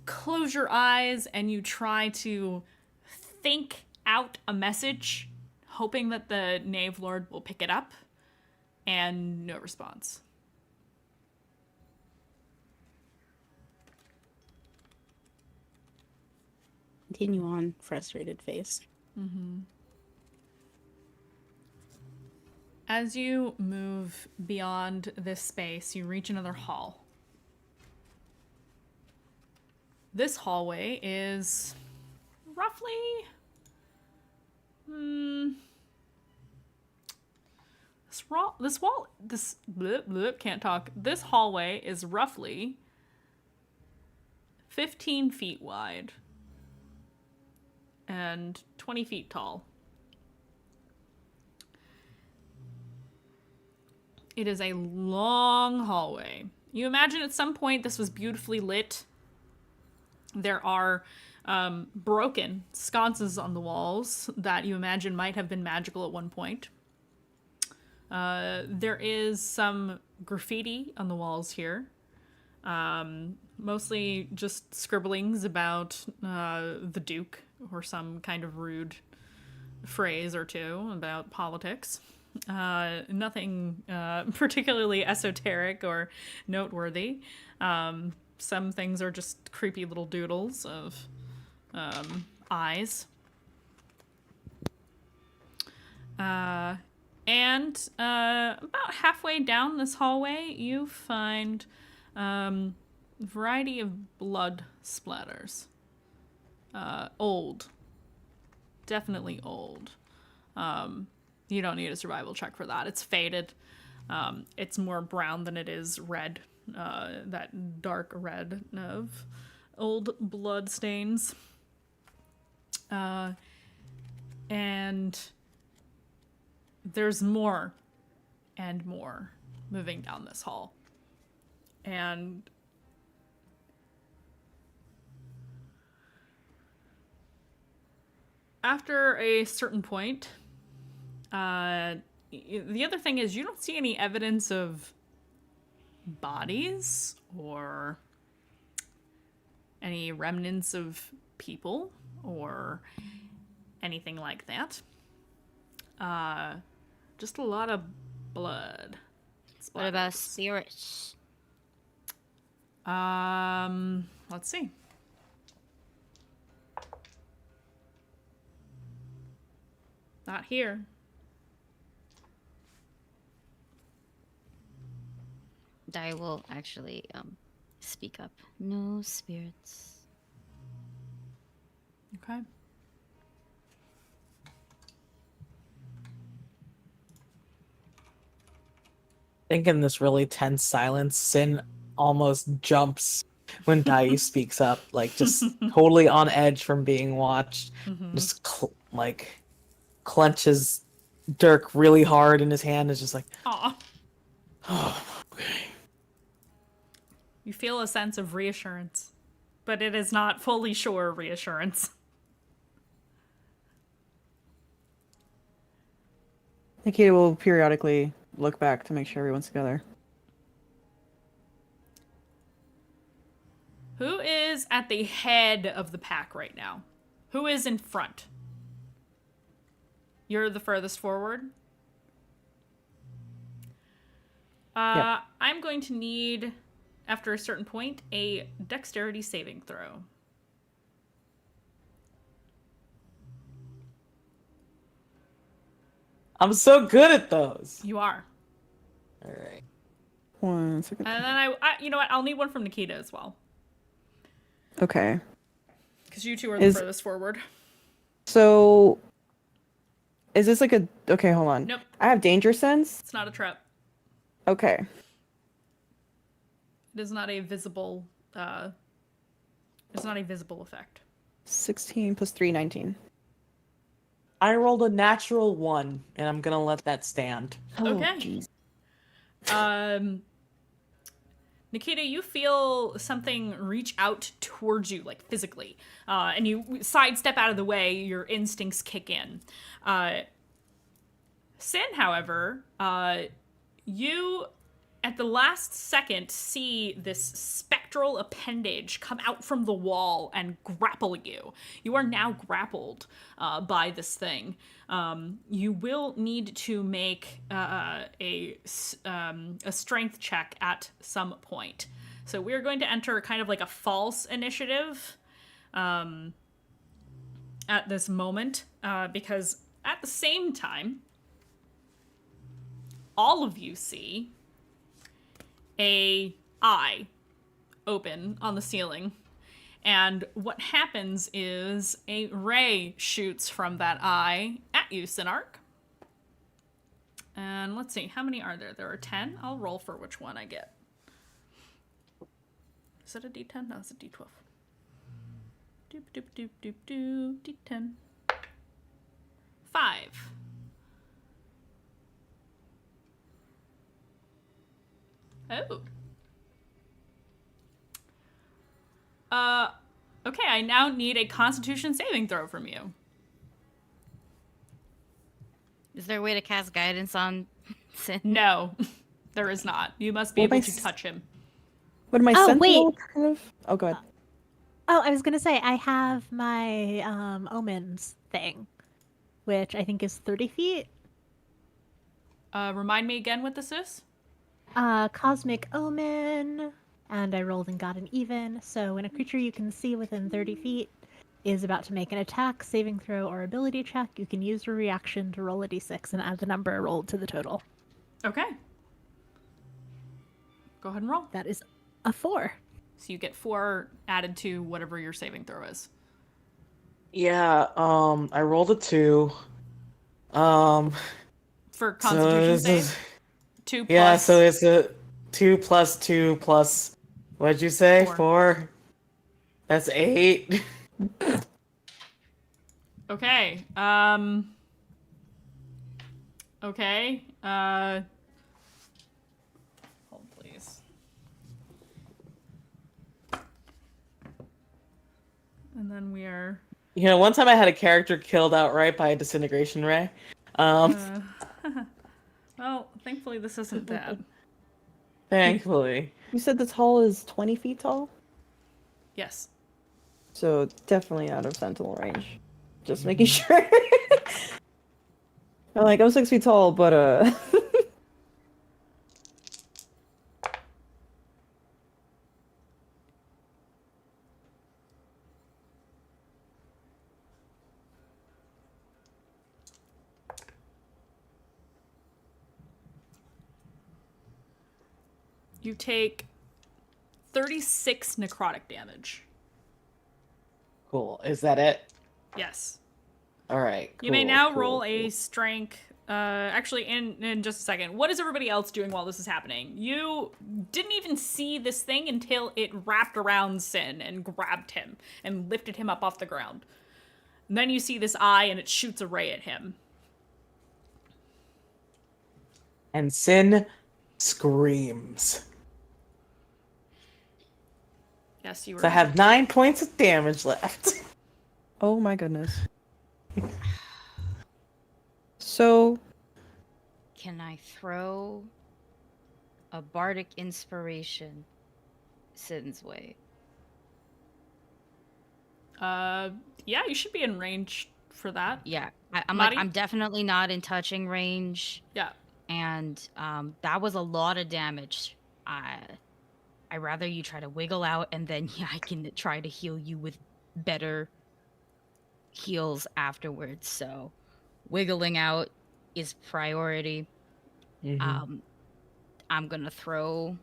close your eyes and you try to think out a message, hoping that the Knave Lord will pick it up, and no response. Continue on, frustrated face. As you move beyond this space, you reach another hall. This hallway is roughly This hallway is roughly 15 feet wide and 20 feet tall. It is a long hallway. You imagine at some point this was beautifully lit. There are broken sconces on the walls that you imagine might have been magical at one point. There is some graffiti on the walls here. Mostly just scribblings about the Duke or some kind of rude phrase or two about politics. Nothing particularly esoteric or noteworthy. Some things are just creepy little doodles of eyes. And about halfway down this hallway, you find a variety of blood splatters. Old. Definitely old. You don't need a survival check for that. It's faded. It's more brown than it is red. That dark red of old blood stains. And there's more and more moving down this hall. And after a certain point, the other thing is you don't see any evidence of bodies or any remnants of people or anything like that. Just a lot of blood. What about spirits? Let's see. Not here. I will actually speak up. No spirits. Okay. I think in this really tense silence, Sin almost jumps when Dai speaks up, like just totally on edge from being watched. Just clenches Dirk really hard in his hand. Is just like, Aw. oh, okay. You feel a sense of reassurance, but it is not fully sure reassurance. Nikita will periodically look back to make sure everyone's together. Who is at the head of the pack right now? Who is in front? You're the furthest forward? Yep. I'm going to need, after a certain point, a dexterity saving throw. I'm so good at those. You are. All right. 1 second. And then I you know what? I'll need one from Nikita as well. Okay. Because you two are the furthest forward. So, is this like a... Okay, hold on. Nope. I have danger sense. It's not a trap. Okay. It is not a visible, it's not a visible effect. 16 plus 3, 19. I rolled a natural 1, and I'm gonna let that stand. Okay. Nikita, you feel something reach out towards you, like physically, and you sidestep out of the way. Your instincts kick in. Sin, however, you at the last second see this spectral appendage come out from the wall and grapple you. You are now grappled by this thing. You will need to make a strength check at some point. So we're going to enter kind of like a false initiative at this moment, because at the same time, all of you see a eye open on the ceiling. And what happens is a ray shoots from that eye at you, Sinark. And let's see, how many are there? There are 10. I'll roll for which one I get. Is that a D10? No, it's a D12. Doop, doop, doop, doop, doop. D10. 5. Oh. Okay, I now need a Constitution saving throw from you. Is there a way to cast guidance on Sin? No, there is not. You must be Well, able to touch him. What am I Oh, sentinel kind of? Oh, go ahead. Oh, I was gonna say I have my omens thing, which I think is 30 feet. Remind me again what this is? Cosmic omen, and I rolled and got an even. So when a creature you can see within 30 feet is about to make an attack, saving throw, or ability check, you can use your reaction to roll a d6 and add the number rolled to the total. Okay. Go ahead and roll. That is a 4. So you get 4 added to whatever your saving throw is. Yeah, I rolled a 2. For Constitution so save? 2 plus... Yeah, so it's a 2 plus 2 plus... What'd you say? 4? That's 8. Okay. Okay. Hold, please. And then we are... You know, one time I had a character killed outright by a disintegration ray. Well, thankfully this isn't bad. Thankfully. You said this hall is 20 feet tall? Yes. So definitely out of sentinel range. Just making sure. I'm 6 feet tall, but You take 36 necrotic damage. Cool. Is that it? Yes. All right. You may now roll a strength. Actually, in just a second. What is everybody else doing while this is happening? You didn't even see this thing until it wrapped around Sin and grabbed him and lifted him up off the ground. And then you see this eye and it shoots a ray at him. And Sin screams. Yes, you were. So I have 9 points of damage left. oh my goodness. So, Can I throw a bardic inspiration Sin's way? Yeah, you should be in range for that. Yeah, I'm Mari? I'm definitely not in touching range, Yeah. and that was a lot of damage. I rather you try to wiggle out, and then I can try to heal you with better heals afterwards. So, wiggling out is priority. Mhm. I'm gonna throw.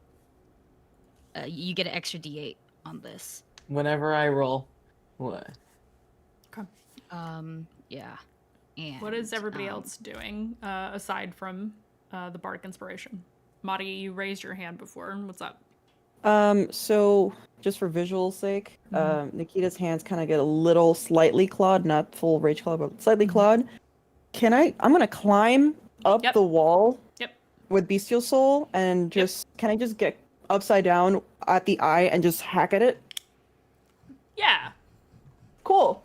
You get an extra D8 on this. Whenever I roll. What? Yeah. And What is everybody else doing aside from the bardic inspiration? Madi, you raised your hand before. What's up? so just for visual sake, Nikita's hands kind of get a little slightly clawed, not full rage claw, but slightly clawed. I'm gonna climb up Yep. the wall Yep. with Bestial Soul and can I just get upside down at the eye and just hack at it? Yeah. Cool.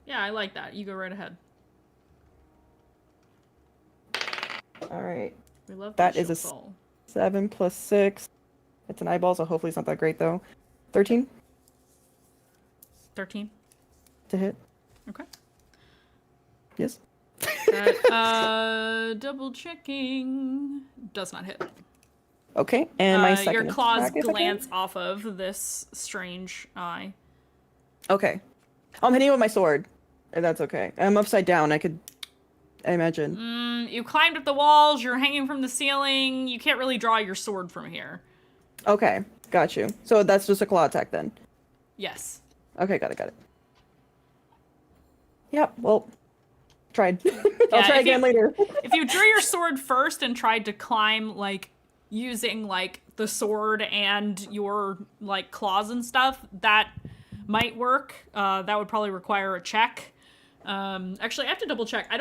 Yeah, I like that. You go right ahead. All right. We love That the is a soul. 7 plus 6. It's an eyeball, so hopefully it's not that great though. 13 13. to hit. Okay. Yes. That, double checking. Does not hit. Okay, and my second your claws attack is okay? glance off of this strange eye. Okay. I'm hitting it with my sword, if that's okay. I'm upside down, I imagine. You climbed up the walls, you're hanging from the ceiling, you can't really draw your sword from here. Okay, got you. So that's just a claw attack then? Yes. Okay, got it. Yep, well, tried. I'll Yeah, try if again you- later. If you drew your sword first and tried to climb, like, using, like, the sword and your, like, claws and stuff, that might work. That would probably require a check. Actually, I have to double check. I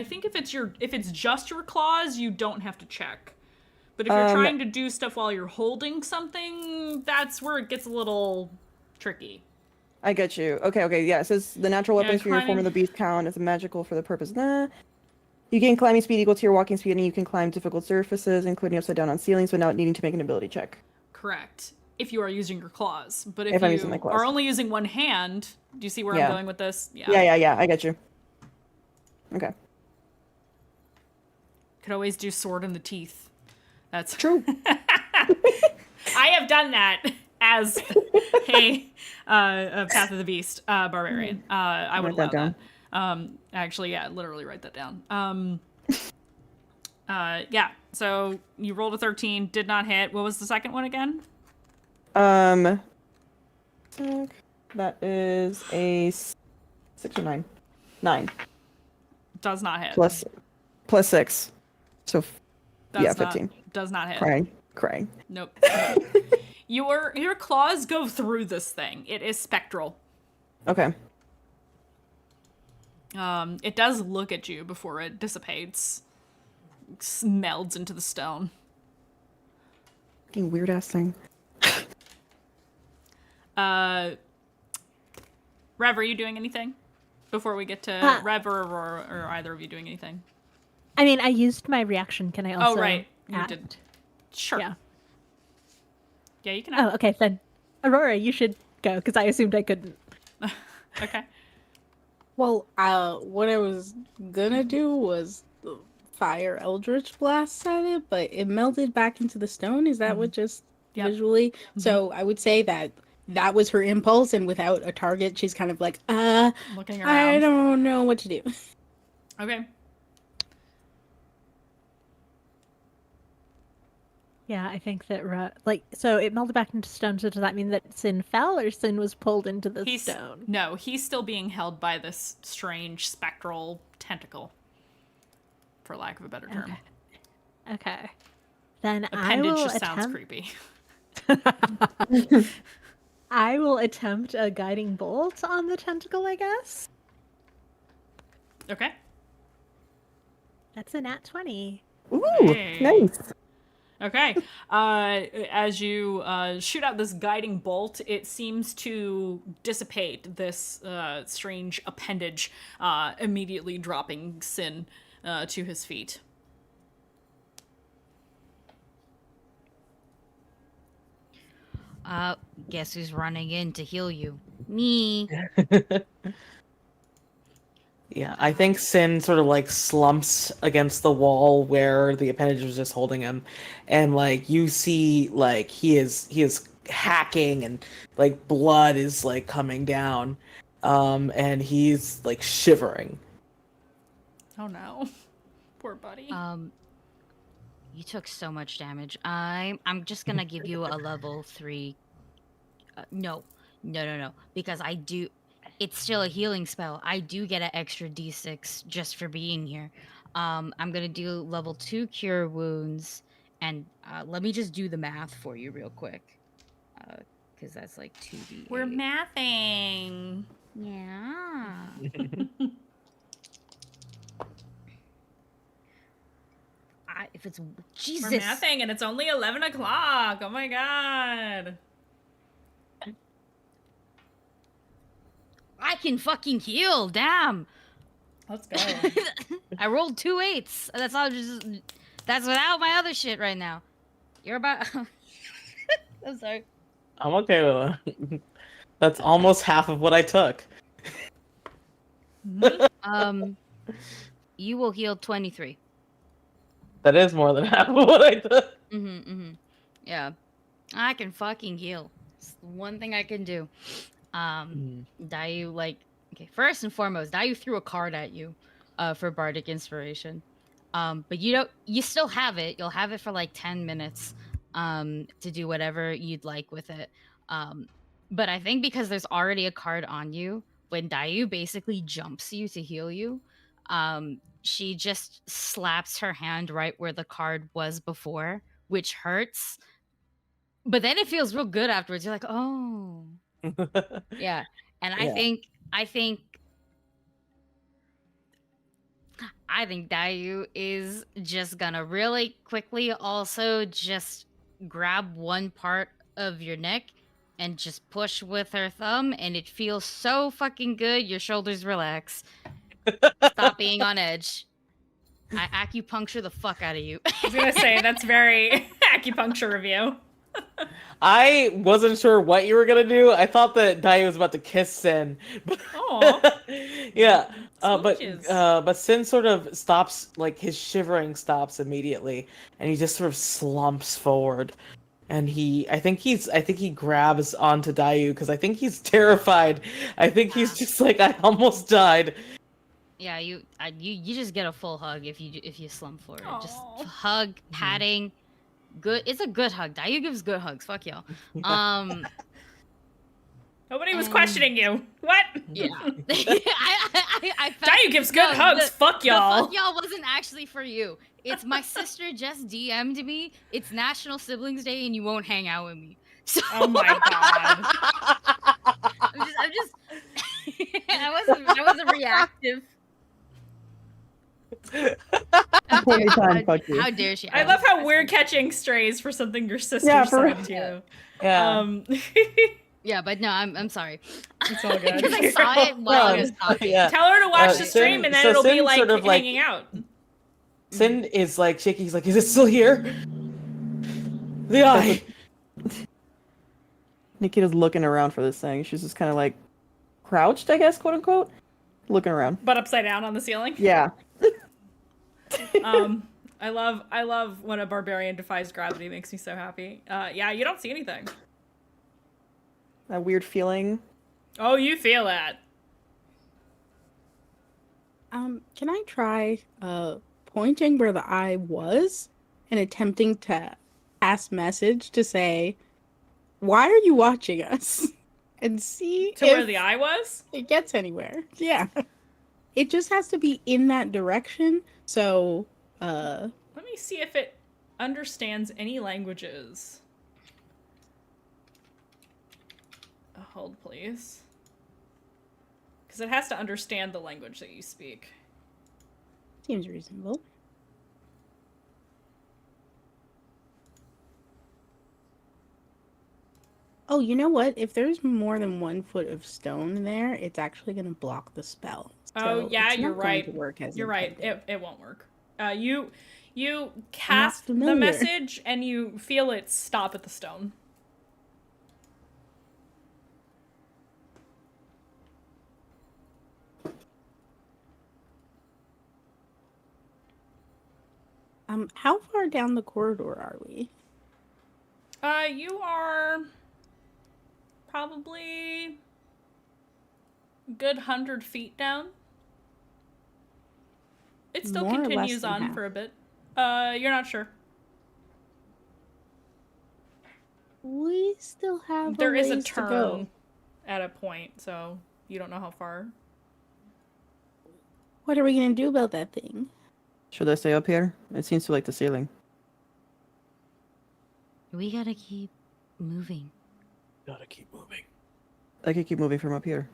think if it's just your claws, you don't have to check. But if you're trying to do stuff while you're holding something, that's where it gets a little tricky. I get you. Okay, yeah, it says the natural weapons for your form climbing- of the beast count as magical for the purpose. Nah. You gain climbing speed equal to your walking speed, and you can climb difficult surfaces, including upside down on ceilings, without needing to make an ability check. Correct. If you are using your claws. But if I'm you using my claws. are only using one hand, do you see where Yeah. I'm going with this? Yeah, I get you. Okay. Could always do sword in the teeth. That's True. I have done that as a Path of the Beast barbarian. I would Write that allow down. that. Actually, yeah, literally write that down. Yeah. So you rolled a 13, did not hit. What was the second one again? That is a 6 or 9. 9 Does not hit. plus 6. So Does yeah, not- 15. Does not hit. Crying. Nope. Your claws go through this thing. It is spectral. Okay. It does look at you before it dissipates. Melds into the stone. Fucking weird ass thing. Rev, are you doing anything? Before we get to Rev or Aurora, or either of you doing anything? I mean, I used my reaction. Can I also? Oh, right. You act? did. Sure. Yeah. Yeah, you can Oh, act. okay. Then, Aurora, you should go because I assumed I couldn't. Okay. Well, what I was gonna do was fire Eldritch Blast at it, but it melted back into the stone. Is that what just Yep. visually? So I would say that was her impulse, and without a target, she's kind of like, Looking I around. don't know what to do. Okay. Yeah, I think that so it melted back into stone. So does that mean that Sin fell or Sin was pulled into the stone? No, he's still being held by this strange spectral tentacle, for lack of a better term. Okay. Then I Appendage will just sounds attempt. creepy. I will attempt a guiding bolt on the tentacle, I guess. Okay. That's a nat 20. Ooh, Hey. nice. Okay. As you shoot out this guiding bolt, it seems to dissipate this strange appendage, immediately dropping Sin to his feet. Guess who's running in to heal you? Me. Yeah, I think Sin sort of like slumps against the wall where the appendage was just holding him, and like you see like he is hacking and like blood is like coming down, and he's like shivering. Oh no. Poor buddy. You took so much damage. I'm just gonna give you a level 3. No, because I do. It's still a healing spell. I do get an extra d6 just for being here. I'm gonna do level 2 cure wounds, and let me just do the math for you real quick, because that's like 2d8. We're mathing. Yeah. If it's Jesus. We're mathing, and it's only 11 o'clock. Oh my god. I can fucking heal. Damn. Let's go. I rolled 2 8s. That's all. That's without my other shit right now. You're about. I'm sorry. I'm okay with it. That's almost half of what I took. You will heal 23. That is more than half of what I took. Yeah, I can fucking heal. It's the one thing I can do. Dayu, like, okay, first and foremost, Dayu threw a card at you, for Bardic Inspiration. But you still have it. You'll have it for like 10 minutes, to do whatever you'd like with it. But I think because there's already a card on you, when Dayu basically jumps you to heal you, she just slaps her hand right where the card was before, which hurts. But then it feels real good afterwards. You're like, oh. Yeah. And I think Dayu is just gonna really quickly also just grab one part of your neck and just push with her thumb, and it feels so fucking good. Your shoulders relax. Stop being on edge. I acupuncture the fuck out of you. I was gonna say, that's very acupuncture review. I wasn't sure what you were gonna do. I thought that Dayu was about to kiss Sin. Aw. Yeah. Smooches. But Sin sort of stops, like his shivering stops immediately, and he just sort of slumps forward. and I think he grabs onto Dayu because I think he's terrified. I think he's just like, I almost died. Yeah, you just get a full hug if you slump for it. Just Aw. hug, patting, good. It's a good hug. Dayu gives good hugs. Fuck y'all. Nobody was questioning you. What? Yeah. I Dayu gives good hugs. Fuck y'all. The fuck y'all wasn't actually for you. It's my sister just DM'd me. It's National Siblings Day and you won't hang out with me. So Oh my god. I'm just I wasn't reactive. How dare she? I love how we're catching strays for something your sister said to you. Yeah. Yeah, but no, I'm sorry. It's all good. Because I saw it while I was talking. Yeah. Tell her to watch the Sin- stream and then so it'll be Sin like sort of, like- hanging out. Sin is like shaking. He's like, is it still here? The eye. Nikita's looking around for this thing. She's just kind of like crouched, I guess, quote unquote, looking around. But upside down on the ceiling. Yeah. I love when a barbarian defies gravity. Makes me so happy. Yeah, you don't see anything. That weird feeling. Oh, you feel that. Can I try pointing where the eye was and attempting to pass message to say, why are you watching us? And see To where the eye was? it gets anywhere. Yeah. It just has to be in that direction. So, Let me see if it understands any languages. Hold, please. Because it has to understand the language that you speak. seems reasonable. Oh, you know what? If there's more than 1 foot of stone there, it's actually going to block the spell. Oh, So yeah, it's you're not going right. to work as You're right. intended. It won't work. You cast the familiar. message and you feel it stop at the stone. How far down the corridor are we? You are probably a good 100 feet down. It still More or less continues than on half? for a bit. You're not sure. We still have There is a ways to go. turn at a point, so you don't know how far. What are we going to do about that thing? Should I stay up here? It seems to like the ceiling. We gotta keep moving. Gotta keep moving. I could keep moving from up here.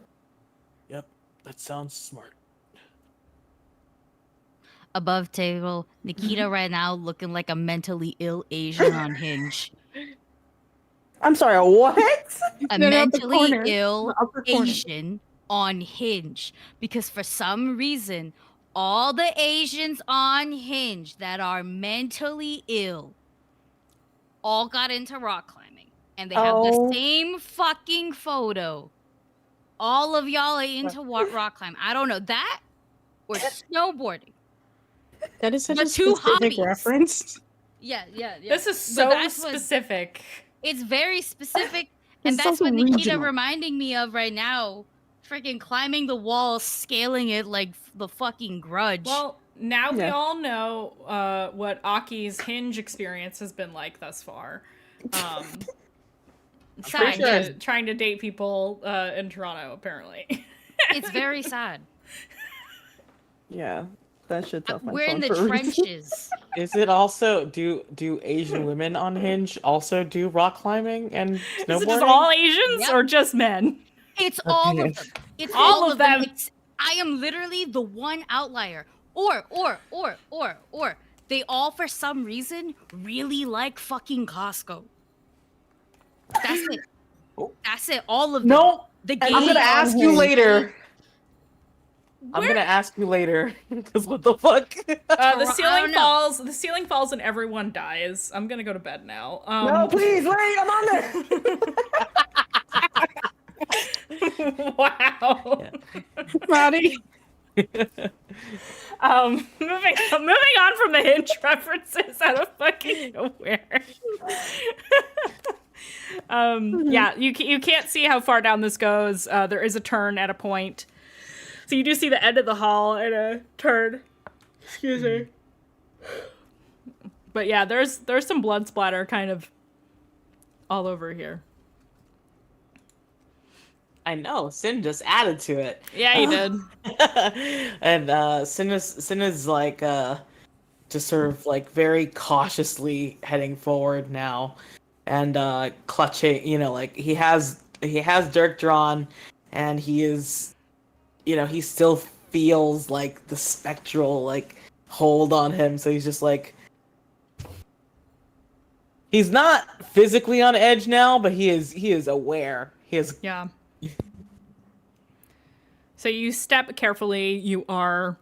Yep, that sounds smart. Above table, Nikita right now looking like a mentally ill Asian on Hinge. I'm sorry, what? A No, not the mentally corner. ill The upper corner. Asian on Hinge. Because for some reason, all the Asians on Hinge that are mentally ill all got into rock climbing. And they have Oh. the same fucking photo. All of y'all are into rock climbing. I don't know. That or snowboarding. That is such The a two specific hobbies. reference. Yeah. This is But so that's what- specific. It's very specific. And It's that's also what Nikita regional. reminding me of right now. Freaking climbing the wall, scaling it like the fucking Grudge. Well, now we Yeah. all know what Aki's Hinge experience has been like thus far. Sad. Trying to date people in Toronto, apparently. It's very sad. Yeah, that shit's off my We're in phone the for a reason. trenches. Is it also do Asian women on Hinge also do rock climbing and snowboarding? Is it just all Asians Yep. or just men? It's all Okay. of them. It's All all of of them. them. I am literally the one outlier. Or. They all, for some reason, really like fucking Costco. That's it. Oh. That's it. All of them. No, The I'm game gonna ask you Hinge. later. I'm Where- gonna ask you later. Because what the fuck? The I ceiling don't know. falls. The ceiling falls and everyone dies. I'm gonna go to bed now. No, please, wait, I'm on there! Wow. Roddy. Moving on from the Hinge references out of fucking nowhere. Yeah, you can't see how far down this goes. There is a turn at a point. So you do see the end of the hall and a turn. Excuse me. But yeah, there's some blood splatter kind of all over here. I know, Sin just added to it. Yeah, he did. And Sin is like just sort of like very cautiously heading forward now, and clutching. You know, like he has Dirk drawn, and he is, you know, he still feels like the spectral like hold on him. So he's just like, he's not physically on edge now, but he is aware. He is. Yeah. So you step carefully. You are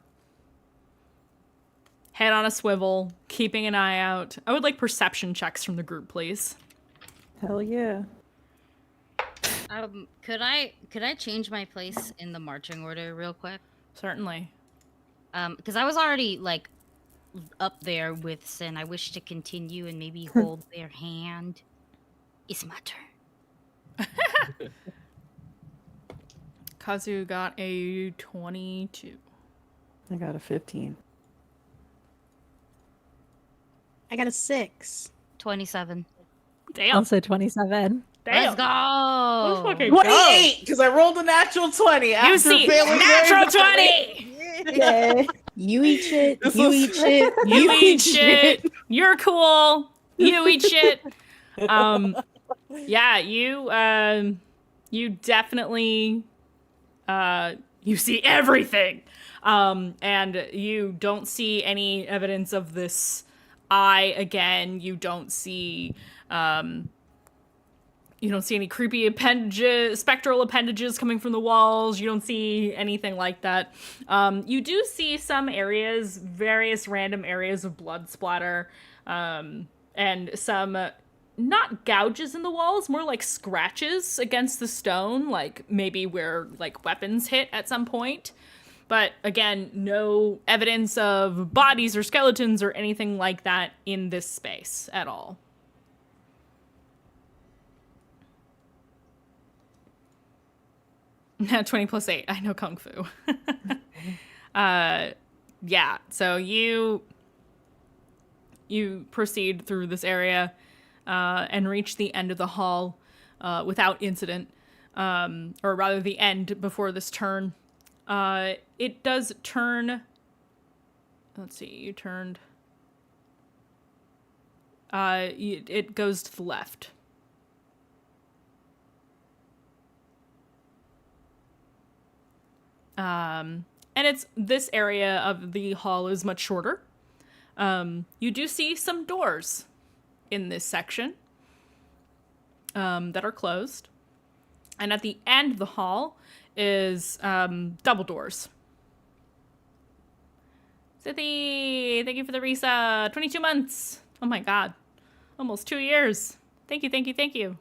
head on a swivel, keeping an eye out. I would like perception checks from the group, please. Hell yeah. Could I change my place in the marching order real quick? Certainly. Because I was already like up there with Sin. I wish to continue and maybe hold their hand. It's my turn. Kazu got a 22. I got a 15. I got a 6. 27. Damn. Also 27. Let's go. Let's fucking 28, because I rolled a natural 20. You see, natural 20! Yeah. You eat shit. You eat shit. You eat shit. You're cool. You eat shit. Yeah, you definitely, you see everything. And you don't see any evidence of this eye again. You don't see any creepy appendages, spectral appendages coming from the walls. You don't see anything like that. You do see some areas, various random areas of blood splatter, and some not gouges in the walls, more like scratches against the stone, like maybe where like weapons hit at some point. But again, no evidence of bodies or skeletons or anything like that in this space at all. 20 plus 8. I know Kung Fu. Yeah, so you proceed through this area and reach the end of the hall without incident. Or rather the end before this turn. It does turn... Let's see, you turned... it goes to the left. And it's this area of the hall is much shorter. You do see some doors in this section that are closed. And at the end of the hall is double doors. Sithy, thank you for the Risa. 22 months. Oh my god. Almost 2 years. Thank you, thank you, thank you.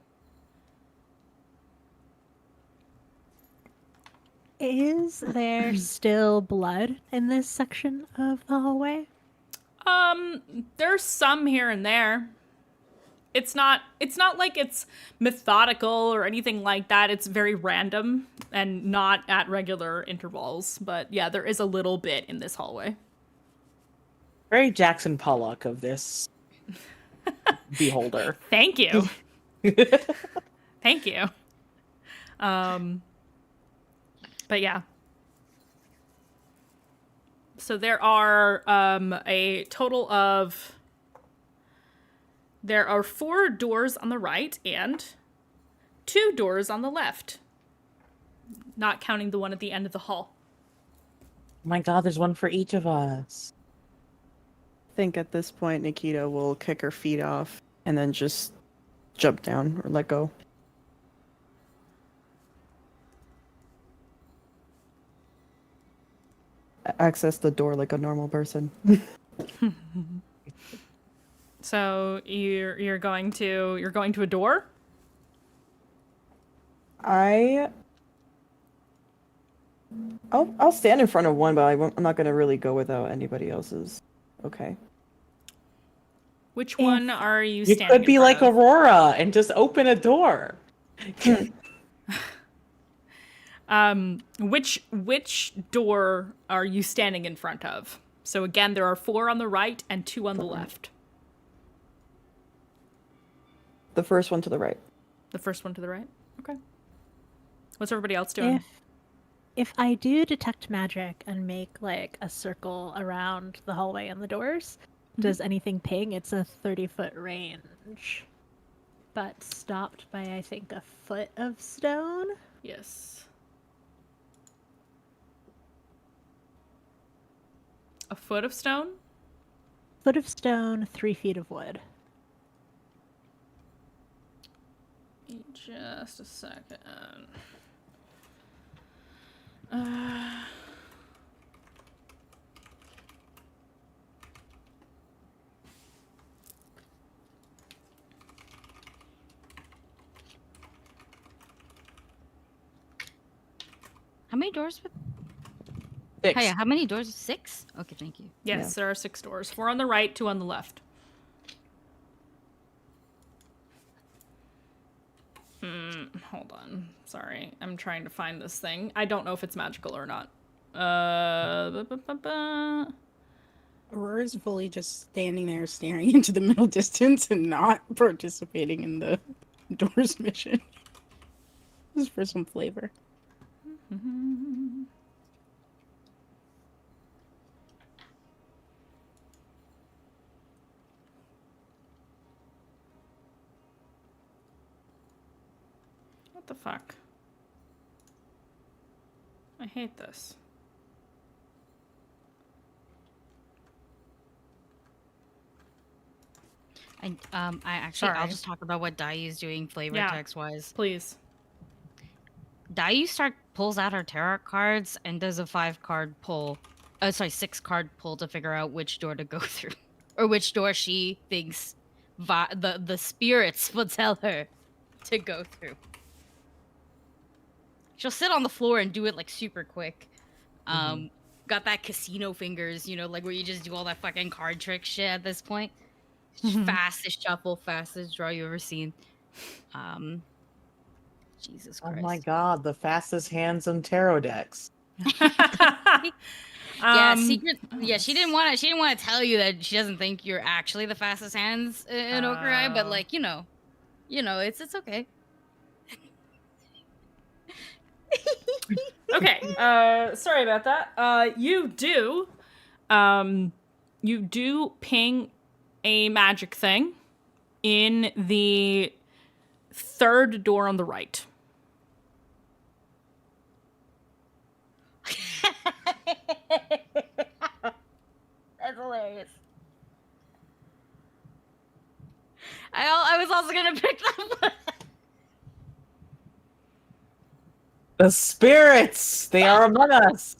Is there still blood in this section of the hallway? There's some here and there. It's not like it's methodical or anything like that. It's very random and not at regular intervals. But yeah, there is a little bit in this hallway. Very Jackson Pollock of this beholder. Thank you. Thank you. But yeah. So there are a total of... There are 4 doors on the right and 2 doors on the left. Not counting the one at the end of the hall. Oh my god, there's one for each of us. I think at this point Nikita will kick her feet off and then just jump down or let go. Access the door like a normal person. So you're going to a door? I'll stand in front of one, but I'm not gonna really go without anybody else's. Okay. Which one are you You standing could be in like front of? Aurora and just open a door. Which door are you standing in front of? So again, there are 4 on the right and 2 on the left. The first one to the right. The first one to the right? Okay. What's everybody else doing? If I do detect magic and make like a circle around the hallway and the doors, does anything ping? It's a 30-foot range, but stopped by I think a foot of stone. Yes. A foot of stone? Foot of stone, 3 feet of wood. Just a second. How many doors? 6. Oh, yeah, how many doors? 6? Okay, thank you. Yes, there are 6 doors. 4 on the right, 2 on the left. Hold on. Sorry. I'm trying to find this thing. I don't know if it's magical or not. Aurora's fully just standing there staring into the middle distance and not participating in the doors mission. Just for some flavor. What the fuck? I hate this. I'll just talk about what Dai is doing flavor text wise. Please. Dai pulls out her tarot cards and does a 5-card pull. 6-card pull to figure out which door to go through, or which door she thinks the spirits will tell her to go through. She'll sit on the floor and do it like super quick. Got that casino fingers, like where you just do all that fucking card trick shit at this point. Fastest shuffle, fastest draw you ever seen. Jesus Christ. Oh my god, the fastest hands in tarot decks. She didn't want to tell you that she doesn't think you're actually the fastest hands in Okurai, but like, it's okay. Okay. Sorry about that. You do ping a magic thing in the 3rd door on the right. That's hilarious. I was also gonna pick that one. The spirits! They are among us!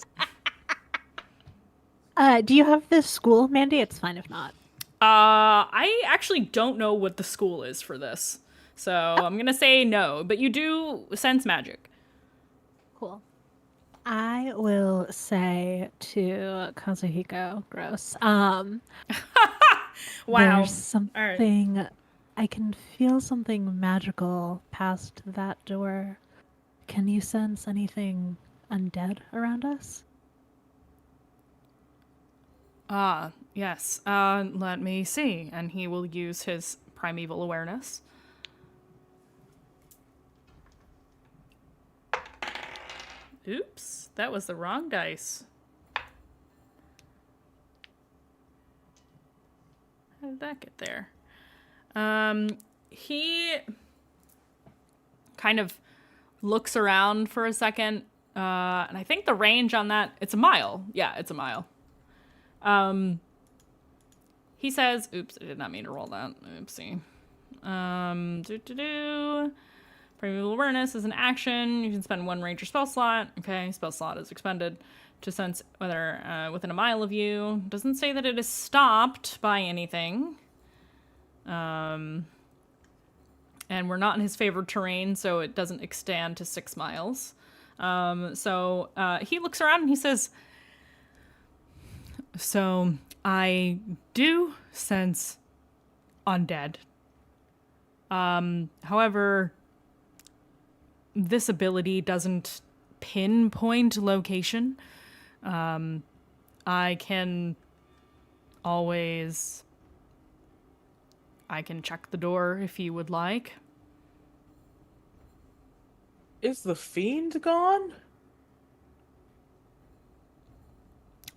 Do you have the school, Mandy? It's fine if not. I actually don't know what the school is for this. So I'm gonna say no, but you do sense magic. Cool. I will say to Kazuhiko, gross. Wow. There's something, I can feel something magical past that door. Can you sense anything undead around us? Yes. Let me see. And he will use his primeval awareness. Oops, that was the wrong dice. How did that get there? He kind of looks around for a second, and I think the range on that, it's a mile. Yeah, it's a mile. He says, oops, I did not mean to roll that. Oopsie. Primeval awareness is an action. You can spend 1 ranger spell slot. Okay, spell slot is expended to sense whether within a mile of you. Doesn't say that it is stopped by anything. And we're not in his favored terrain, so it doesn't extend to 6 miles. So he looks around and he says, so I do sense undead. However, this ability doesn't pinpoint location. I can check the door if you would like. Is the fiend gone?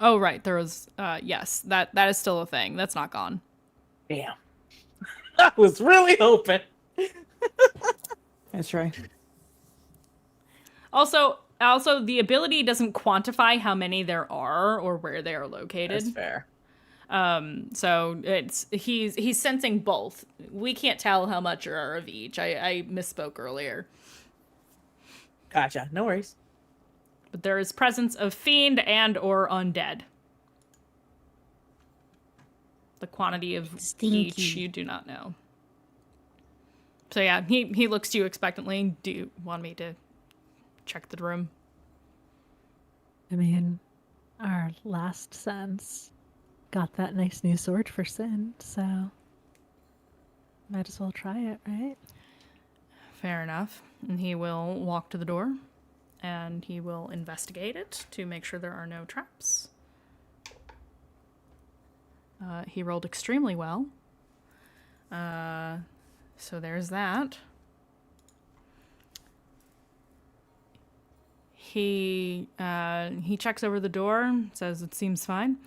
Oh, right. There was, yes, that is still a thing. That's not gone. Damn. I was really hoping. That's right. Also, the ability doesn't quantify how many there are or where they are located. That's fair. So he's sensing both. We can't tell how much there are of each. I misspoke earlier. Gotcha. No worries. But there is presence of fiend and or undead. The quantity of each you do not know. So yeah, he looks to you expectantly. Do you want me to check the room? I mean, our last sense got that nice new sword for Sin, so might as well try it, right? Fair enough. And he will walk to the door, and he will investigate it to make sure there are no traps. He rolled extremely well. So there's that. He checks over the door, says it seems fine,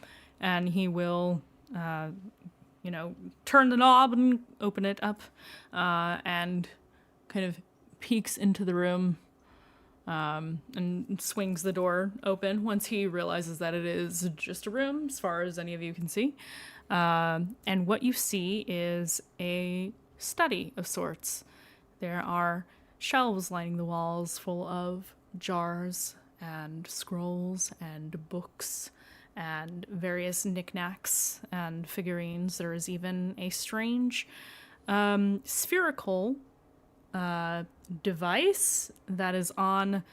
and he will, turn the knob and open it up, and kind of peeks into the room, and swings the door open once he realizes that it is just a room, as far as any of you can see. And what you see is a study of sorts. There are shelves lining the walls full of jars and scrolls and books and various knickknacks and figurines. There is even a strange spherical device that is on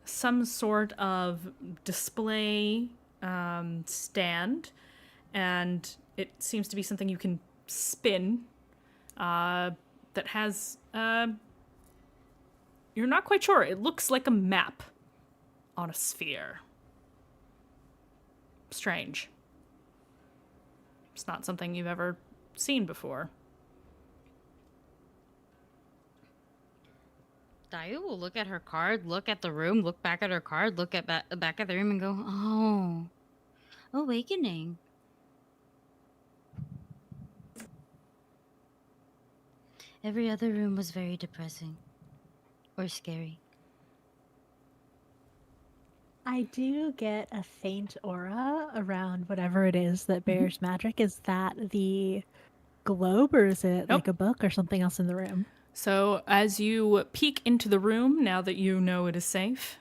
some sort of display stand, and it seems to be something you can spin that has you're not quite sure. It looks like a map on a sphere. Strange. It's not something you've ever seen before. Dayu will look at her card, look at the room, look back at her card, look at back at the room and go, oh, awakening. Every other room was very depressing. Or scary. I do get a faint aura around whatever it is that bears magic. Is that the globe, or is it like a book or something else in the room? So as you peek into the room, now that you know it is safe,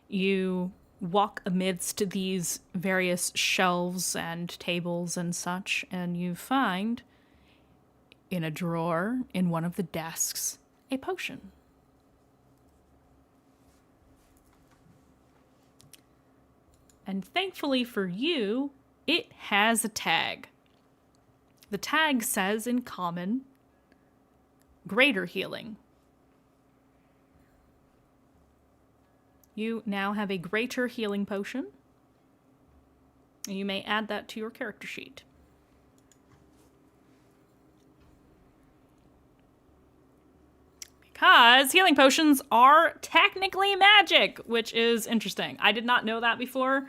you walk amidst these various shelves and tables and such, and you find in a drawer in one of the desks a potion. And thankfully for you, it has a tag. The tag says in common, greater healing. You now have a greater healing potion. You may add that to your character sheet. Because healing potions are technically magic, which is interesting. I did not know that before,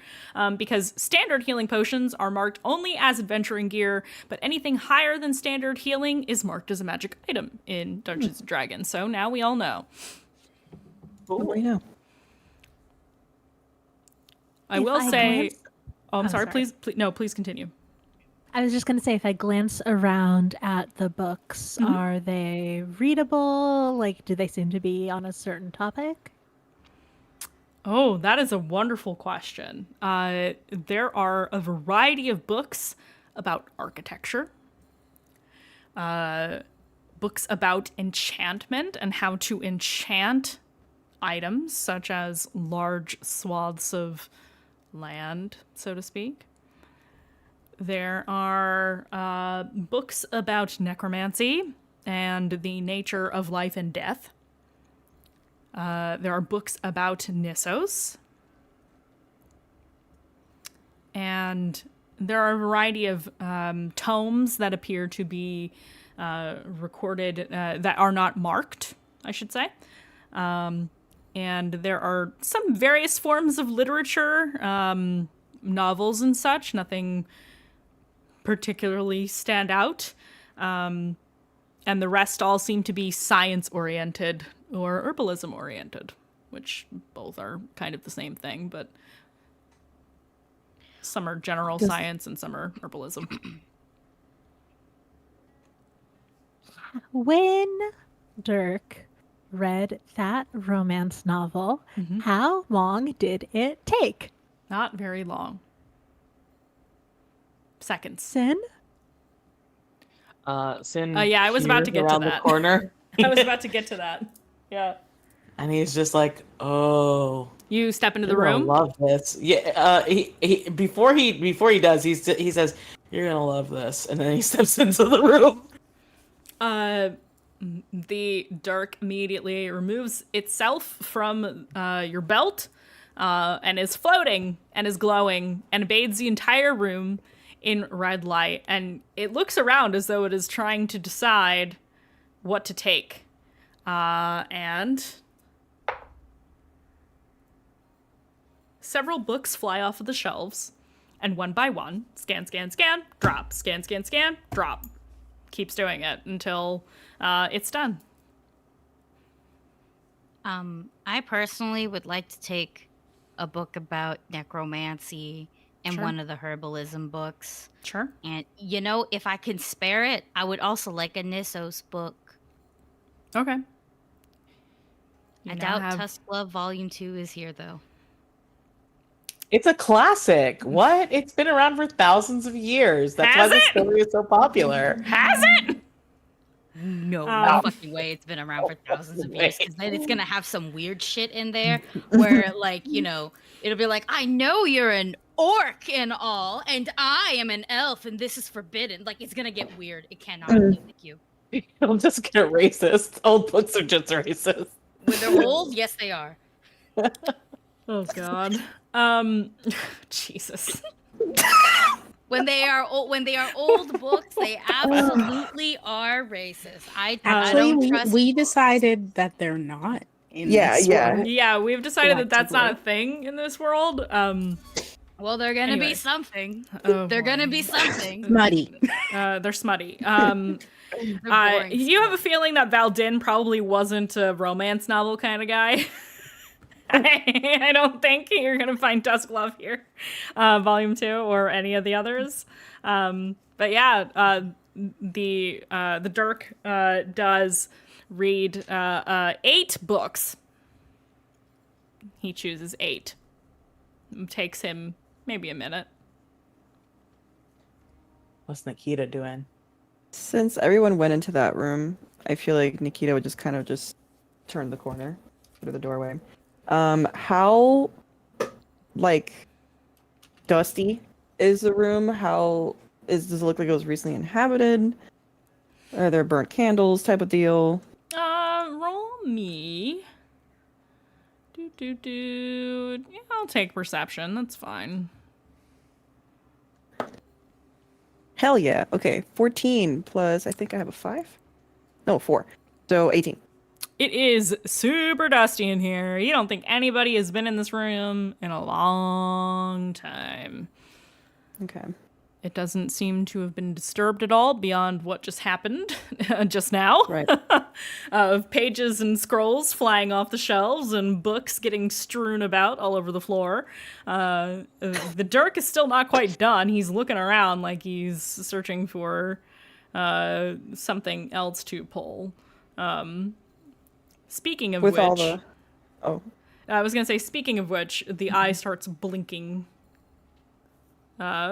because standard healing potions are marked only as adventuring gear, but anything higher than standard healing is marked as a magic item in Dungeons & Dragons. So now we all know. What do we know? I will say... Oh, I'm sorry. Please, please continue. I was just going to say, if I glance around at the books, are they readable? Like, do they seem to be on a certain topic? Oh, that is a wonderful question. There are a variety of books about architecture, books about enchantment and how to enchant items, such as large swaths of land, so to speak. There are books about necromancy and the nature of life and death. There are books about Nissos. And there are a variety of tomes that appear to be recorded that are not marked, I should say. And there are some various forms of literature, novels and such, nothing particularly stand out. And the rest all seem to be science-oriented or herbalism-oriented, which both are kind of the same thing, but some are general science and some are herbalism. When Dirk read that romance novel, how long did it take? Not very long. Seconds. Sin? Sin. Yeah, I was about to here get to around that. the corner. I was about to get to that. Yeah. And he's just like, "Oh, You step into the you're gonna room. love this." Yeah. He before he does, he says, "You're gonna love this," and then he steps into the room. The dark immediately removes itself from your belt and is floating and is glowing and bathes the entire room in red light. And it looks around as though it is trying to decide what to take. And several books fly off of the shelves. And one by one, scan, scan, scan, drop, scan, scan, scan, drop. Keeps doing it until it's done. I personally would like to take a book about necromancy and Sure. one of the herbalism books. Sure. And, you know, if I can spare it, I would also like a Nissos book. Okay. I doubt Tusk Love Volume 2 is here, though. It's a classic. What? It's been around for thousands of years. That's Has why the it? story is so popular. Has it? No, Um, no fucking way it's been around for thousands of years. Because then it's going to have some weird shit in there where, like, you know, it'll be like, I know you're an orc and all, and I am an elf, and this is forbidden. Like, it's going to get weird. It cannot be. Thank you. I'm just get racist. Old books are just racist. When they're old, yes, they are. Oh God. Jesus. When they are old books, they absolutely are racist. I Actually, don't trust. we decided that they're not. In Yeah, this yeah. world. Yeah, we've decided that that's not a thing in this world. Well, they're gonna Anyway. be something. Oh, They're boy. gonna be something. Muddy. They're smutty. They're boring. You have a feeling that Valdin probably wasn't a romance novel kind of guy. I don't think you're gonna find Dusk Love here, Volume 2, or any of the others. But yeah, the Dirk does read 8 books. He chooses 8. It takes him maybe a minute. What's Nikita doing? Since everyone went into that room, I feel like Nikita would just kind of just turn the corner, go to the doorway. How, like, dusty is the room? Does it look like it was recently inhabited? Are there burnt candles type of deal? Roll me. Yeah, I'll take perception. That's fine. Hell yeah. Okay, 14 plus, I think I have a 5? No, 4. So 18. It is super dusty in here. You don't think anybody has been in this room in a long time. Okay. It doesn't seem to have been disturbed at all beyond what just happened just now. Right. Of pages and scrolls flying off the shelves and books getting strewn about all over the floor. The Dirk is still not quite done. He's looking around like he's searching for something else to pull. Speaking of With which, all the... Oh. I was going to say, speaking of which, the eye starts blinking.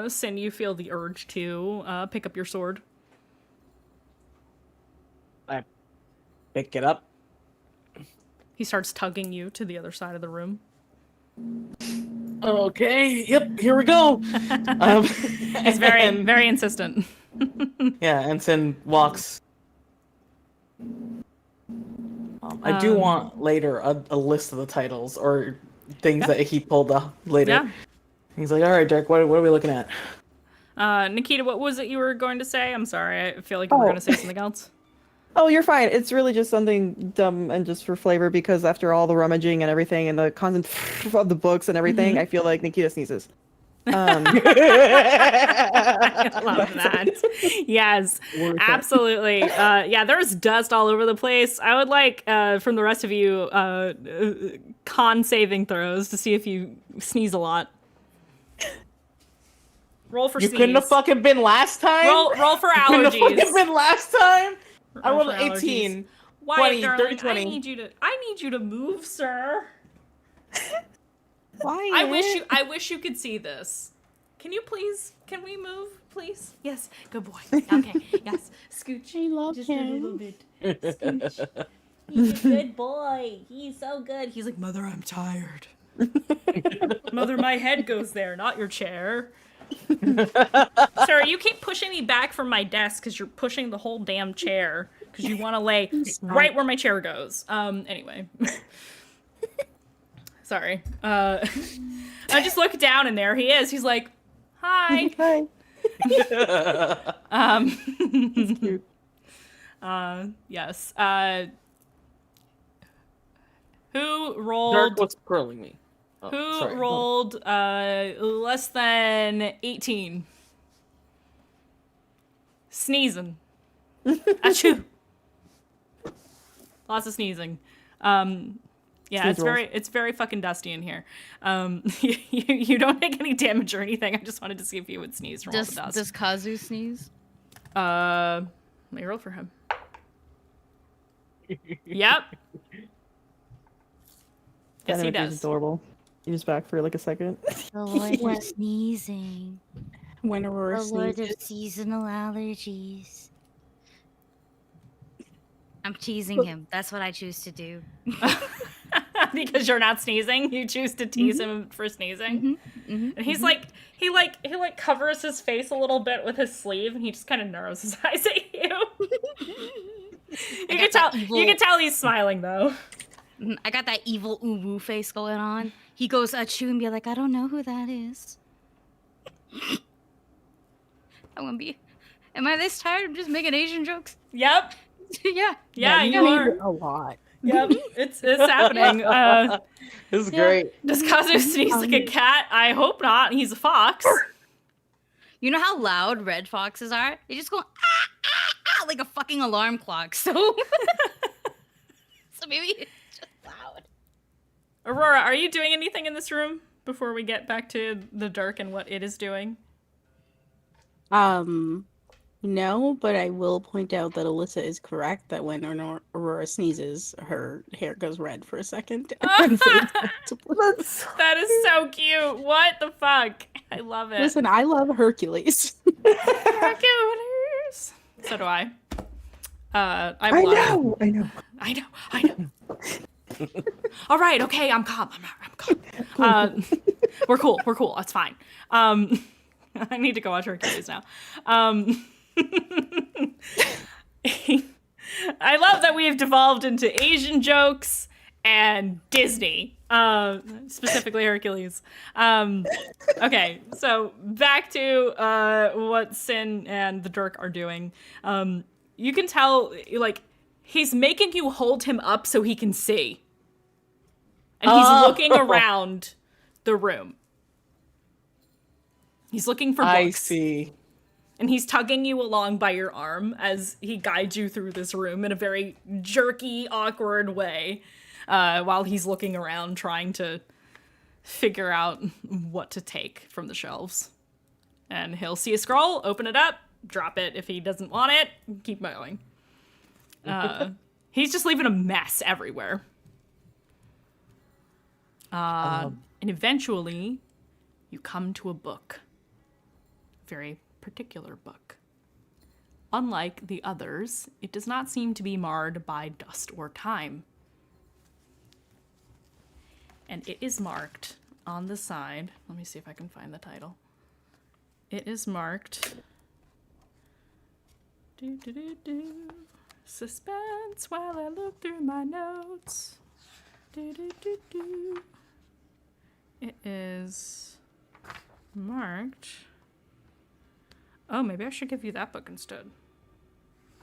Sin, you feel the urge to pick up your sword. I pick it up. He starts tugging you to the other side of the room. Okay, yep, here we go. He's very, and- very insistent. Yeah, Ensign walks. I do want later a list of the titles or things that he pulled up later. Yeah. He's like, all right, Dirk, what are we looking at? Nikita, what was it you were going to say? I'm sorry, I feel like you were going to say something else. Oh, you're fine. It's really just something dumb and just for flavor because after all the rummaging and everything and the constant of the books and everything, I feel like Nikita sneezes. I love that. Yes, absolutely. Yeah, there's dust all over the place. I would like from the rest of you con saving throws to see if you sneeze a lot. Roll for You sneeze. couldn't have fucking been last time? Roll for Couldn't have fucking allergies. been last time? I Roll rolled for 18. allergies. Why, 20, darling, 30, 20. I need you to move, sir. Why? I wish you could see this. Can we move, please? Yes, good boy. Okay, yes. Scooch. I love Just a little him. bit. Scooch. He's a good boy. He's so good. He's like, Mother, I'm tired. Mother, my head goes there, not your chair. Sir, you keep pushing me back from my desk because you're pushing the whole damn chair because you want to lay right where my chair goes. Anyway. Sorry. I just look down and there he is. He's like, hi. Hi. It's cute. Yes. Who rolled? Dirk was curling me. Oh, Who sorry. rolled less than 18? Sneezing. Achoo. Lots of sneezing. Yeah, Sneeze rolls. it's very fucking dusty in here. You don't take any damage or anything. I just wanted to see if you would sneeze from all the dust. Does Kazu sneeze? Let me roll for him. Yep. Yes, he That energy is does. adorable. He was back for like a second. The Lord When- of sneezing. When Aurora The Lord sneezes. of seasonal allergies. I'm teasing him. That's what I choose to do. Because you're not sneezing, you choose to tease him for sneezing. And he's like, he covers his face a little bit with his sleeve, and he just kind of narrows his eyes at you. You can tell he's smiling though. I got that evil uwu face going on. He goes achoo and be like, I don't know who that is. I'm gonna be. Am I this tired of just making Asian jokes? Yep. Yeah. Yeah, you need are. it a lot. Yep. It's happening. This is great. Does Kazu sneeze like a cat? I hope not. He's a fox. You know how loud red foxes are? They just go ah, ah, ah, like a fucking alarm clock. So, so maybe it's just loud. Aurora, are you doing anything in this room before we get back to the Dirk and what it is doing? No, but I will point out that Alyssa is correct that when Aurora sneezes, her hair goes red for a second. That is so cute. What the fuck? I love it. Listen, I love Hercules. Hercules. So do I. I I love it. know. I know. All right, okay, I'm calm. I'm calm. We're cool. That's fine. I need to go watch Hercules now. I love that we have devolved into Asian jokes and Disney, specifically Hercules. Okay, so back to what Sin and the Dirk are doing. You can tell, like, he's making you hold him up so he can see. And he's looking around the room. He's looking for books. I see. And he's tugging you along by your arm as he guides you through this room in a very jerky, awkward way, while he's looking around trying to figure out what to take from the shelves. And he'll see a scroll, open it up, drop it if he doesn't want it, keep going. He's just leaving a mess everywhere. And eventually, you come to a book. Very particular book. Unlike the others, it does not seem to be marred by dust or time. And it is marked on the side, let me see if I can find the title. It is marked. Suspense while I look through my notes. It is marked. Oh, maybe I should give you that book instead.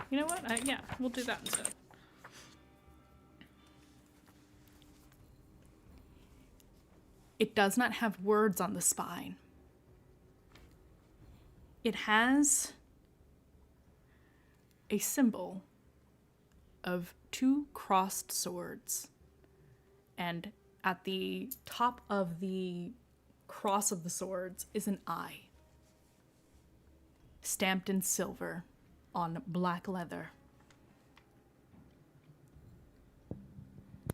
You know what? Yeah, we'll do that instead. It does not have words on the spine. It has a symbol of 2 crossed swords. And at the top of the cross of the swords is an eye, stamped in silver on black leather.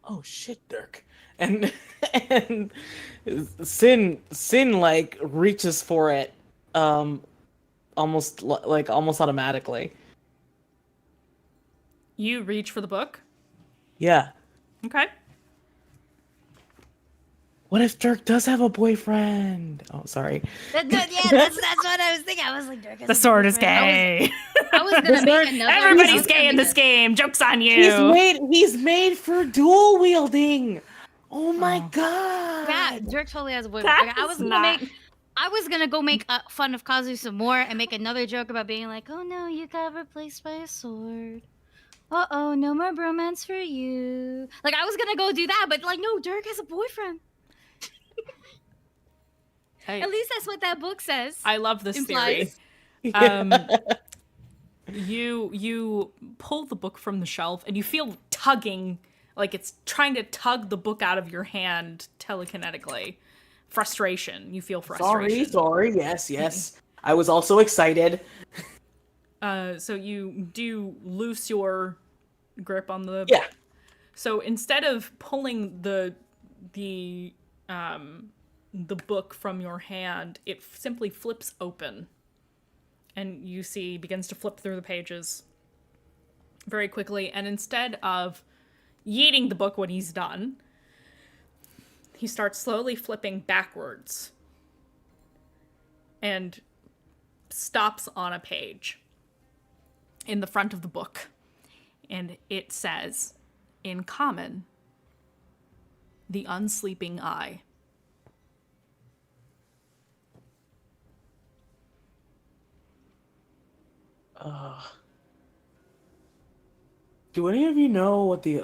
Oh shit, Dirk. And Sin like reaches for it almost automatically. You reach for the book? Yeah. Okay. What if Dirk does have a boyfriend? Oh, sorry. Yeah, that's what I was thinking. I was like, Dirk has The a sword is boyfriend. gay. I was gonna make another. Everybody's gay in this game. Joke's on you. He's made for dual wielding. Oh my Oh. god. Yeah, Dirk totally has a boyfriend. That I was is gonna not- I was gonna go make fun of Kazu some more and make another joke about being like, oh no, you got replaced by a sword. Uh-oh, no more bromance for you. Like, I was gonna go do that, but like, no, Dirk has a boyfriend. At least that's what that book says. I love this theory. Implies. You pull the book from the shelf and you feel tugging, like it's trying to tug the book out of your hand telekinetically. Frustration. You feel frustration. Sorry. Yes. I was also excited. So you do loose your grip on the. Yeah. So instead of pulling the book from your hand, it simply flips open, and you see begins to flip through the pages very quickly. And instead of yeeting the book when he's done, he starts slowly flipping backwards and stops on a page in the front of the book, and it says, in common, the unsleeping eye. Do any of you know what the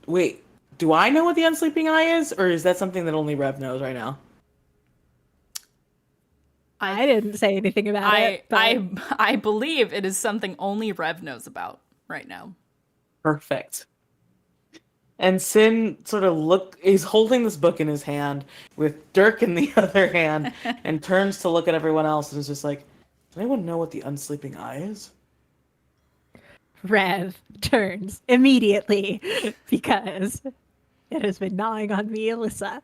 wait? Do I know what the unsleeping eye is, or is that something that only Rev knows right now? I didn't say anything about it. But I believe it is something only Rev knows about right now. Perfect. And Sin sort of he's holding this book in his hand with Dirk in the other hand and turns to look at everyone else and is just like, does anyone know what the unsleeping eye is? Rev turns immediately because it has been gnawing on me, Alyssa.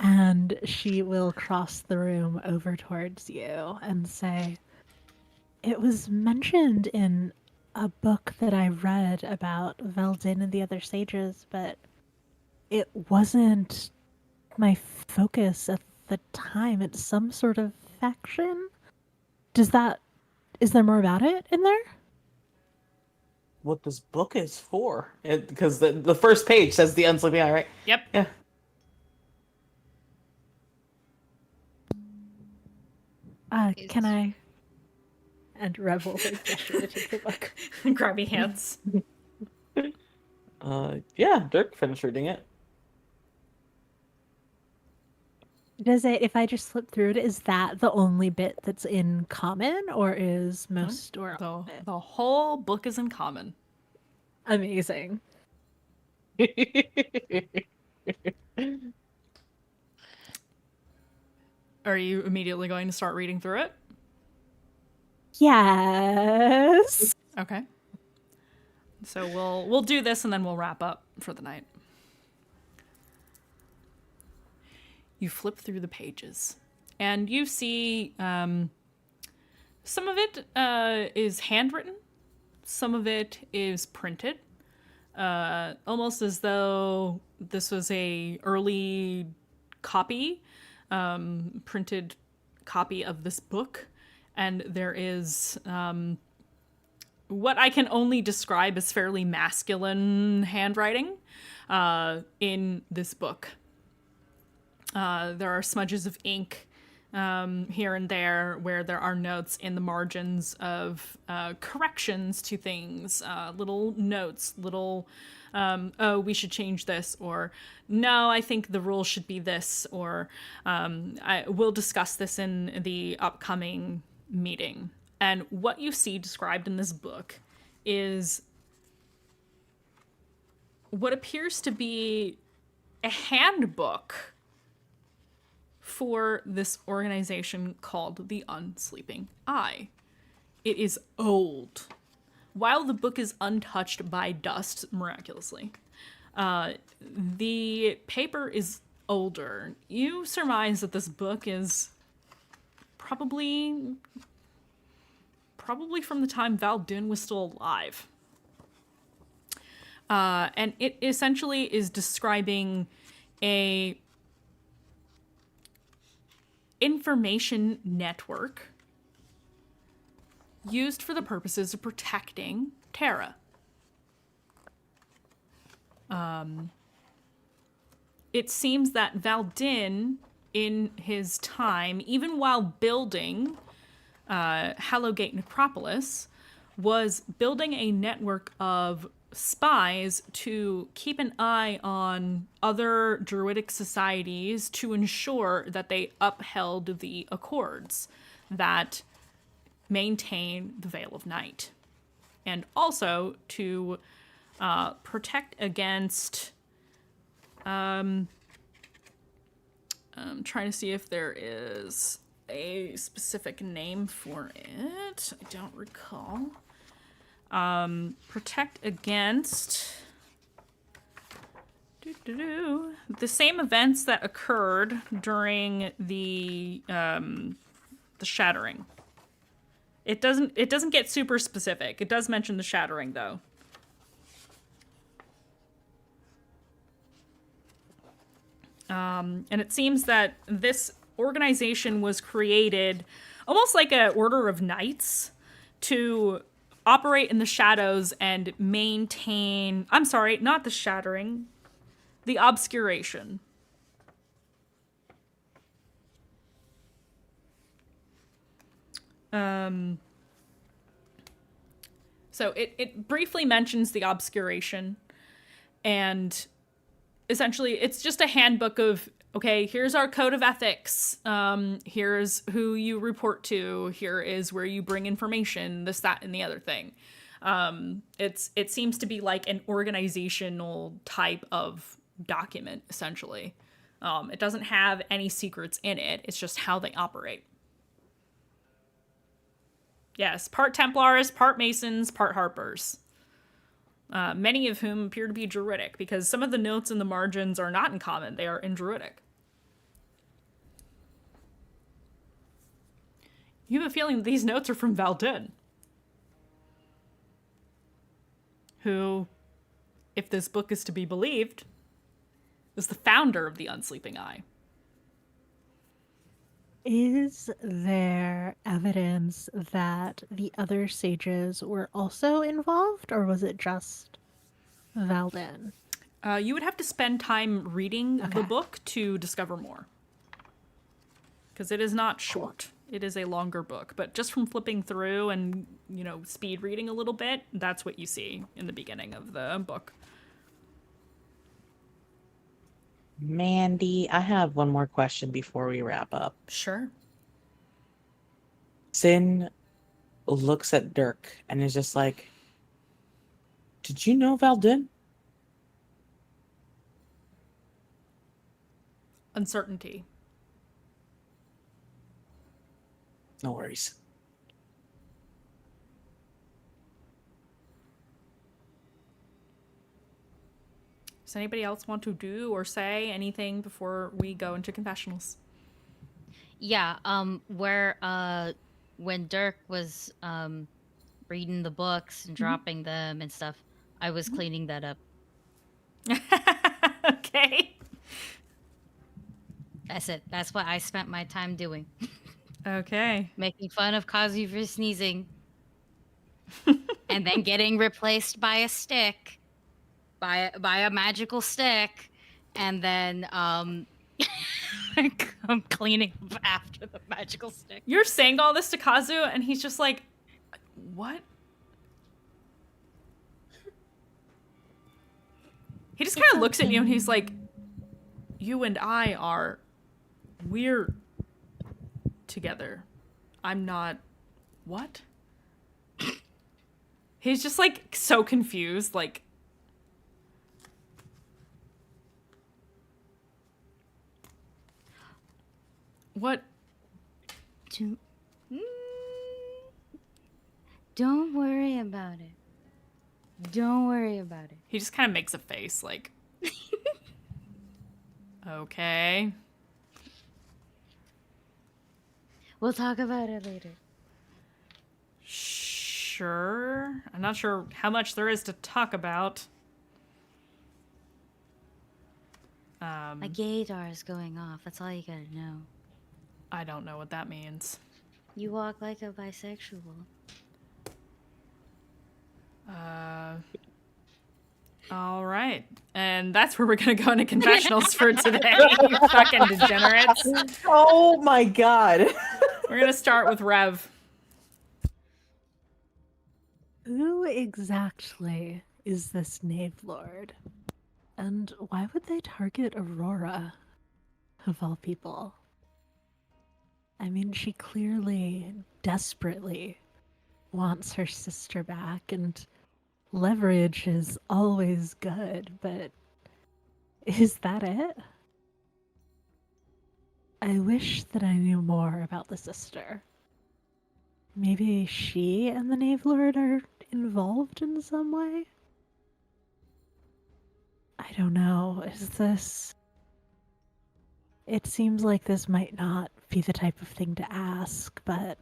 And she will cross the room over towards you and say, it was mentioned in a book that I read about Veldin and the other sages, but it wasn't my focus at the time. It's some sort of faction. Is there more about it in there? What this book is for? Because the first page says the unsleeping eye, right? Yep. Yeah. Can I? And Rev will gesture to take the book. Grabby hands. Yeah, Dirk finished reading it. Does it, if I just flip through it, is that the only bit that's in common, or is most or all of it? The whole book is in common. Amazing. Are you immediately going to start reading through it? Yes. Okay. So we'll do this and then we'll wrap up for the night. You flip through the pages and you see some of it is handwritten, some of it is printed, almost as though this was a early copy, printed copy of this book, and there is what I can only describe as fairly masculine handwriting in this book. There are smudges of ink here and there where there are notes in the margins of corrections to things, little notes, little, oh, we should change this, or no, I think the rule should be this, or we'll discuss this in the upcoming meeting. And what you see described in this book is what appears to be a handbook for this organization called the Unsleeping Eye. It is old. While the book is untouched by dust, miraculously, the paper is older. You surmise that this book is probably from the time Valdun was still alive. And it essentially is describing a information network used for the purposes of protecting Terra. It seems that Valdin, in his time, even while building Hallowgate Necropolis, was building a network of spies to keep an eye on other druidic societies to ensure that they upheld the accords that maintain the Veil of Night, and also to protect against I'm trying to see if there is a specific name for it. I don't recall. Protect against the same events that occurred during the Shattering. It doesn't get super specific. It does mention the Shattering though. And it seems that this organization was created almost like an order of knights to operate in the shadows and maintain... I'm sorry, not the Shattering. The Obscuration. So it briefly mentions the Obscuration, and essentially it's just a handbook of, okay, here's our code of ethics, here's who you report to, here is where you bring information, this, that, and the other thing. It seems to be like an organizational type of document, essentially. It doesn't have any secrets in it, it's just how they operate. Yes, part Templars, part Masons, part Harpers. Many of whom appear to be Druidic, because some of the notes in the margins are not in common, they are in Druidic. You have a feeling that these notes are from Valdun, who, if this book is to be believed, is the founder of the Unsleeping Eye. Is there evidence that the other sages were also involved, or was it just Valdin? You would have to spend time reading the book to discover more. Because it is not short. It is a longer book. But just from flipping through and, speed reading a little bit, that's what you see in the beginning of the book. Mandy, I have one more question before we wrap up. Sure. Sin looks at Dirk and is just like, did you know Valdun? Uncertainty. No worries. Does anybody else want to do or say anything before we go into confessionals? Yeah, when Dirk was reading the books and dropping them and stuff, I was cleaning that up. Okay. That's it. That's what I spent my time doing. Okay. Making fun of Kazu for sneezing. And then getting replaced by a stick. By a magical stick. And then I'm cleaning up after the magical stick. You're saying all this to Kazu, and he's just like, what? He just kind of looks at you and he's like, you and I we're together. I'm not, what? He's just like so confused, like. What? Don't worry about it. Don't worry about it. He just kind of makes a face like, okay. We'll talk about it later. Sure. I'm not sure how much there is to talk about. My gaydar is going off. That's all you gotta know. I don't know what that means. You walk like a bisexual. All right. And that's where we're going to go into confessionals for today, you fucking degenerates. Oh my god. We're going to start with Rev. Who exactly is this Knave Lord? And why would they target Aurora, of all people? I mean, she clearly, desperately wants her sister back, and leverage is always good, but is that it? I wish that I knew more about the sister. Maybe she and the Knave Lord are involved in some way? I don't know. Is this... It seems like this might not be the type of thing to ask, but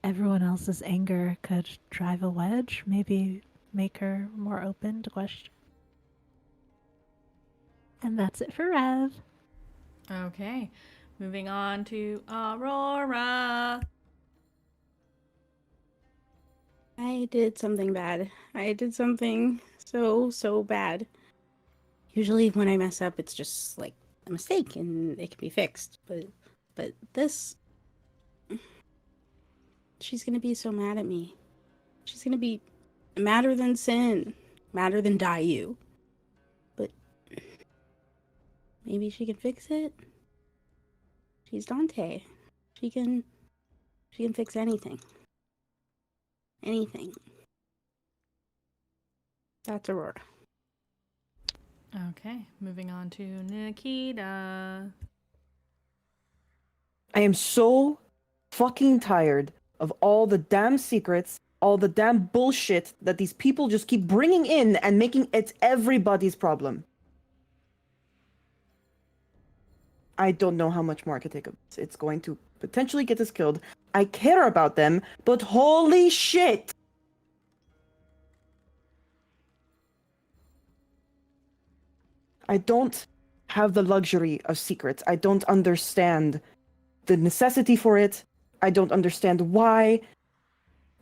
everyone else's anger could drive a wedge, maybe make her more open to question. And that's it for Rev. Okay. Moving on to Aurora. I did something bad. I did something so bad. Usually when I mess up, it's just like a mistake and it can be fixed. But this... She's gonna be so mad at me. She's gonna be madder than Sin. Madder than Dayu. But maybe she can fix it? She's Dante. She can fix anything. Anything. That's Aurora. Okay. Moving on to Nikita. I am so fucking tired of all the damn secrets, all the damn bullshit that these people just keep bringing in and making it everybody's problem. I don't know how much more I could take of this. It's going to potentially get us killed. I care about them, but holy shit! I don't have the luxury of secrets. I don't understand the necessity for it. I don't understand why.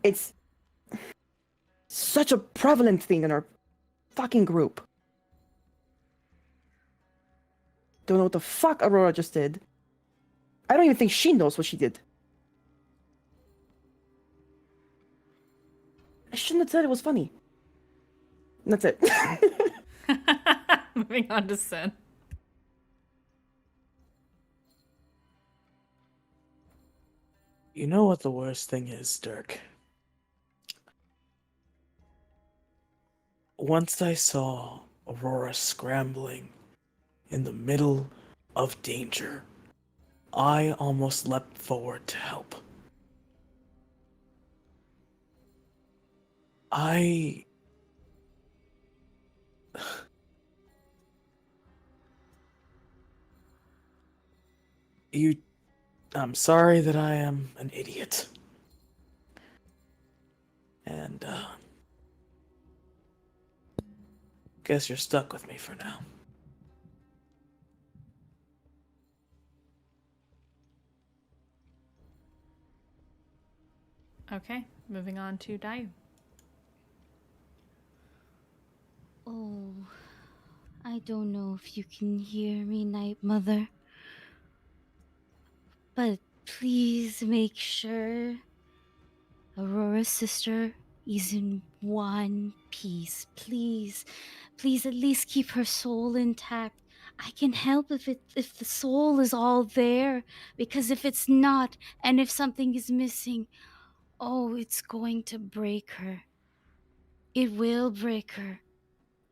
It's such a prevalent thing in our fucking group. Don't know what the fuck Aurora just did. I don't even think she knows what she did. I shouldn't have said it was funny. That's it. Moving on to Sin. You know what the worst thing is, Dirk? Once I saw Aurora scrambling in the middle of danger, I almost leapt forward to help. I'm sorry that I am an idiot. And, guess you're stuck with me for now. Okay, moving on to Dayu. Oh, I don't know if you can hear me, Night Mother. But please make sure Aurora's sister is in one piece. Please, please at least keep her soul intact. I can help if the soul is all there, because if it's not, and if something is missing, oh, it's going to break her. It will break her.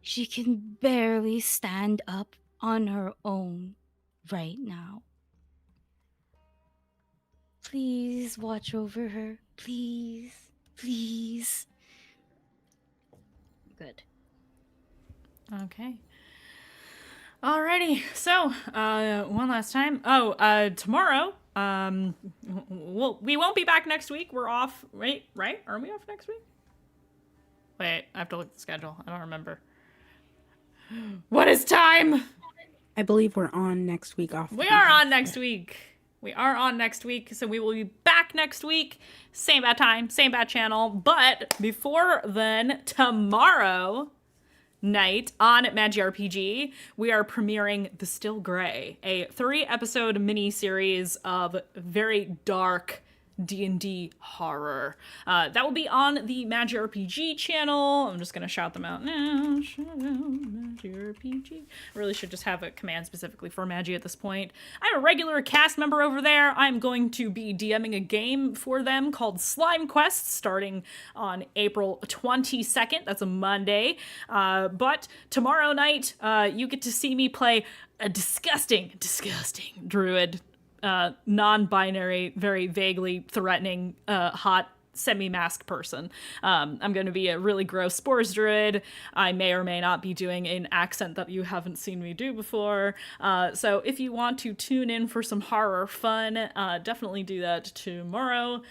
She can barely stand up on her own right now. Please watch over her. Please. Please. Good. Okay. Alrighty. So, one last time. Tomorrow, we won't be back next week. We're off. Wait, right? Are we off next week? Wait, I have to look at the schedule. I don't remember. What is time? I believe we're on next week off. We are on next week. We are on next week, so we will be back next week. Same bad time, same bad channel. But before then, tomorrow night on Magi RPG, we are premiering The Still Grey, a 3-episode mini-series of very dark D&D horror. That will be on the Magi RPG channel. I'm just gonna shout them out now. Shout out Magi RPG. I really should just have a command specifically for Magi at this point. I'm a regular cast member over there. I'm going to be DMing a game for them called Slime Quest, starting on April 22nd. That's a Monday. But tomorrow night, you get to see me play a disgusting druid. Non-binary, very vaguely threatening, hot semi-masked person. I'm going to be a really gross spores druid. I may or may not be doing an accent that you haven't seen me do before. So if you want to tune in for some horror fun, definitely do that tomorrow.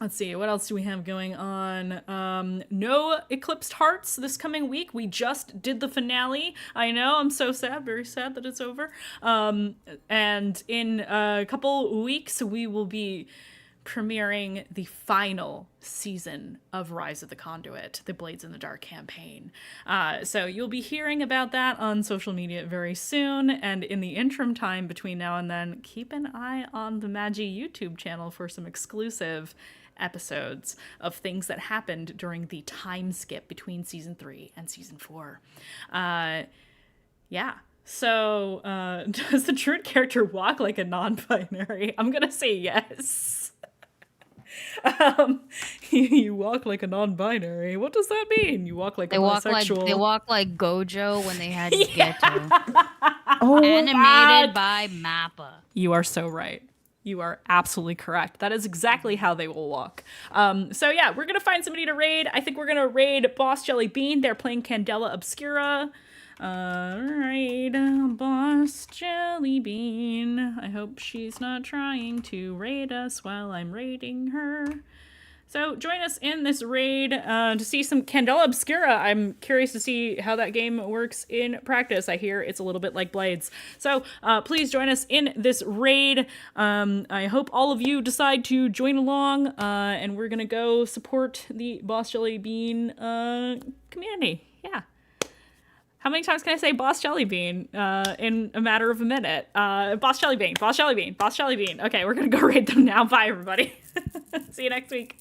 Let's see, what else do we have going on? No Eclipsed Hearts this coming week. We just did the finale. I know, I'm so sad, very sad that it's over. And in a couple weeks, we will be premiering the final season of Rise of the Conduit, the Blades in the Dark campaign. So you'll be hearing about that on social media very soon, and in the interim time between now and then, keep an eye on the Magi YouTube channel for some exclusive episodes of things that happened during the time skip between season 3 and season 4. Yeah. So, does the druid character walk like a non-binary? I'm gonna say yes. You walk like a non-binary. What does that mean? You walk like a bisexual. They walk like Gojo when they had Yeah. Geto. Oh, Animated by Mappa. You are so right. You are absolutely correct. That is exactly how they will walk. So yeah, we're gonna find somebody to raid. I think we're gonna raid Boss Jelly Bean. They're playing Candela Obscura. Raid Boss Jelly Bean. I hope she's not trying to raid us while I'm raiding her. So join us in this raid to see some Candela Obscura. I'm curious to see how that game works in practice. I hear it's a little bit like Blades. So please join us in this raid. I hope all of you decide to join along, and we're going to go support the Boss Jelly Bean community. Yeah. How many times can I say Boss Jelly Bean in a matter of a minute? Boss Jelly Bean, Boss Jelly Bean, Boss Jelly Bean. Okay, we're going to go raid them now. Bye, everybody. See you next week.